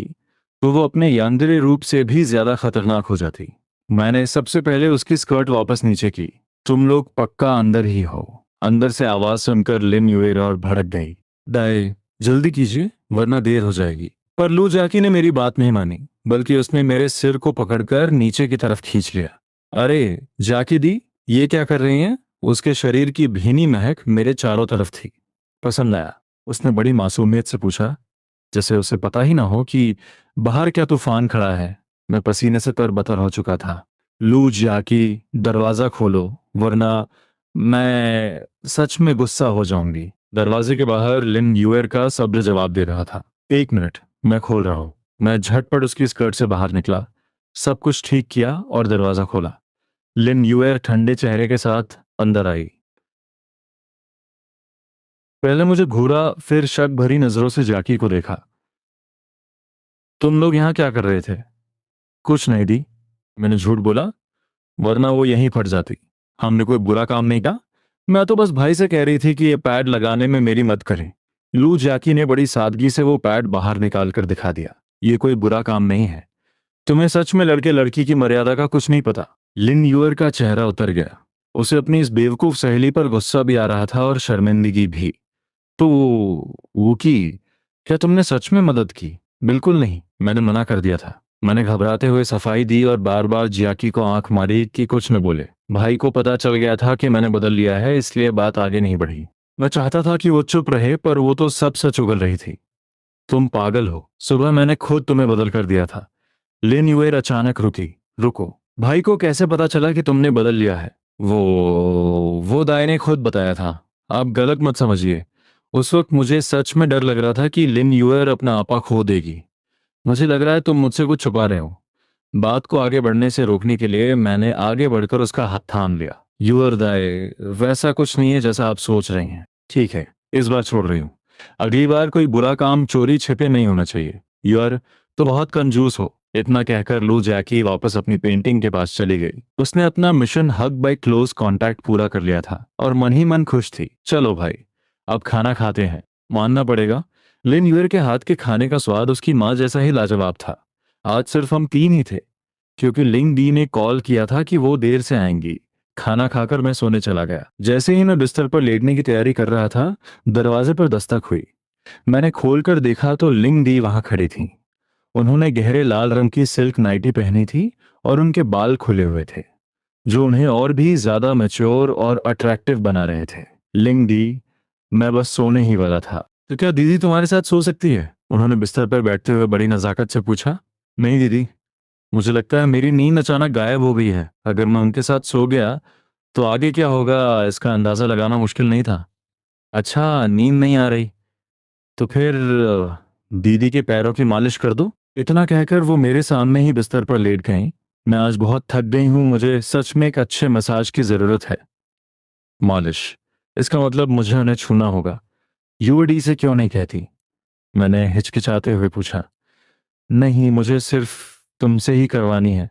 तो वो अपने यानदरे रूप से भी ज्यादा खतरनाक हो जाती। मैंने सबसे पहले उसकी स्कर्ट वापस नीचे की। तुम लोग पक्का अंदर ही हो। अंदर से आवाज सुनकर लिन यूएर और भड़क गई। दाई, जल्दी कीजिए वरना देर हो जाएगी। पर लू जाकी ने मेरी बात नहीं मानी, बल्कि उसने मेरे सिर को पकड़कर नीचे की तरफ खींच लिया। अरे जाकी दी, ये क्या कर रही हैं? उसके शरीर की भीनी महक मेरे चारों तरफ थी। पसंद आया? उसने बड़ी मासूमियत से पूछा, जैसे उसे पता ही ना हो कि बाहर क्या तूफान खड़ा है। मैं पसीने से तरबतर हो चुका था। लू जाकी, दरवाजा खोलो, वरना मैं सच में गुस्सा हो जाऊंगी। दरवाजे के बाहर लिन यूएर का सब्र जवाब दे रहा था। एक मिनट, मैं खोल रहा हूं। मैं झटपट उसकी स्कर्ट से बाहर निकला, सब कुछ ठीक किया और दरवाजा खोला। लिन यूएर ठंडे चेहरे के साथ अंदर आई। पहले मुझे घूरा, फिर शक भरी नजरों से जाकी को देखा। तुम लोग यहाँ क्या कर रहे थे? कुछ नहीं दी। मैंने झूठ बोला, वरना वो यहीं फट जाती। हमने कोई बुरा काम नहीं किया। मैं तो बस भाई से कह रही थी कि ये पैड लगाने में मेरी मदद करें। लू जैकी ने बड़ी सादगी से वो पैड बाहर निकाल कर दिखा दिया। ये कोई बुरा काम नहीं है। तुम्हें सच में लड़के लड़की की मर्यादा का कुछ नहीं पता। लिन यूअर का चेहरा उतर गया। उसे अपनी इस बेवकूफ सहेली पर गुस्सा भी आ रहा था और शर्मिंदगी भी। तो वो की, क्या तुमने सच में मदद की? बिल्कुल नहीं, मैंने मना कर दिया था। मैंने घबराते हुए सफाई दी और बार बार जियाकी को आंख मारी कि कुछ न बोले। भाई को पता चल गया था कि मैंने बदल लिया है, इसलिए बात आगे नहीं बढ़ी। मैं चाहता था कि वो चुप रहे, पर वो तो सब सच उगल रही थी। तुम पागल हो, सुबह मैंने खुद तुम्हें बदल कर दिया था। लिन यूएर अचानक रुकी। रुको, भाई को कैसे पता चला कि तुमने बदल लिया है? वो दाई ने खुद बताया था। आप गलत मत समझिए। उस वक्त मुझे सच में डर लग रहा था कि लिन यूएर अपना आपा खो देगी। मुझे लग रहा है तुम मुझसे कुछ छुपा रहे हो। बात को आगे बढ़ने से रोकने के लिए मैंने आगे बढ़कर उसका हाथ थाम लिया। यूअर दाई, वैसा कुछ नहीं है जैसा आप सोच रहे हैं। ठीक है, इस बार छोड़ रही हूँ। अगली बार कोई बुरा काम चोरी छिपे नहीं होना चाहिए। यूअर, तो बहुत कंजूस हो। इतना कहकर लू जैकी वापस अपनी पेंटिंग के पास चली गई। उसने अपना मिशन हग बाय क्लोज कांटेक्ट पूरा कर लिया था और मन ही मन खुश थी। चलो भाई, अब खाना खाते हैं। मानना पड़ेगा, लिन यूर के हाथ के खाने का स्वाद उसकी माँ जैसा ही लाजवाब था। आज सिर्फ हम तीन ही थे, क्योंकि लिंग डी ने कॉल किया था कि वो देर से आएंगी। खाना खाकर मैं सोने चला गया। जैसे ही मैं बिस्तर पर लेटने की तैयारी कर रहा था, दरवाजे पर दस्तक हुई। मैंने खोलकर देखा तो लिंग डी वहां खड़ी थी। उन्होंने गहरे लाल रंग की सिल्क नाइटी पहनी थी और उनके बाल खुले हुए थे, जो उन्हें और भी ज्यादा मैच्योर और अट्रैक्टिव बना रहे थे। लिंग दी, मैं बस सोने ही वाला था। तो क्या दीदी तुम्हारे साथ सो सकती है? उन्होंने बिस्तर पर बैठते हुए बड़ी नजाकत से पूछा। नहीं दीदी, मुझे लगता है मेरी नींद अचानक गायब हो गई है। अगर मैं उनके साथ सो गया तो आगे क्या होगा इसका अंदाजा लगाना मुश्किल नहीं था। अच्छा, नींद नहीं आ रही? तो फिर दीदी के पैरों की मालिश कर दो। इतना कहकर वो मेरे सामने ही बिस्तर पर लेट गईं। मैं आज बहुत थक गई हूँ, मुझे सच में एक अच्छे मसाज की जरूरत है। मालिश? इसका मतलब मुझे उन्हें छूना होगा। यूडी से क्यों नहीं कहती? मैंने हिचकिचाते हुए पूछा। नहीं, मुझे सिर्फ तुमसे ही करवानी है।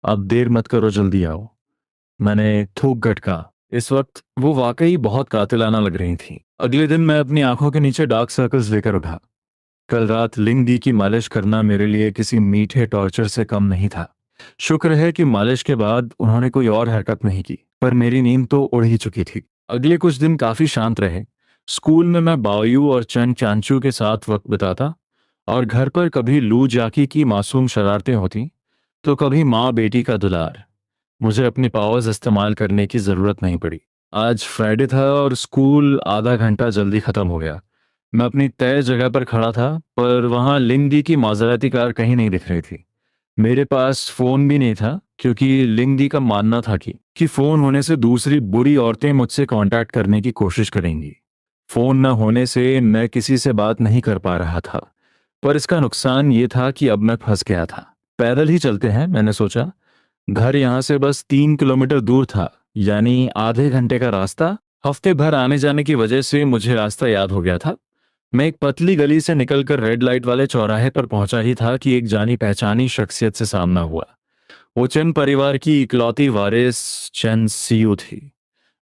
अब देर मत करो, जल्दी आओ। मैंने थूक गटका। इस वक्त वो वाकई बहुत कातिलाना लग रही थी। अगले दिन मैं अपनी आंखों के नीचे डार्क सर्कल्स लेकर उठा। कल रात लिंग दी की मालिश करना मेरे लिए किसी मीठे टॉर्चर से कम नहीं था। शुक्र है कि मालिश के बाद उन्होंने कोई और हरकत नहीं की, पर मेरी नींद तो उड़ ही चुकी थी। अगले कुछ दिन काफी शांत रहे। स्कूल में मैं बायू और चंद चांचू के साथ वक्त बिताता, और घर पर कभी लू जाकी की मासूम शरारतें होती, तो कभी माँ बेटी का दुलार। मुझे अपनी पावर्स इस्तेमाल करने की जरूरत नहीं पड़ी। आज फ्राइडे था और स्कूल आधा घंटा जल्दी खत्म हो गया। मैं अपनी तय जगह पर खड़ा था, पर वहां लिंगदी की माजराती कार कहीं नहीं दिख रही थी। मेरे पास फोन भी नहीं था, क्योंकि लिंगदी का मानना था कि फोन होने से दूसरी बुरी औरतें मुझसे कांटेक्ट करने की कोशिश करेंगी। फोन न होने से मैं किसी से बात नहीं कर पा रहा था, पर इसका नुकसान ये था कि अब मैं फंस गया था। पैदल ही चलते हैं, मैंने सोचा। घर यहां से बस 3 किलोमीटर दूर था, यानी आधे घंटे का रास्ता। हफ्ते भर आने जाने की वजह से मुझे रास्ता याद हो गया था। मैं एक पतली गली से निकलकर रेड लाइट वाले चौराहे पर पहुंचा ही था कि एक जानी पहचानी शख्सियत से सामना हुआ। वो चंद परिवार की इकलौती वारिस चंद सीयू थी।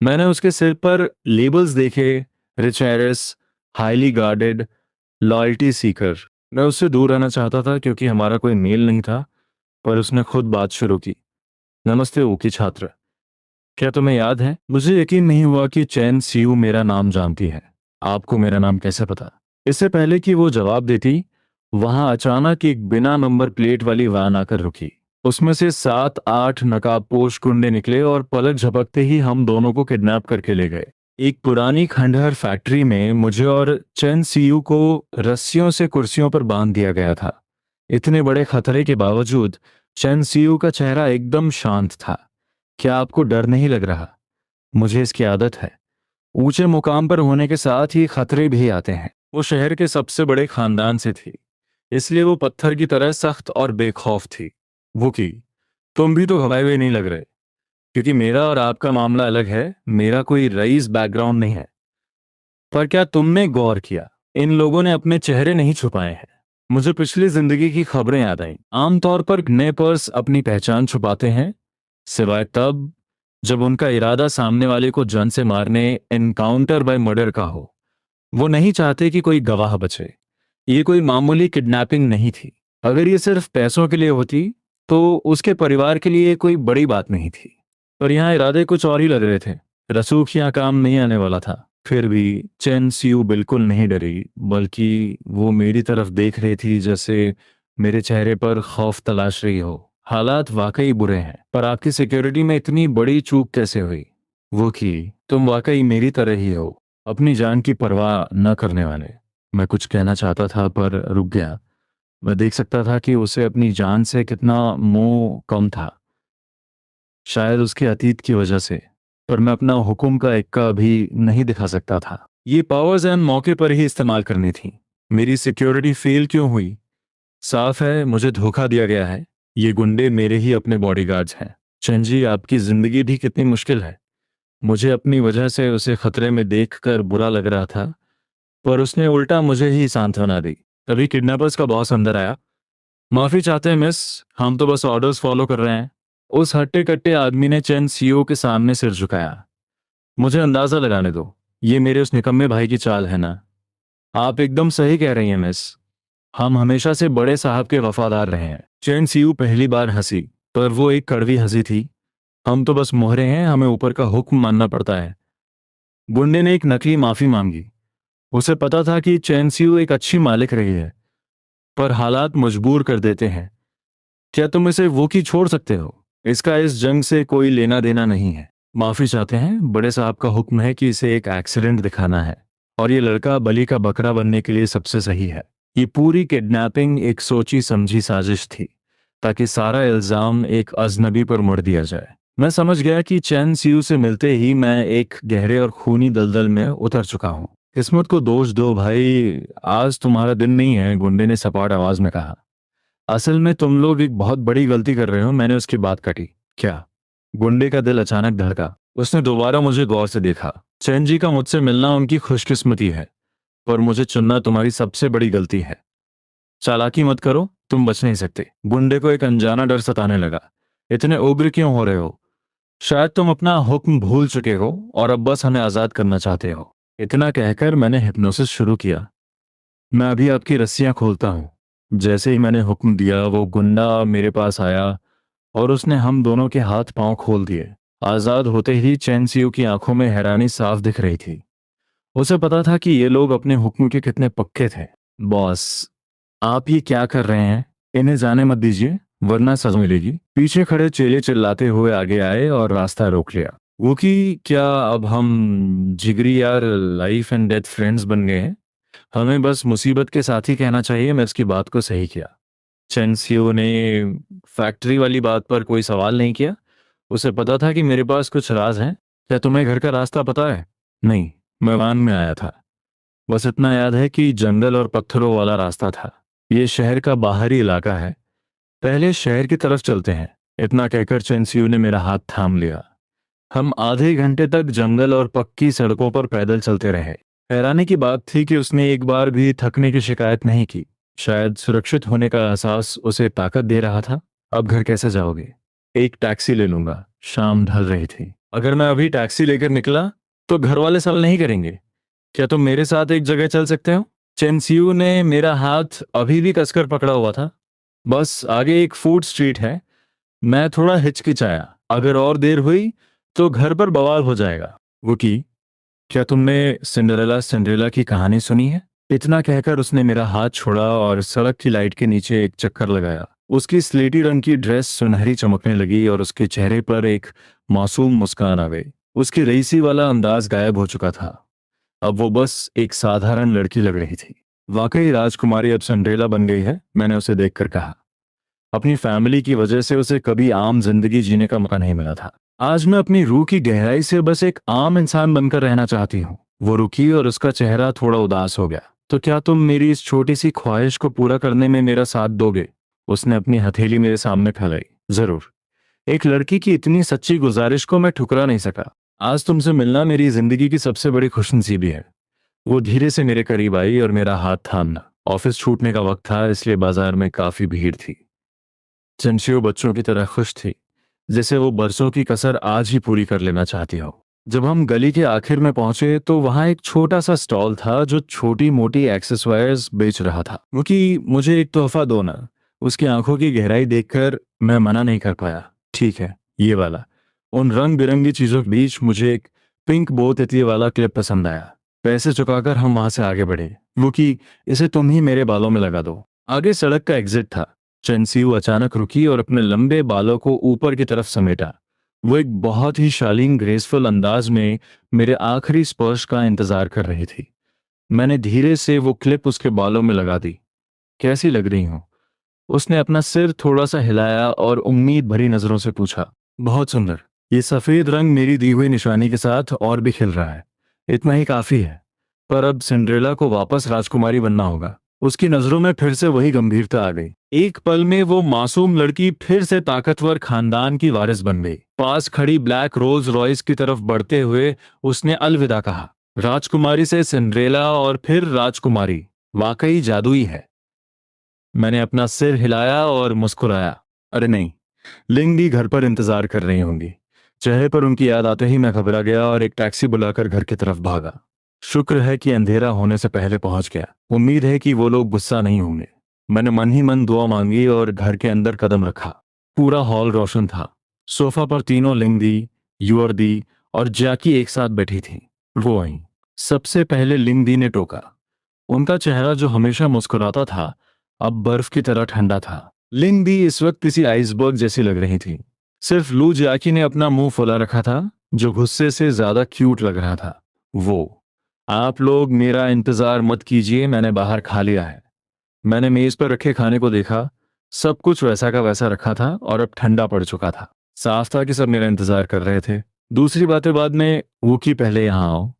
मैंने उसके सिर पर लेबल्स देखे, rich Harris, highly guarded, loyalty Sikar. मैं उससे दूर रहना चाहता था क्योंकि हमारा कोई मेल नहीं था, पर उसने खुद बात शुरू की। नमस्ते ऊकी छात्र, क्या तुम्हें याद है? मुझे यकीन नहीं हुआ कि चैन सीयू मेरा नाम जानती है। आपको मेरा नाम कैसे पता? इससे पहले कि वो जवाब देती, वहां अचानक एक बिना नंबर प्लेट वाली वैन आकर रुकी। उसमें से 7-8 नकाबपोश गुंडे निकले और पलक झपकते ही हम दोनों को किडनैप करके ले गए। एक पुरानी खंडहर फैक्ट्री में मुझे और चैन सीयू को रस्सियों से कुर्सियों पर बांध दिया गया था। इतने बड़े खतरे के बावजूद चैन सीयू का चेहरा एकदम शांत था। क्या आपको डर नहीं लग रहा? मुझे इसकी आदत है। ऊंचे मुकाम पर होने के साथ ही खतरे भी आते हैं। वो शहर के सबसे बड़े खानदान से थी, इसलिए वो पत्थर की तरह सख्त और बेखौफ थी। वो की, तुम भी तो घबराए हुए नहीं लग रहे। क्योंकि मेरा और आपका मामला अलग है। मेरा कोई रईस बैकग्राउंड नहीं है। पर क्या तुमने गौर किया, इन लोगों ने अपने चेहरे नहीं छुपाए हैं। मुझे पिछली जिंदगी की खबरें याद आईं। आमतौर पर किडनैपर्स अपनी पहचान छुपाते हैं, सिवाय तब जब उनका इरादा सामने वाले को जान से मारने, एनकाउंटर बाय मर्डर का हो। वो नहीं चाहते कि कोई गवाह बचे। ये कोई मामूली किडनैपिंग नहीं थी। अगर ये सिर्फ पैसों के लिए होती, तो उसके परिवार के लिए कोई बड़ी बात नहीं थी। पर यहाँ इरादे कुछ और ही लग रहे थे। रसूख यहाँ काम नहीं आने वाला था। फिर भी चेन सियू बिल्कुल नहीं डरी, बल्कि वो मेरी तरफ देख रही थी, जैसे मेरे चेहरे पर खौफ तलाश रही हो। हालात वाकई बुरे हैं, पर आपकी सिक्योरिटी में इतनी बड़ी चूक कैसे हुई? वो की, तुम वाकई मेरी तरह ही हो, अपनी जान की परवाह न करने वाले। मैं कुछ कहना चाहता था, पर रुक गया। मैं देख सकता था कि उसे अपनी जान से कितना मोह कम था। शायद उसके अतीत की वजह से, पर मैं अपना हुक्म का इक्का भी नहीं दिखा सकता था। ये पावर्स एंड मौके पर ही इस्तेमाल करनी थी। मेरी सिक्योरिटी फेल क्यों हुई? साफ है, मुझे धोखा दिया गया है। ये गुंडे मेरे ही अपने बॉडीगार्ड्स हैं। चंजी, आपकी जिंदगी भी कितनी मुश्किल है। मुझे अपनी वजह से उसे खतरे में देखकर बुरा लग रहा था, पर उसने उल्टा मुझे ही सांत्वना दी। तभी किडनैपर्स का बॉस अंदर आया। माफी चाहते हैं मिस, हम तो बस ऑर्डर्स फॉलो कर रहे हैं। उस हट्टे कट्टे आदमी ने चैन सीईओ के सामने सिर झुकाया। मुझे अंदाजा लगाने दो, ये मेरे उस निकम्मे भाई की चाल है ना? आप एकदम सही कह रही हैं मिस। हम हमेशा से बड़े साहब के वफादार रहे हैं। चैन सीयू पहली बार हंसी, पर वो एक कड़वी हंसी थी। हम तो बस मोहरे हैं, हमें ऊपर का हुक्म मानना पड़ता है। गुंडे ने एक नकली माफी मांगी। उसे पता था कि चैन सीयू एक अच्छी मालिक रही है, पर हालात मजबूर कर देते हैं। क्या तुम इसे वो की छोड़ सकते हो? इसका इस जंग से कोई लेना देना नहीं है। माफी चाहते हैं, बड़े साहब का हुक्म है कि इसे एक एक्सीडेंट दिखाना है, और ये लड़का बलि का बकरा बनने के लिए सबसे सही है। ये पूरी किडनैपिंग एक सोची समझी साजिश थी, ताकि सारा इल्जाम एक अजनबी पर मुड़ दिया जाए। मैं समझ गया कि चैन सीयू से मिलते ही मैं एक गहरे और खूनी दलदल में उतर चुका हूँ। किस्मत को दोष दो भाई, आज तुम्हारा दिन नहीं है, गुंडे ने सपाट आवाज में कहा। असल में तुम लोग एक बहुत बड़ी गलती कर रहे हो। मैंने उसकी बात काटी। क्या? गुंडे का दिल अचानक धड़का। उसने दोबारा मुझे गौर से देखा। चैन जी का मुझसे मिलना उनकी खुशकिस्मती है। पर मुझे चुनना तुम्हारी सबसे बड़ी गलती है। चालाकी मत करो, तुम बच नहीं सकते। गुंडे को एक अनजाना डर सताने लगा। इतने उग्र क्यों हो रहे हो? शायद तुम अपना हुक्म भूल चुके हो और अब बस हमें आजाद करना चाहते हो। इतना कहकर मैंने हिप्नोसिस शुरू किया। मैं अभी आपकी रस्सियां खोलता हूँ। जैसे ही मैंने हुक्म दिया वो गुंडा मेरे पास आया और उसने हम दोनों के हाथ पांव खोल दिए। आजाद होते ही चैन सियो की आंखों में हैरानी साफ दिख रही थी। उसे पता था कि ये लोग अपने हुक्म के कितने पक्के थे। बॉस, आप ये क्या कर रहे हैं? इन्हें जाने मत दीजिए, वरना सजा मिलेगी। पीछे खड़े चेले चिल्लाते हुए आगे आए और रास्ता रोक लिया। वो कि क्या अब हम जिगरी यार, लाइफ एंड डेथ फ्रेंड्स बन गए हैं? हमें बस मुसीबत के साथ ही कहना चाहिए। मैं इसकी बात को सही किया। चेंसियो ने फैक्ट्री वाली बात पर कोई सवाल नहीं किया। उसे पता था कि मेरे पास कुछ राज हैं। क्या तुम्हें घर का रास्ता पता है? नहीं, मैं वान में आया था। बस इतना याद है कि जंगल और पत्थरों वाला रास्ता था। ये शहर का बाहरी इलाका है। पहले शहर की तरफ चलते हैं। इतना कहकर चेंसियो ने मेरा हाथ थाम लिया। हम आधे घंटे तक जंगल और पक्की सड़कों पर पैदल चलते रहे। हैरानी की बात थी कि उसने एक बार भी थकने की शिकायत नहीं की। शायद सुरक्षित होने का एहसास उसे ताकत दे रहा था। अब घर कैसे जाओगे? एक टैक्सी ले लूंगा। शाम ढल रही थी। अगर मैं अभी टैक्सी लेकर निकला तो घर वाले सवाल नहीं करेंगे। क्या तुम मेरे साथ एक जगह चल सकते हो? चेंसियो ने मेरा हाथ अभी भी कसकर पकड़ा हुआ था। बस आगे एक फूड स्ट्रीट है। मैं थोड़ा हिचकिचाया। अगर और देर हुई तो घर पर बवाल हो जाएगा। वो की, क्या तुमने सिंड्रेला सिंड्रेला की कहानी सुनी है? इतना कहकर उसने मेरा हाथ छोड़ा और सड़क की लाइट के नीचे एक चक्कर लगाया। उसकी स्लेटी रंग की ड्रेस सुनहरी चमकने लगी और उसके चेहरे पर एक मासूम मुस्कान आ गई। उसकी रईसी वाला अंदाज गायब हो चुका था। अब वो बस एक साधारण लड़की लग रही थी। वाकई राजकुमारी अब सिंड्रेला बन गई है, मैंने उसे देखकर कहा। अपनी फैमिली की वजह से उसे कभी आम जिंदगी जीने का मौका नहीं मिला था। आज मैं अपनी रूह की गहराई से बस एक आम इंसान बनकर रहना चाहती हूँ। वो रुकी और उसका चेहरा थोड़ा उदास हो गया। तो क्या तुम मेरी इस छोटी सी ख्वाहिश को पूरा करने में मेरा साथ दोगे? उसने अपनी हथेली मेरे सामने फैलाई। जरूर। एक लड़की की इतनी सच्ची गुजारिश को मैं ठुकरा नहीं सका। आज तुमसे मिलना मेरी जिंदगी की सबसे बड़ी खुशनसीबी है। वो धीरे से मेरे करीब आई और मेरा हाथ थामा। ऑफिस छूटने का वक्त था, इसलिए बाजार में काफी भीड़ थी। चंशियो बच्चों की तरह खुश थी, जैसे वो बरसों की कसर आज ही पूरी कर लेना चाहती हो। जब हम गली के आखिर में पहुंचे तो वहां एक छोटा सा स्टॉल था जो छोटी मोटी एक्सेसरीज बेच रहा था। वो कि मुझे एक तोहफा दो ना। उसकी आंखों की गहराई देखकर मैं मना नहीं कर पाया। ठीक है, ये वाला। उन रंग बिरंगी चीजों के बीच मुझे एक पिंक बो तितली वाला क्लिप पसंद आया। पैसे चुकाकर हम वहां से आगे बढ़े। वो कि इसे तुम ही मेरे बालों में लगा दो। आगे सड़क का एग्जिट था। चेंसियो अचानक रुकी और अपने लंबे बालों को ऊपर की तरफ समेटा। वो एक बहुत ही शालीन ग्रेसफुल अंदाज में मेरे आखिरी स्पर्श का इंतजार कर रही थी। मैंने धीरे से वो क्लिप उसके बालों में लगा दी। कैसी लग रही हूं? उसने अपना सिर थोड़ा सा हिलाया और उम्मीद भरी नजरों से पूछा। बहुत सुंदर। ये सफेद रंग मेरी दी हुई निशानी के साथ और भी खिल रहा है। इतना ही काफी है। पर अब सिंड्रेला को वापस राजकुमारी बनना होगा। उसकी नजरों में फिर से वही गंभीरता आ गई। एक पल में वो मासूम लड़की फिर से ताकतवर खानदान की वारिस बन गई। पास खड़ी ब्लैक रोल्स रॉयस की तरफ बढ़ते हुए उसने अलविदा कहा। राजकुमारी से सिंड्रेला और फिर राजकुमारी, वाकई जादुई है। मैंने अपना सिर हिलाया और मुस्कुराया। अरे नहीं, लिंगडी घर पर इंतजार कर रही होंगी। चेहरे पर उनकी याद आते ही मैं घबरा गया और एक टैक्सी बुलाकर घर की तरफ भागा। शुक्र है कि अंधेरा होने से पहले पहुंच गया। उम्मीद है कि वो लोग गुस्सा नहीं होंगे। मैंने मन ही मन दुआ मांगी और घर के अंदर कदम रखा। पूरा हॉल रोशन था। सोफा पर तीनों लिंगदी, युवर्दी और जैकी एक साथ बैठी थी। वो आई। सबसे पहले लिंगदी ने टोका। उनका चेहरा जो हमेशा मुस्कुराता था अब बर्फ की तरह ठंडा था। लिंगदी इस वक्त किसी आइसबर्ग जैसी लग रही थी। सिर्फ लू जैकी ने अपना मुंह फुला रखा था, जो गुस्से से ज्यादा क्यूट लग रहा था। वो, आप लोग मेरा इंतजार मत कीजिए, मैंने बाहर खा लिया है। मैंने मेज पर रखे खाने को देखा। सब कुछ वैसा का वैसा रखा था और अब ठंडा पड़ चुका था। साफ था कि सब मेरा इंतजार कर रहे थे। दूसरी बातें बाद में, वो की पहले यहां आओ।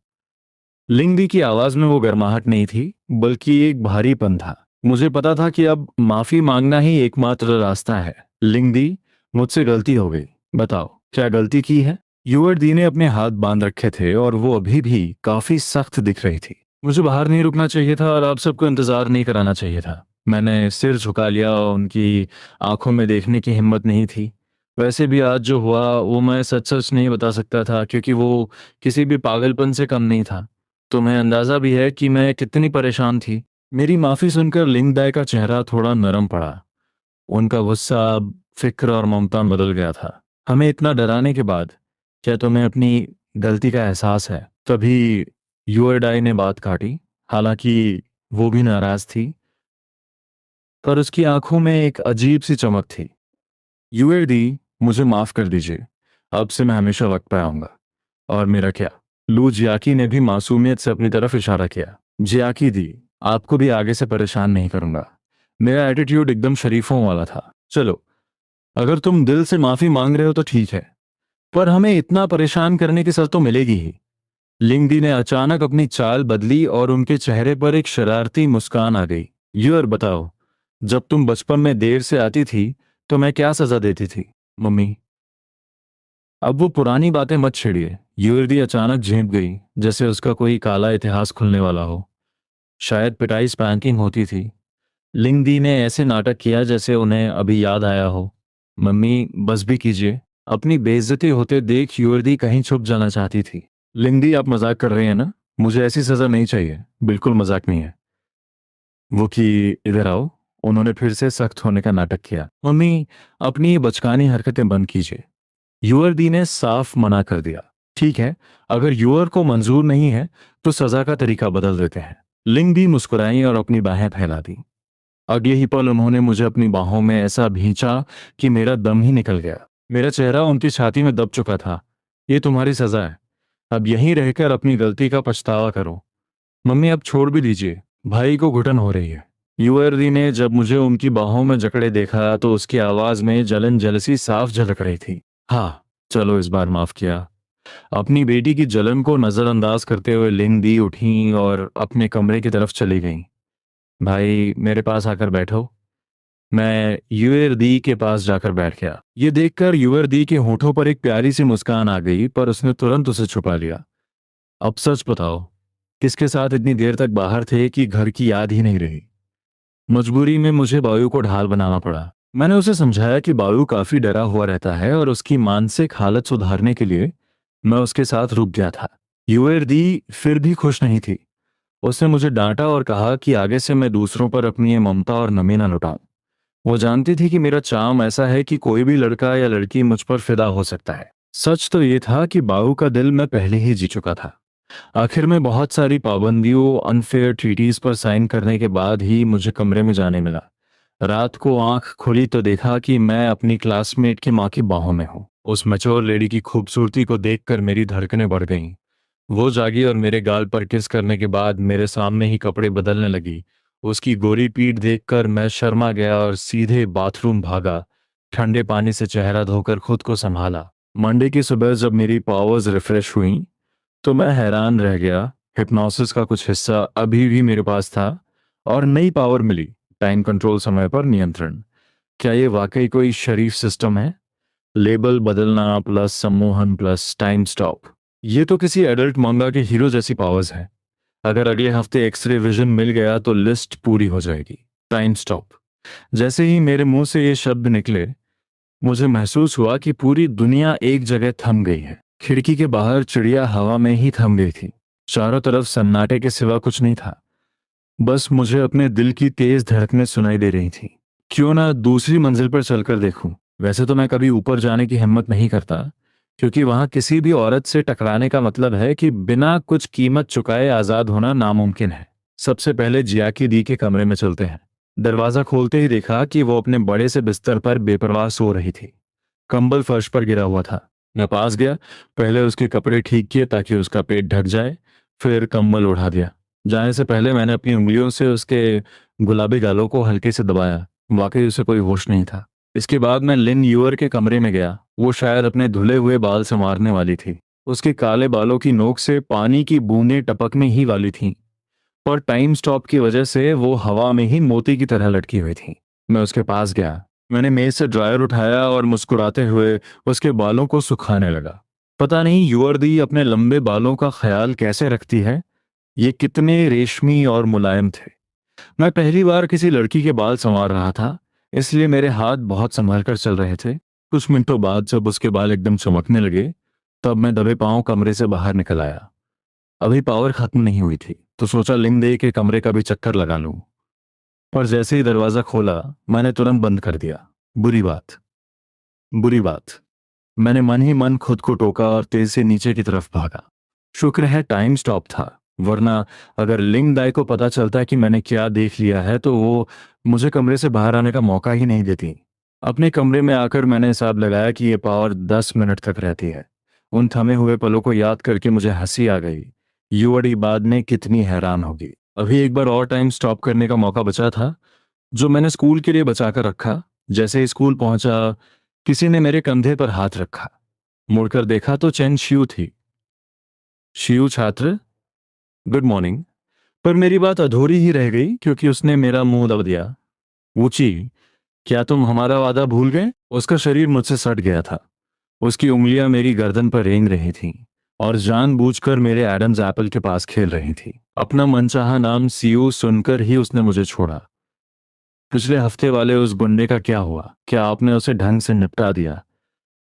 लिंगदी की आवाज में वो गर्माहट नहीं थी, बल्कि एक भारीपन था। मुझे पता था कि अब माफी मांगना ही एकमात्र रास्ता है। लिंगदी, मुझसे गलती हो गई। बताओ, क्या गलती की है? युवर्दी ने अपने हाथ बांध रखे थे और वो अभी भी काफी सख्त दिख रही थी। मुझे बाहर नहीं रुकना चाहिए था और आप सबको इंतजार नहीं कराना चाहिए था। मैंने सिर झुका लिया और उनकी आंखों में देखने की हिम्मत नहीं थी। वैसे भी आज जो हुआ वो मैं सच सच नहीं बता सकता था, क्योंकि वो किसी भी पागलपन से कम नहीं था। तुम्हें अंदाजा भी है कि मैं कितनी परेशान थी। मेरी माफी सुनकर लिंगदाय का चेहरा थोड़ा नरम पड़ा। उनका गुस्सा अब फिक्र और ममता में बदल गया था। हमें इतना डराने के बाद क्या तुम्हें अपनी गलती का एहसास है? तभी यूएडाई ने बात काटी। हालांकि वो भी नाराज थी, पर उसकी आंखों में एक अजीब सी चमक थी। यूएडी, मुझे माफ कर दीजिए। अब से मैं हमेशा वक्त पे आऊंगा। और मेरा क्या? लू जियाकी ने भी मासूमियत से अपनी तरफ इशारा किया। जियाकी दी, आपको भी आगे से परेशान नहीं करूंगा। मेरा एटीट्यूड एकदम शरीफों वाला था। चलो, अगर तुम दिल से माफी मांग रहे हो तो ठीक है, पर हमें इतना परेशान करने की सजा तो मिलेगी ही। लिंगडी ने अचानक अपनी चाल बदली और उनके चेहरे पर एक शरारती मुस्कान आ गई। यूर, बताओ, जब तुम बचपन में देर से आती थी तो मैं क्या सजा देती थी? मम्मी, अब वो पुरानी बातें मत छेड़िए। यूरडी अचानक झेंप गई, जैसे उसका कोई काला इतिहास खुलने वाला हो। शायद पिटाई स्पैंकिंग होती थी। लिंगडी ने ऐसे नाटक किया जैसे उन्हें अभी याद आया हो। मम्मी, बस भी कीजिए। अपनी बेइज्जती होते देख युवती कहीं छुप जाना चाहती थी। लिंगडी, आप मजाक कर रहे हैं ना? मुझे ऐसी सजा नहीं चाहिए। बिल्कुल मजाक नहीं है। वो कि इधर आओ। उन्होंने फिर से सख्त होने का नाटक किया। मम्मी, अपनी ये बचकानी हरकतें बंद कीजिए। युवरदी ने साफ मना कर दिया। ठीक है, अगर युवर को मंजूर नहीं है तो सजा का तरीका बदल देते हैं। लिंग भी मुस्कुराई और अपनी बाहें फैला दी। अगले ही पल उन्होंने मुझे अपनी बाहों में ऐसा भींचा कि मेरा दम ही निकल गया। मेरा चेहरा उनकी छाती में दब चुका था। ये तुम्हारी सजा है। अब यहीं रहकर अपनी गलती का पछतावा करो। मम्मी, अब छोड़ भी दीजिए। भाई को घुटन हो रही है। युवरदी ने जब मुझे उनकी बाहों में जकड़े देखा तो उसकी आवाज में जलन जलसी साफ झलक रही थी। हाँ, चलो इस बार माफ किया। अपनी बेटी की जलन को नजरअंदाज करते हुए लिंग दी उठी और अपने कमरे की तरफ चली गई। भाई, मेरे पास आकर बैठो। मैं यूएरदी के पास जाकर बैठ गया। ये देखकर यूएरदी के होठों पर एक प्यारी सी मुस्कान आ गई, पर उसने तुरंत उसे छुपा लिया। अब सच बताओ, किसके साथ इतनी देर तक बाहर थे कि घर की याद ही नहीं रही? मजबूरी में मुझे बायू को ढाल बनाना पड़ा। मैंने उसे समझाया कि बायू काफी डरा हुआ रहता है और उसकी मानसिक हालत सुधारने के लिए मैं उसके साथ रुक गया था। यूएरदी फिर भी खुश नहीं थी। उसने मुझे डांटा और कहा कि आगे से मैं दूसरों पर अपनी ये ममता और नमी न लुटाऊं। वो जानती थी कि मेरा चार्म ऐसा है कि कोई भी लड़का या लड़की मुझ पर फिदा हो सकता है। सच तो ये था कि बाऊ का दिल मैं पहले ही जी चुका था। आखिर में बहुत सारी पाबंदियों, अनफेयर ट्रीटीज पर साइन करने के बाद ही मुझे कमरे में जाने मिला। रात को आंख खुली तो देखा कि मैं अपनी क्लासमेट की माँ की बाहों में हूँ। उस मैच्योर लेडी की खूबसूरती को देखकर मेरी धड़कनें बढ़ गईं। वो जागी और मेरे गाल पर किस करने के बाद मेरे सामने ही कपड़े बदलने लगी। उसकी गोरी पीठ देखकर मैं शर्मा गया और सीधे बाथरूम भागा। ठंडे पानी से चेहरा धोकर खुद को संभाला। मंडे की सुबह जब मेरी पावर्स रिफ्रेश हुई तो मैं हैरान रह गया। हिप्नोसिस का कुछ हिस्सा अभी भी मेरे पास था और नई पावर मिली, टाइम कंट्रोल, समय पर नियंत्रण। क्या ये वाकई कोई शरीफ सिस्टम है? लेबल बदलना प्लस सम्मोहन प्लस टाइम स्टॉप, ये तो किसी एडल्ट मांगा के हीरो जैसी पावर्स है। अगर अगले हफ्ते एक्सरे विजन मिल गया तो लिस्ट पूरी हो जाएगी। Time stop. जैसे ही मेरे मुंह से ये शब्द निकले मुझे महसूस हुआ कि पूरी दुनिया एक जगह थम गई है। खिड़की के बाहर चिड़िया हवा में ही थम गई थी। चारों तरफ सन्नाटे के सिवा कुछ नहीं था। बस मुझे अपने दिल की तेज धड़कनें सुनाई दे रही थी। क्यों ना दूसरी मंजिल पर चलकर देखूं। वैसे तो मैं कभी ऊपर जाने की हिम्मत नहीं करता, क्योंकि वहां किसी भी औरत से टकराने का मतलब है कि बिना कुछ कीमत चुकाए आजाद होना नामुमकिन है। सबसे पहले जियाकी दी के कमरे में चलते हैं। दरवाजा खोलते ही देखा कि वो अपने बड़े से बिस्तर पर बेपरवाह सो रही थी। कंबल फर्श पर गिरा हुआ था। मैं पास गया, पहले उसके कपड़े ठीक किए ताकि उसका पेट ढक जाए, फिर कंबल उठा दिया। जाने से पहले मैंने अपनी उंगलियों से उसके गुलाबी गालों को हल्के से दबाया। वाकई उसे कोई होश नहीं था। इसके बाद मैं लिन यूअर के कमरे में गया। वो शायद अपने धुले हुए बाल संवारने वाली थी। उसके काले बालों की नोक से पानी की बूंदें टपकने ही वाली थीं, पर टाइम स्टॉप की वजह से वो हवा में ही मोती की तरह लटकी हुई थी। मैं उसके पास गया। मैंने मेज से ड्रायर उठाया और मुस्कुराते हुए उसके बालों को सुखाने लगा। पता नहीं युवर्दी अपने लंबे बालों का ख्याल कैसे रखती है, ये कितने रेशमी और मुलायम थे। मैं पहली बार किसी लड़की के बाल संवार रहा था, इसलिए मेरे हाथ बहुत संभल कर चल रहे थे। कुछ मिनटों बाद जब उसके बाल एकदम चमकने लगे, तब मैं दबे पांव कमरे से बाहर निकल आया। अभी पावर खत्म नहीं हुई थी, तो सोचा लिंग दे के कमरे का भी चक्कर लगा लूं। पर जैसे ही दरवाजा खोला, मैंने तुरंत बंद कर दिया। बुरी बात, बुरी बात। मैंने मन ही मन खुद को टोका और तेज से नीचे की तरफ भागा। शुक्र है टाइम स्टॉप था, वरना अगर लिंग दाई को पता चलता कि मैंने क्या देख लिया है तो वो मुझे कमरे से बाहर आने का मौका ही नहीं देती। अपने कमरे में आकर मैंने हिसाब लगाया कि ये पावर 10 मिनट तक रहती है। उन थमे हुए पलों को याद करके मुझे हंसी आ गई। युवड़ी बाद में कितनी हैरान होगी। अभी एक बार और टाइम स्टॉप करने का मौका बचा था, जो मैंने स्कूल के लिए बचा कर रखा। जैसे ही स्कूल पहुंचा, किसी ने मेरे कंधे पर हाथ रखा। मुड़कर देखा तो चेन शियू थी। शियू छात्र, गुड मॉर्निंग। पर मेरी बात अधूरी ही रह गई क्योंकि उसने मेरा मुंह दबा दिया। ऊंची, क्या तुम हमारा वादा भूल गए? उसका शरीर मुझसे सट गया था। उसकी उंगलियां मेरी गर्दन पर रेंग रही थीं और जानबूझकर मेरे एडम्स एप्पल के पास खेल रही थी। अपना मनचाहा नाम सीयू सुनकर ही उसने मुझे छोड़ा। पिछले हफ्ते वाले उस गुंडे का क्या हुआ? क्या आपने उसे ढंग से निपटा दिया?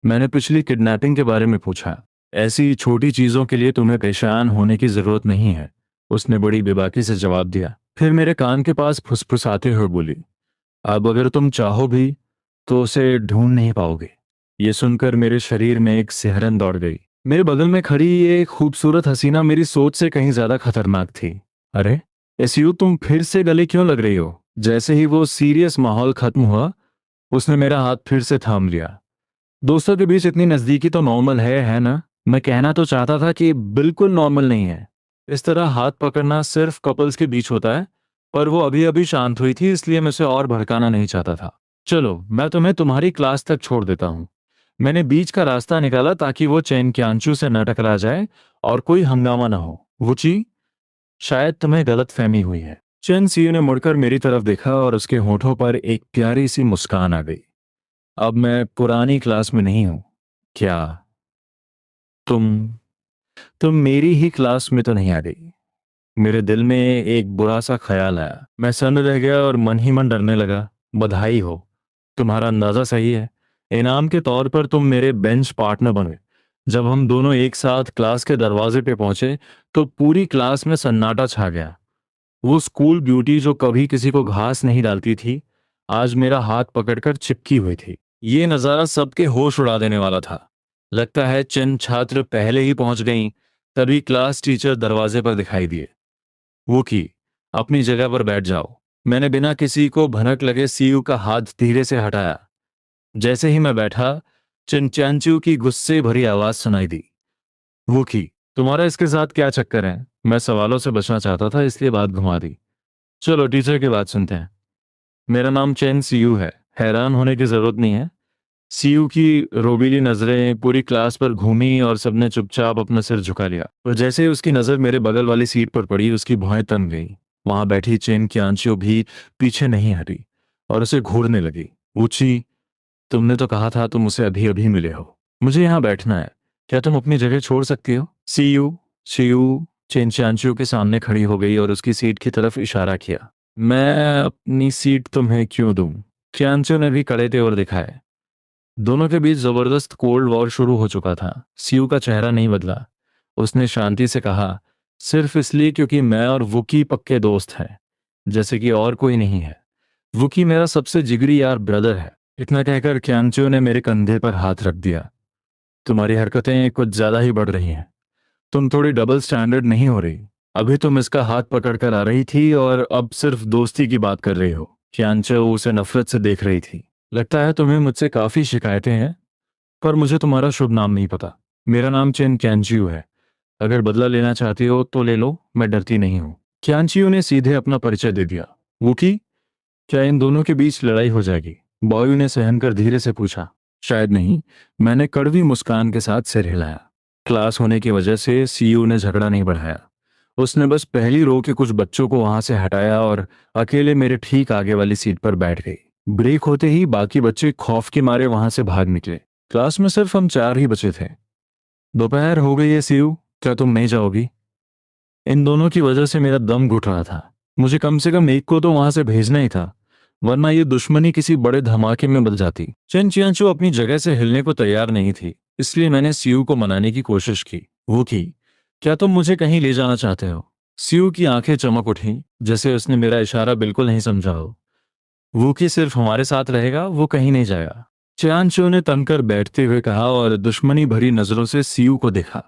मैंने पिछली किडनैपिंग के बारे में पूछा। ऐसी छोटी चीजों के लिए तुम्हें परेशान होने की जरूरत नहीं है, उसने बड़ी बेबाकी से जवाब दिया। फिर मेरे कान के पास फुसफुसाते हुए बोली, अब अगर तुम चाहो भी तो उसे ढूंढ नहीं पाओगे। ये सुनकर मेरे शरीर में एक सिहरन दौड़ गई। मेरे बगल में खड़ी ये खूबसूरत हसीना मेरी सोच से कहीं ज्यादा खतरनाक थी। अरे एसयू, तुम फिर से गले क्यों लग रही हो? जैसे ही वो सीरियस माहौल खत्म हुआ, उसने मेरा हाथ फिर से थाम लिया। दोस्तों के बीच इतनी नजदीकी तो नॉर्मल है ना? मैं कहना तो चाहता था कि बिल्कुल नॉर्मल नहीं है। इस तरह हाथ पकड़ना सिर्फ कपल्स के बीच होता है। पर वो अभी अभी शांत हुई थी, इसलिए मैं उसे और भड़काना नहीं चाहता था। चलो, मैं तुम्हें तुम्हारी क्लास तक छोड़ देता हूँ। मैंने बीच का रास्ता निकाला ताकि वो चैन क्यांचू से न टकरा जाए और कोई हंगामा ना हो। वुची, शायद तुम्हें गलत फहमी हुई है। चेन सीयू ने मुड़कर मेरी तरफ देखा और उसके होठों पर एक प्यारी सी मुस्कान आ गई। अब मैं पुरानी क्लास में नहीं हूं। क्या तुम तुम मेरी ही क्लास में तो नहीं आ गई? मेरे दिल में एक बुरा सा ख्याल आया। मैं सन्न रह गया और मन ही मन डरने लगा। बधाई हो, तुम्हारा अंदाजा सही है। इनाम के तौर पर तुम मेरे बेंच पार्टनर बने। जब हम दोनों एक साथ क्लास के दरवाजे पे पहुंचे, तो पूरी क्लास में सन्नाटा छा गया। वो स्कूल ब्यूटी जो कभी किसी को घास नहीं डालती थी, आज मेरा हाथ पकड़कर चिपकी हुई थी। ये नज़ारा सबके होश उड़ा देने वाला था। लगता है चंद छात्र पहले ही पहुंच गईं, तभी क्लास टीचर दरवाजे पर दिखाई दिए। वो की, अपनी जगह पर बैठ जाओ। मैंने बिना किसी को भनक लगे सीयू का हाथ धीरे से हटाया। जैसे ही मैं बैठा, चिंचांचू की गुस्से भरी आवाज सुनाई दी। वो की, तुम्हारा इसके साथ क्या चक्कर है? मैं सवालों से बचना चाहता था, इसलिए बात घुमा दी। चलो टीचर की बात सुनते हैं। मेरा नाम चेन सीयू है। हैरान होने की जरूरत नहीं है। सीयू की रोबीली नजरें पूरी क्लास पर घूमी और सबने चुपचाप अपना सिर झुका लिया। और जैसे ही उसकी नजर मेरे बगल वाली सीट पर पड़ी, उसकी भौहें तन गई। वहां बैठी चेन की आंशियों भी पीछे नहीं हटी और उसे घूरने लगी। ऊंची, तुमने तो कहा था तुम उसे अभी अभी मिले हो। मुझे यहाँ बैठना है। क्या तुम अपनी जगह छोड़ सकती हो? सीयू सीयू चेन चांचू के सामने खड़ी हो गई और उसकी सीट की तरफ इशारा किया। मैं अपनी सीट तुम्हें क्यों दूं? चांचू ने भी कड़े तेवर दिखाए। दोनों के बीच जबरदस्त कोल्ड वॉर शुरू हो चुका था। सीयू का चेहरा नहीं बदला। उसने शांति से कहा, सिर्फ इसलिए क्योंकि मैं और वुकी पक्के दोस्त हैं, जैसे कि और कोई नहीं है। वुकी मेरा सबसे जिगरी यार ब्रदर है। इतना कहकर क्यांचो ने मेरे कंधे पर हाथ रख दिया। तुम्हारी हरकतें कुछ ज्यादा ही बढ़ रही हैं। तुम थोड़ी डबल स्टैंडर्ड नहीं हो रही? अभी तुम इसका हाथ पकड़ कर आ रही थी और अब सिर्फ दोस्ती की बात कर रही हो। क्यांचो उसे नफरत से देख रही थी। लगता है तुम्हें मुझसे काफी शिकायतें हैं, पर मुझे तुम्हारा शुभ नाम नहीं पता। मेरा नाम चेन कैंचियो है। अगर बदला लेना चाहती हो तो ले लो, मैं डरती नहीं हूँ। क्यांचियो ने सीधे अपना परिचय दे दिया। वुकी, क्या इन दोनों के बीच लड़ाई हो जाएगी? बॉय ने सहन कर धीरे से पूछा। शायद नहीं, मैंने कड़वी मुस्कान के साथ सिर हिलाया। क्लास होने की वजह से सीयू ने झगड़ा नहीं बढ़ाया। उसने बस पहली रो के कुछ बच्चों को वहां से हटाया और अकेले मेरे ठीक आगे वाली सीट पर बैठ गई। ब्रेक होते ही बाकी बच्चे खौफ के मारे वहां से भाग निकले। क्लास में सिर्फ हम चार ही बचे थे। दोपहर हो गई है सीयू, क्या तुम नहीं जाओगी? इन दोनों की वजह से मेरा दम घुट रहा था। मुझे कम से कम एक को तो वहां से भेजना ही था, वरना ये दुश्मनी किसी बड़े धमाके में बदल जाती। चेन चियांचू अपनी जगह से हिलने को तैयार नहीं थी, इसलिए मैंने सीयू को मनाने की कोशिश की। वो की, क्या तुम मुझे कहीं ले जाना चाहते हो? सीयू की आंखें चमक उठी, जैसे उसने मेरा इशारा बिल्कुल नहीं समझा हो। वो की सिर्फ हमारे साथ रहेगा, वो कहीं नहीं जाएगा। चियांचू ने तनकर बैठते हुए कहा और दुश्मनी भरी नजरों से सीयू को देखा।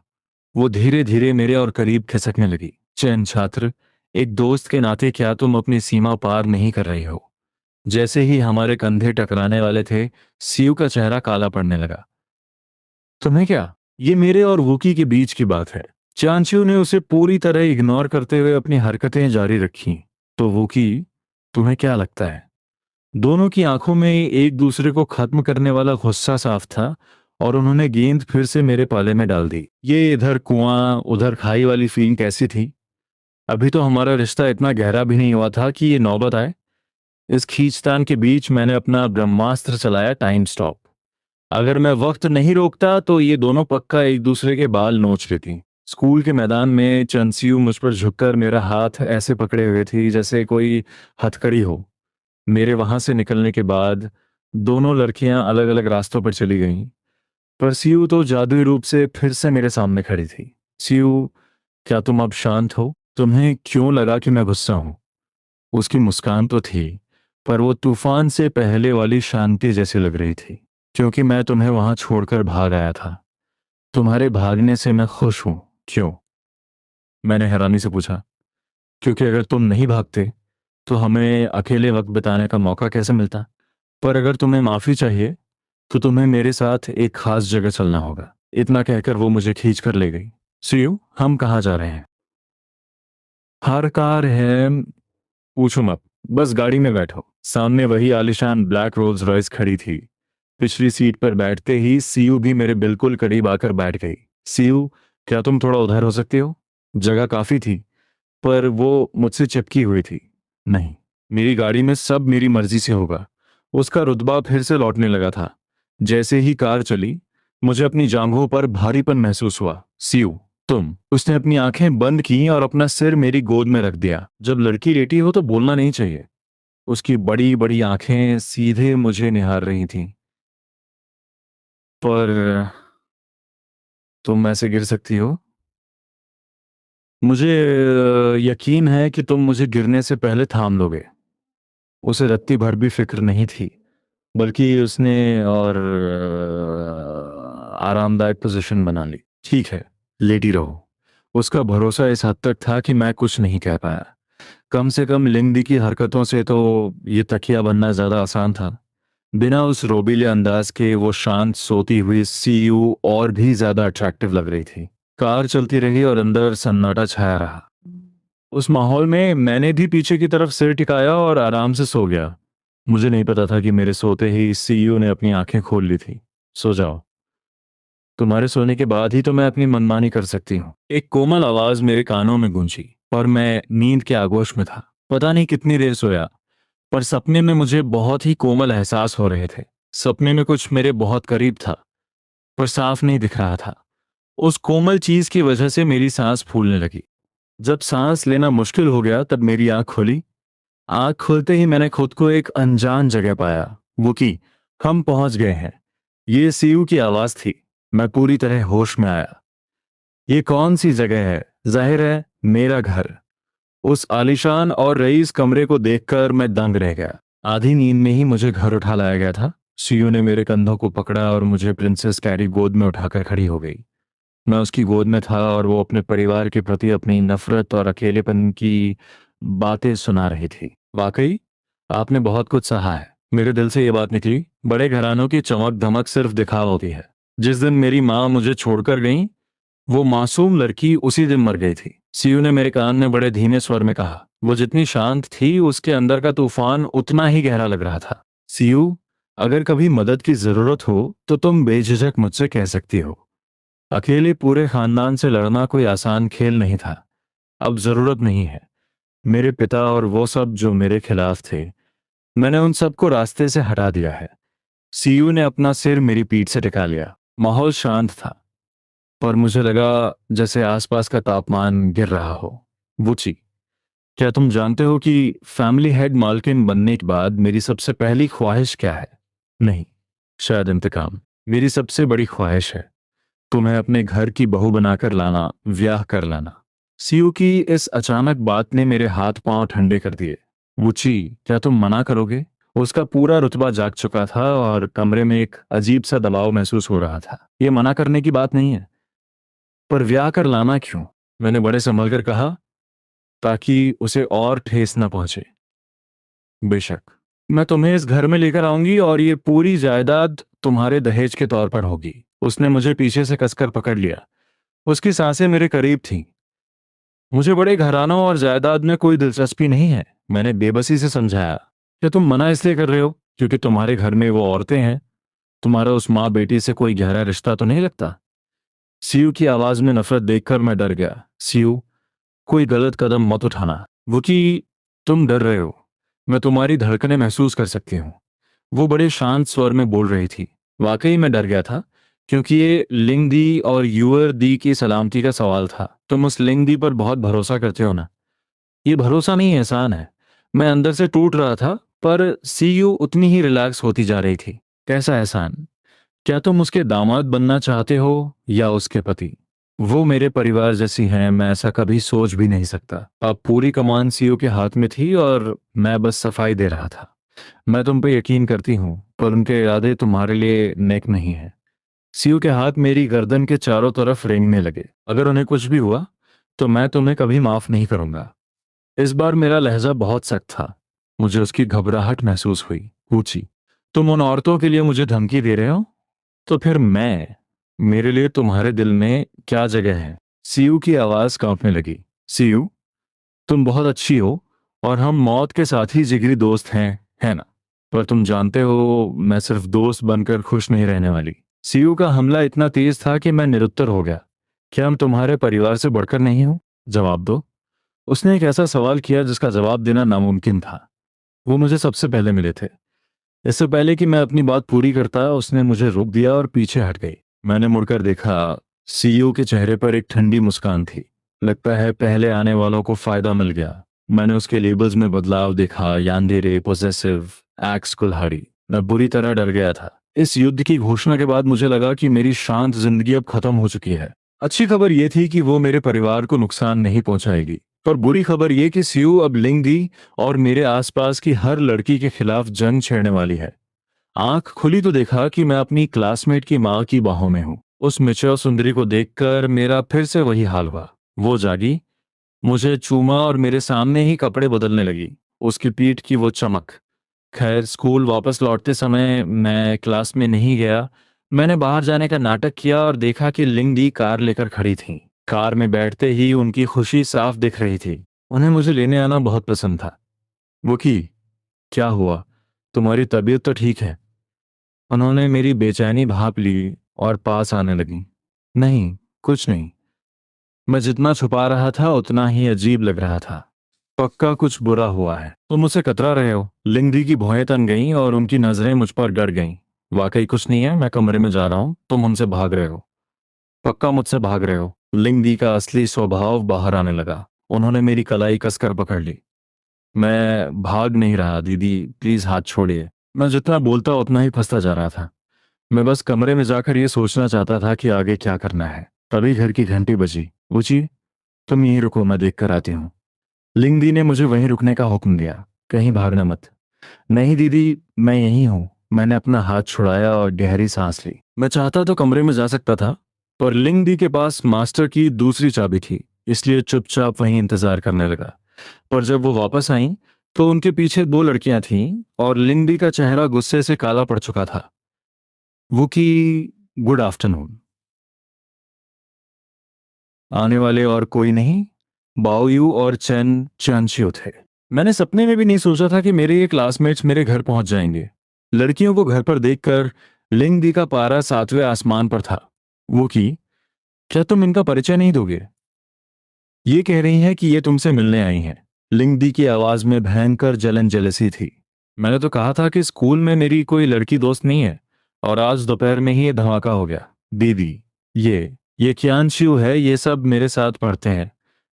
वो धीरे धीरे मेरे और करीब खिसकने लगी। चैन छात्र, एक दोस्त के नाते क्या तुम अपनी सीमा पार नहीं कर रही हो? जैसे ही हमारे कंधे टकराने वाले थे, सीयू का चेहरा काला पड़ने लगा। तुम्हें क्या? ये मेरे और वूकी के बीच की बात है। चांचू ने उसे पूरी तरह इग्नोर करते हुए अपनी हरकतें जारी रखी। तो वूकी, तुम्हें क्या लगता है? दोनों की आंखों में एक दूसरे को खत्म करने वाला गुस्सा साफ था, और उन्होंने गेंद फिर से मेरे पाले में डाल दी। ये इधर कुआं उधर खाई वाली फीलिंग कैसी थी? अभी तो हमारा रिश्ता इतना गहरा भी नहीं हुआ था कि ये नौबत आए। इस खींचतान के बीच मैंने अपना ब्रह्मास्त्र चलाया, टाइम स्टॉप। अगर मैं वक्त नहीं रोकता तो ये दोनों पक्का एक दूसरे के बाल नोच लेती। स्कूल के मैदान में चंसियू मुझ पर झुककर मेरा हाथ ऐसे पकड़े हुए थी जैसे कोई हथकड़ी हो। मेरे वहां से निकलने के बाद दोनों लड़कियां अलग अलग रास्तों पर चली गईं, पर सीयू तो जादुई रूप से फिर से मेरे सामने खड़ी थी। सीयू, क्या तुम अब शांत हो? तुम्हें क्यों लगा कि मैं गुस्सा हूं? उसकी मुस्कान तो थी, पर वो तूफान से पहले वाली शांति जैसी लग रही थी। क्योंकि मैं तुम्हें वहां छोड़कर भाग आया था। तुम्हारे भागने से मैं खुश हूं। क्यों? मैंने हैरानी से पूछा। क्योंकि अगर तुम नहीं भागते तो हमें अकेले वक्त बिताने का मौका कैसे मिलता? पर अगर तुम्हें माफी चाहिए तो तुम्हें मेरे साथ एक खास जगह चलना होगा। इतना कहकर वो मुझे खींच कर ले गई। सीयू, हम कहाँ जा रहे हैं? हर कार है, पूछो मत। बस गाड़ी में बैठो। सामने वही आलिशान ब्लैक रोल्स रॉयस खड़ी थी। पिछली सीट पर बैठते ही सीयू भी मेरे बिल्कुल करीब आकर बैठ गई। सीयू, क्या तुम थोड़ा उधर हो सकती हो? जगह काफी थी, पर वो मुझसे चिपकी हुई थी। नहीं, मेरी गाड़ी में सब मेरी मर्जी से होगा। उसका रुतबा फिर से लौटने लगा था। जैसे ही कार चली, मुझे अपनी जांघों पर भारीपन महसूस हुआ। सीयू, तुम। उसने अपनी आंखें बंद की और अपना सिर मेरी गोद में रख दिया। जब लड़की लेटी हो तो बोलना नहीं चाहिए। उसकी बड़ी बड़ी आंखें सीधे मुझे निहार रही थीं। पर तुम ऐसे गिर सकती हो। मुझे यकीन है कि तुम मुझे गिरने से पहले थाम लोगे। उसे रत्ती भर भी फिक्र नहीं थी, बल्कि उसने और आरामदायक पोजीशन बना ली। ठीक है, लेटी रहो। उसका भरोसा इस हद तक था कि मैं कुछ नहीं कह पाया। कम से कम लिंगदी की हरकतों से तो ये तकिया बनना ज्यादा आसान था। बिना उस रोबीले अंदाज के वो शांत सोती हुई सीयू और भी ज्यादा अट्रैक्टिव लग रही थी। कार चलती रही और अंदर सन्नाटा छाया रहा। उस माहौल में मैंने भी पीछे की तरफ सिर टिकाया और आराम से सो गया। मुझे नहीं पता था कि मेरे सोते ही सीयू ने अपनी आंखें खोल ली थी। सो जाओ, तुम्हारे सोने के बाद ही तो मैं अपनी मनमानी कर सकती हूँ। एक कोमल आवाज मेरे कानों में गूंजी, और मैं नींद के आगोश में था। पता नहीं कितनी देर सोया, पर सपने में मुझे बहुत ही कोमल एहसास हो रहे थे। सपने में कुछ मेरे बहुत करीब था, पर साफ नहीं दिख रहा था। उस कोमल चीज की वजह से मेरी सांस फूलने लगी। जब सांस लेना मुश्किल हो गया तब मेरी आंख खुली। आंख खुलते ही मैंने खुद को एक अनजान जगह पाया। वो की, हम पहुंच गए हैं। ये सीयू की आवाज थी। मैं पूरी तरह होश में आया। ये कौन सी जगह है? जाहिर है, मेरा घर। उस आलीशान और रईस कमरे को देखकर मैं दंग रह गया। आधी नींद में ही मुझे घर उठा लाया गया था। सीयू ने मेरे कंधों को पकड़ा और मुझे प्रिंसेस कैरी गोद में उठाकर खड़ी हो गई। मैं उसकी गोद में था और वो अपने परिवार के प्रति अपनी नफरत और अकेलेपन की बातें सुना रही थी। वाकई, आपने बहुत कुछ सहा है। मेरे दिल से ये बात निकली। बड़े घरानों की चमक धमक सिर्फ दिखावा होती है। जिस दिन मेरी माँ मुझे छोड़कर गई, वो मासूम लड़की उसी दिन मर गई थी। सीयू ने मेरे कान में बड़े धीमे स्वर में कहा। वो जितनी शांत थी, उसके अंदर का तूफान उतना ही गहरा लग रहा था। सीयू, अगर कभी मदद की जरूरत हो तो तुम बेझिझक मुझसे कह सकती हो। अकेले पूरे खानदान से लड़ना कोई आसान खेल नहीं था। अब जरूरत नहीं है। मेरे पिता और वो सब जो मेरे खिलाफ थे, मैंने उन सबको रास्ते से हटा दिया है। सीयू ने अपना सिर मेरी पीठ से टिका लिया। माहौल शांत था, पर मुझे लगा जैसे आसपास का तापमान गिर रहा हो। वुची, क्या तुम जानते हो कि फैमिली हेड मालकिन बनने के बाद मेरी सबसे पहली ख्वाहिश क्या है? नहीं, शायद इंतकाम। मेरी सबसे बड़ी ख्वाहिश है तुम्हें अपने घर की बहू बनाकर लाना, ब्याह कर लाना। सीयू की इस अचानक बात ने मेरे हाथ पांव ठंडे कर दिए। वुची, क्या तुम मना करोगे? उसका पूरा रुतबा जाग चुका था और कमरे में एक अजीब सा दबाव महसूस हो रहा था। ये मना करने की बात नहीं है, पर ब्याह कर लाना क्यों? मैंने बड़े संभल कर कहा, ताकि उसे और ठेस न पहुंचे। बेशक, मैं तुम्हें इस घर में लेकर आऊंगी और ये पूरी जायदाद तुम्हारे दहेज के तौर पर होगी। उसने मुझे पीछे से कसकर पकड़ लिया। उसकी सांसें मेरे करीब थीं। मुझे बड़े घरानों और जायदाद में कोई दिलचस्पी नहीं है, मैंने बेबसी से समझाया। क्या तुम मना इसलिए कर रहे हो क्योंकि तुम्हारे घर में वो औरतें हैं? तुम्हारा उस माँ बेटी से कोई गहरा रिश्ता तो नहीं लगता? सीयू की आवाज में नफरत देखकर मैं डर गया। सीयू, कोई गलत कदम मत उठाना। वो कि तुम डर रहे हो, मैं तुम्हारी धड़कनें महसूस कर सकती हूँ। वो बड़े शांत स्वर में बोल रही थी। वाकई मैं डर गया था, क्योंकि ये लिंगदी और यूअर दी की सलामती का सवाल था। तुम उस लिंगदी पर बहुत भरोसा करते हो ना? ये भरोसा नहीं, एहसान है। मैं अंदर से टूट रहा था, पर सीयू उतनी ही रिलैक्स होती जा रही थी। कैसा एहसान? क्या तुम उसके दामाद बनना चाहते हो या उसके पति? वो मेरे परिवार जैसी हैं, मैं ऐसा कभी सोच भी नहीं सकता। अब पूरी कमान सीयू के हाथ में थी और मैं बस सफाई दे रहा था। मैं तुम पे यकीन करती हूँ, पर उनके इरादे तुम्हारे लिए नेक नहीं है। सीयू के हाथ मेरी गर्दन के चारों तरफ रेंगने लगे। अगर उन्हें कुछ भी हुआ तो मैं तुम्हें कभी माफ नहीं करूंगा। इस बार मेरा लहजा बहुत सख्त था। मुझे उसकी घबराहट महसूस हुई। पूछी, तुम उन औरतों के लिए मुझे धमकी दे रहे हो? तो फिर मैं, मेरे लिए तुम्हारे दिल में क्या जगह है? सीयू की आवाज कांपने लगी। सीयू, तुम बहुत अच्छी हो और हम मौत के साथ ही जिगरी दोस्त हैं, है ना? पर तुम जानते हो, मैं सिर्फ दोस्त बनकर खुश नहीं रहने वाली। सीयू का हमला इतना तेज था कि मैं निरुत्तर हो गया। क्या हम तुम्हारे परिवार से बढ़कर नहीं हो? जवाब दो। उसने एक ऐसा सवाल किया जिसका जवाब देना नामुमकिन था। वो मुझे सबसे पहले मिले थे। इससे पहले कि मैं अपनी बात पूरी करता, उसने मुझे रोक दिया और पीछे हट गई। मैंने मुड़कर देखा। सीईओ के चेहरे पर एक ठंडी मुस्कान थी। लगता है पहले आने वालों को फायदा मिल गया। मैंने उसके लेबल्स में बदलाव देखा, यानदेरे, पोजेसिव, एक्स कुल्हाड़ी। मैं बुरी तरह डर गया था। इस युद्ध की घोषणा के बाद मुझे लगा कि मेरी शांत जिंदगी अब खत्म हो चुकी है। अच्छी खबर यह थी कि वो मेरे परिवार को नुकसान नहीं पहुंचाएगी, पर बुरी खबर यह कि सीयू अब लिंगदी और मेरे आसपास की हर लड़की के खिलाफ जंग छेड़ने वाली है। आंख खुली तो देखा कि मैं अपनी क्लासमेट की माँ की बाहों में हूँ। उस मिचर सुंदरी को देखकर मेरा फिर से वही हाल हुआ। वो जागी, मुझे चूमा और मेरे सामने ही कपड़े बदलने लगी। उसकी पीठ की वो चमक। खैर, स्कूल वापस लौटते समय मैं क्लास में नहीं गया। मैंने बाहर जाने का नाटक किया और देखा कि लिंगडी कार लेकर खड़ी थी। कार में बैठते ही उनकी खुशी साफ दिख रही थी। उन्हें मुझे लेने आना बहुत पसंद था। वो की, क्या हुआ? तुम्हारी तबीयत तो ठीक है? उन्होंने मेरी बेचैनी भांप ली और पास आने लगी। नहीं, कुछ नहीं। मैं जितना छुपा रहा था उतना ही अजीब लग रहा था। पक्का कुछ बुरा हुआ है। तुम मुझसे कतरा रहे हो। लिंगडी की भौहें तन गईं और उनकी नजरें मुझ पर डर गईं। वाकई कुछ नहीं है, मैं कमरे में जा रहा हूं, तुम हमसे भाग रहे हो। पक्का मुझसे भाग रहे हो? लिंगडी का असली स्वभाव बाहर आने लगा। उन्होंने मेरी कलाई कसकर पकड़ ली। मैं भाग नहीं रहा दीदी, प्लीज हाथ छोड़िए। मैं जितना बोलता उतना ही फंसता जा रहा था। मैं बस कमरे में जाकर ये सोचना चाहता था कि आगे क्या करना है। तभी घर की घंटी बजी। पूछी, तुम यहीं रुको, मैं देख कर आती हूँ। लिंगदी ने मुझे वहीं रुकने का हुक्म दिया। कहीं भागना मत। नहीं दीदी, मैं यहीं हूँ। मैंने अपना हाथ छुड़ाया और गहरी सांस ली। मैं चाहता तो कमरे में जा सकता था, पर लिंगदी के पास मास्टर की दूसरी चाबी थी, इसलिए चुपचाप वहीं इंतजार करने लगा। पर जब वो वापस आईं, तो उनके पीछे दो लड़कियां थीं और लिंगडी का चेहरा गुस्से से काला पड़ चुका था। वो की, गुड आफ्टरनून। आने वाले और कोई नहीं, बाओयू और चैन चांचियो थे। मैंने सपने में भी नहीं सोचा था कि मेरे ये क्लासमेट्स मेरे घर पहुंच जाएंगे। लड़कियों को घर पर देखकर लिंगदी का पारा सातवें आसमान पर था। वो की, क्या तुम इनका परिचय नहीं दोगे? ये कह रही हैं कि ये तुमसे मिलने आई हैं। लिंगदी की आवाज में भयंकर जलन जेलसी थी। मैंने तो कहा था कि स्कूल में मेरी कोई लड़की दोस्त नहीं है, और आज दोपहर में ही ये धमाका हो गया। दीदी, ये कियांशियू है, ये सब मेरे साथ पढ़ते हैं।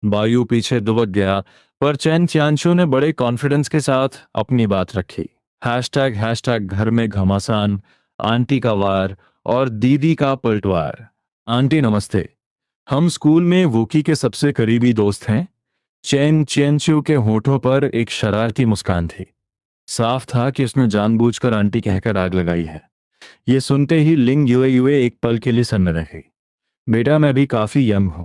बायू पीछे दुबक गया, पर चैन चियांशु ने बड़े कॉन्फिडेंस के साथ अपनी बात रखी। हैशटैग घर में घमासान, आंटी का वार और दीदी का पलटवार। आंटी नमस्ते। हम स्कूल में वूकी के सबसे करीबी दोस्त हैं। चैन चियांशु के होठों पर एक शरारती मुस्कान थी। साफ था कि उसने जानबूझकर आंटी कहकर आग लगाई है। ये सुनते ही लिंग युए युए एक पल के लिए सन्न रह गई। बेटा, मैं भी काफी यंग हूं।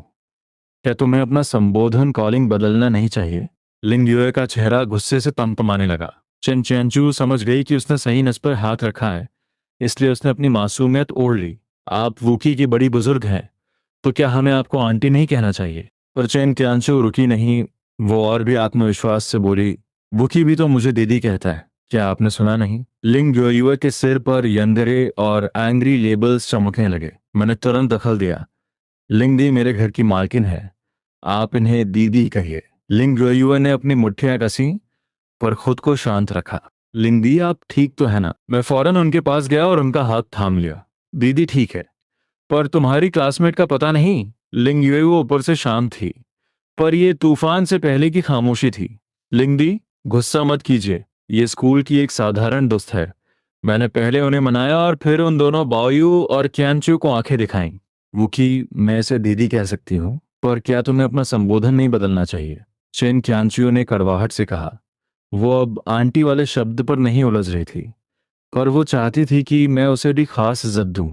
क्या तुम्हें अपना संबोधन कॉलिंग बदलना नहीं चाहिए? लिंग युए का चेहरा गुस्से से तमतमाने लगा। चेन चेंचू समझ गई कि उसने सही नस पर हाथ रखा है, इसलिए उसने अपनी मासूमियत ओढ़ ली। आप वूकी की बड़ी बुजुर्ग हैं, तो क्या हमें आपको आंटी नहीं कहना चाहिए? पर चेन चियांशु रुकी नहीं। वो और भी आत्मविश्वास से बोली, वूकी भी तो मुझे दीदी कहता है, क्या आपने सुना नहीं? लिंग युए के सिर पर यंदरे और एंग्री लेबल्स चमकने लगे। मैंने तुरंत दखल दिया। लिंग दी मेरे घर की मालकिन है, आप इन्हें दीदी कहिए। लिंग युए ने अपनी मुट्ठियां कसी, पर खुद को शांत रखा। लिंग दी, आप ठीक तो है ना? मैं फौरन उनके पास गया और उनका हाथ थाम लिया। दीदी ठीक है, पर तुम्हारी क्लासमेट का पता नहीं? लिंग युए ऊपर से शांत थी, पर ये तूफान से पहले की खामोशी थी। लिंग दी, गुस्सा मत कीजिए, ये स्कूल की एक साधारण दोस्त है। मैंने पहले उन्हें मनाया और फिर उन दोनों बाओयू और क्यांचू को आंखें दिखाईं। वुकी, मैं इसे दीदी कह सकती हूँ, पर क्या तुम्हें अपना संबोधन नहीं बदलना चाहिए? चेन क्यांचू ने कड़वाहट से कहा। वो अब आंटी वाले शब्द पर नहीं उलझ रही थी, पर वो चाहती थी कि मैं उसे भी खास इज्जत दूं।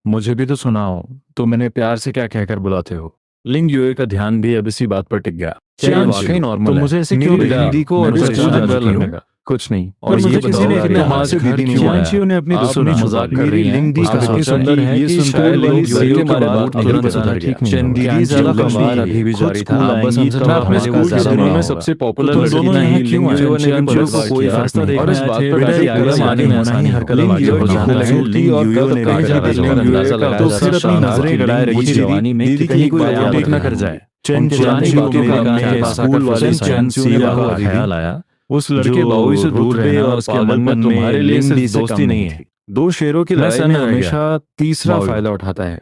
मुझे भी तो सुनाओ, तो मैंने प्यार से क्या कहकर बुलाते हो? लिंग युए का ध्यान भी अब इसी बात पर टिक गया। क्या ये वाकई नॉर्मल है? मुझे ऐसे क्यों दीदी को और लगने का कुछ नहीं। और मुझे किसी ने इतने हाथ से दीदी नहीं बुलाया। ने अपनी दुश्मनी मजाक कर रही है। लिंग दी का सोचा सुंदर है कि शायद लिंग युए के बारे में तुरंत सुधर गया। चैन दीदी ज्यादा कमाल अभी भी जारी था। बस मैं अपने स्कूल के दिनों में सबसे पॉपुलर लड़की नहीं। लिंग युए ने चियांचू को कोई फैसला देखना है। इस बात पर बेटा आगे माने में आसानी हरकत लगी हो जाने लगी। लिंग युए ने अंदाजा लगाया तो फिर अपनी नजरें गड़ाए रही जवानी में दीदी कहीं कोई आउटटेक न कर जाए। चैन चियांचू के स्कूल वाले चियांचू ने ख्याल आया, उस लड़के बाउई से दूर रहना और उसके मन में तुम्हारे लिए सिर्फ दोस्ती नहीं है। दो शेरों की लड़ाई में हमेशा तीसरा फायदा उठाता है।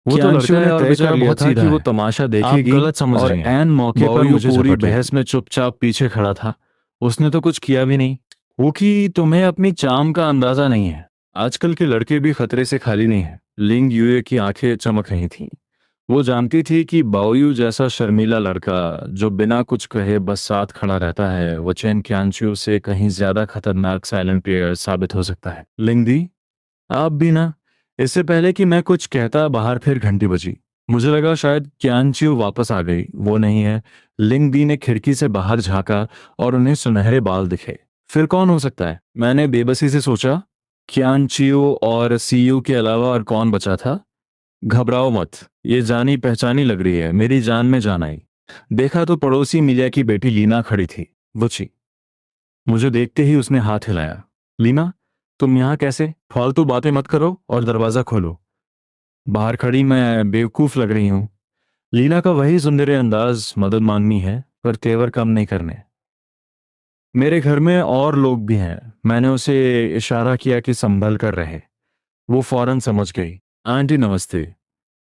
वो तो लड़का है और बेचारा बहुत सीधा है। वो तमाशा देखेगी, गलत समझ रही हैं। एन मौके पर मुझे पूरी बहस में चुपचाप पीछे खड़ा था। उसने तो कुछ किया भी नहीं। वो कि तुम्हें अपनी चाम का अंदाजा नहीं है। आजकल के लड़के भी खतरे से खाली नहीं है। लिंग युए की आंखें चमक रही थीं। वो जानती थी कि बाओयू जैसा शर्मीला लड़का जो बिना कुछ कहे बस साथ खड़ा रहता है, वो चेन क्यांचू से कहीं ज्यादा खतरनाक साइलेंट प्लेयर साबित हो सकता है। लिंग दी, आप भी ना। इससे पहले कि मैं कुछ कहता बाहर फिर घंटी बजी। मुझे लगा शायद क्यांचू वापस आ गई, वो नहीं है। लिंग दी ने खिड़की से बाहर झांका और उन्हें सुनहरे बाल दिखे। फिर कौन हो सकता है? मैंने बेबसी से सोचा, क्यांचू और सीयू के अलावा और कौन बचा था? घबराओ मत, ये जानी पहचानी लग रही है, मेरी जान में जान आई। देखा तो पड़ोसी मिलिया की बेटी लीना खड़ी थी। बुची। मुझे देखते ही उसने हाथ हिलाया। लीना, तुम यहाँ कैसे? फालतू बातें मत करो और दरवाजा खोलो। बाहर खड़ी मैं बेवकूफ लग रही हूँ। लीना का वही सुंदर अंदाज मदद मांगनी है, पर तेवर कम नहीं करने। मेरे घर में और लोग भी हैं। मैंने उसे इशारा किया कि संभल कर रहे। वो फौरन समझ गई। आंटी नमस्ते,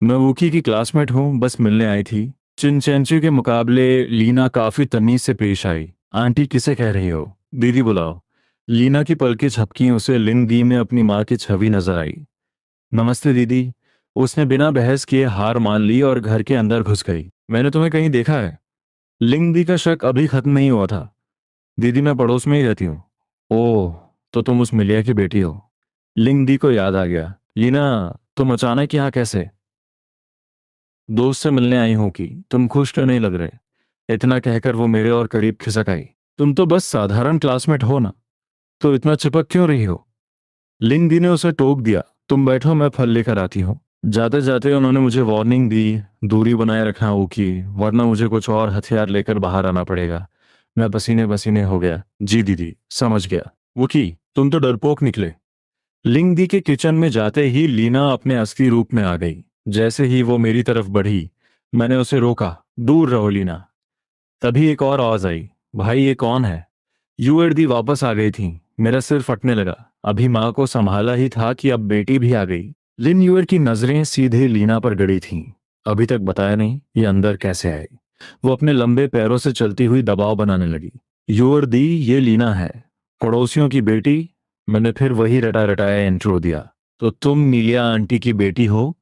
मैं वूकी की क्लासमेट हूँ, बस मिलने आई थी। चिनचेंचू के मुकाबले लीना काफी तमीज से पेश आई। आंटी किसे कह रही हो? दीदी बुलाओ। लीना की पलकें झपकी, उसे लिंग दी में अपनी माँ की छवि नजर आई। नमस्ते दीदी। उसने बिना बहस किए हार मान ली और घर के अंदर घुस गई। मैंने तुम्हें कहीं देखा है? लिंग दी का शक अभी खत्म नहीं हुआ था। दीदी, मैं पड़ोस में ही रहती हूँ। ओह, तो तुम उस मिलिया की बेटी हो। लिंग दी को याद आ गया। लीना, तुम अचानक यहाँ कैसे? दोस्त से मिलने आई हूं कि तुम खुश तो नहीं लग रहे। इतना कहकर वो मेरे और करीब खिसक आई। तुम तो बस साधारण क्लासमेट हो ना, तो इतना चिपक क्यों रही हो? लिंग दी ने उसे टोक दिया। तुम बैठो, मैं फल लेकर आती हूँ। जाते जाते उन्होंने मुझे वार्निंग दी, दूरी बनाए रखना होगी, वरना मुझे कुछ और हथियार लेकर बाहर आना पड़ेगा। मैं पसीने पसीने हो गया। जी दीदी, समझ गया। वुकी, तुम तो डरपोक निकले। लिंग दी के किचन में जाते ही लीना अपने असली रूप में आ गई। जैसे ही वो मेरी तरफ बढ़ी, मैंने उसे रोका। दूर रहो लीना। तभी एक और आवाज आई। भाई, ये कौन है? यूएरडी वापस आ गई थी। मेरा सिर फटने लगा। अभी माँ को संभाला ही था कि अब बेटी भी आ गई। लिन यूएर की नजरें सीधे लीना पर गड़ी थीं। अभी तक बताया नहीं, ये अंदर कैसे आए? वो अपने लंबे पैरों से चलती हुई दबाव बनाने लगी। यूर दी, ये लीना है, पड़ोसियों की बेटी। मैंने फिर वही रटा रटाया इंट्रो दिया। तो तुम नीलिया आंटी की बेटी हो?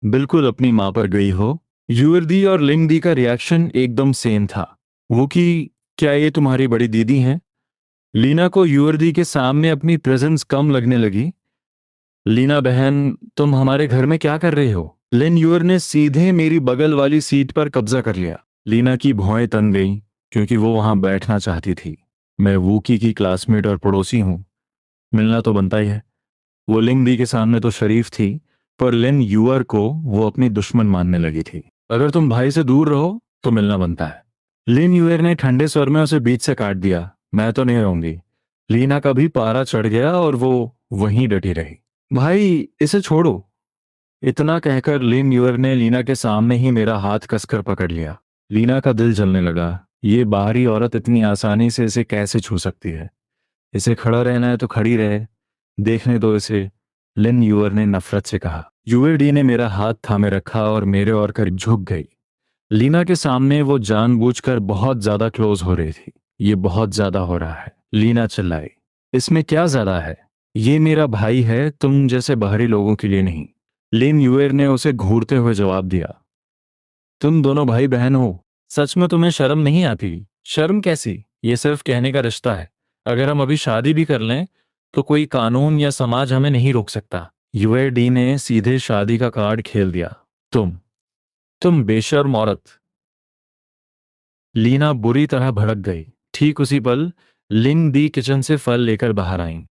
बिल्कुल अपनी माँ पर गई हो। यूर दी और लिंग दी का रिएक्शन एकदम सेम था। वो कि क्या ये तुम्हारी बड़ी दीदी हैं? लीना को यूर दी के सामने अपनी प्रेजेंस कम लगने लगी। लीना बहन, तुम हमारे घर में क्या कर रहे हो? लिन यूर ने सीधे मेरी बगल वाली सीट पर कब्जा कर लिया। लीना की भौएं तन गईं, क्योंकि वो वहां बैठना चाहती थी। मैं वूकी की क्लासमेट और पड़ोसी हूं, मिलना तो बनता ही है। वो लिंग दी के सामने तो शरीफ थी, पर लिन यूअर को वो अपनी दुश्मन मानने लगी थी। अगर तुम भाई से दूर रहो तो मिलना बनता है। लिन यूअर ने ठंडे स्वर में उसे बीच से काट दिया। मैं तो नहीं रहूंगी। लीना का भी पारा चढ़ गया और वो वहीं डटी रही। भाई, इसे छोड़ो। इतना कहकर लिन यूअर ने लीना के सामने ही मेरा हाथ कसकर पकड़ लिया। लीना का दिल जलने लगा। ये बाहरी औरत इतनी आसानी से इसे कैसे छू सकती है? इसे खड़ा रहना है तो खड़ी रहे, देखने दो इसे, लिन यूअर ने नफरत से कहा। यूएडी ने मेरा हाथ थामे रखा और मेरे और करीब झुक गई। लीना के सामने वो जानबूझकर बहुत ज्यादा क्लोज हो रही थी। ये बहुत ज्यादा हो रहा है, लीना चिल्लाई। इसमें क्या ज्यादा है? ये मेरा भाई है, तुम जैसे बाहरी लोगों के लिए नहीं। लिन यूएर ने उसे घूरते हुए जवाब दिया। तुम दोनों भाई बहन हो, सच में तुम्हें शर्म नहीं आती? शर्म कैसी? ये सिर्फ कहने का रिश्ता है। अगर हम अभी शादी भी कर लें तो कोई कानून या समाज हमें नहीं रोक सकता। यूएडी ने सीधे शादी का कार्ड खेल दिया। तुम बेशर्म औरत। लीना बुरी तरह भड़क गई। ठीक उसी पल लिंग दी किचन से फल लेकर बाहर आई।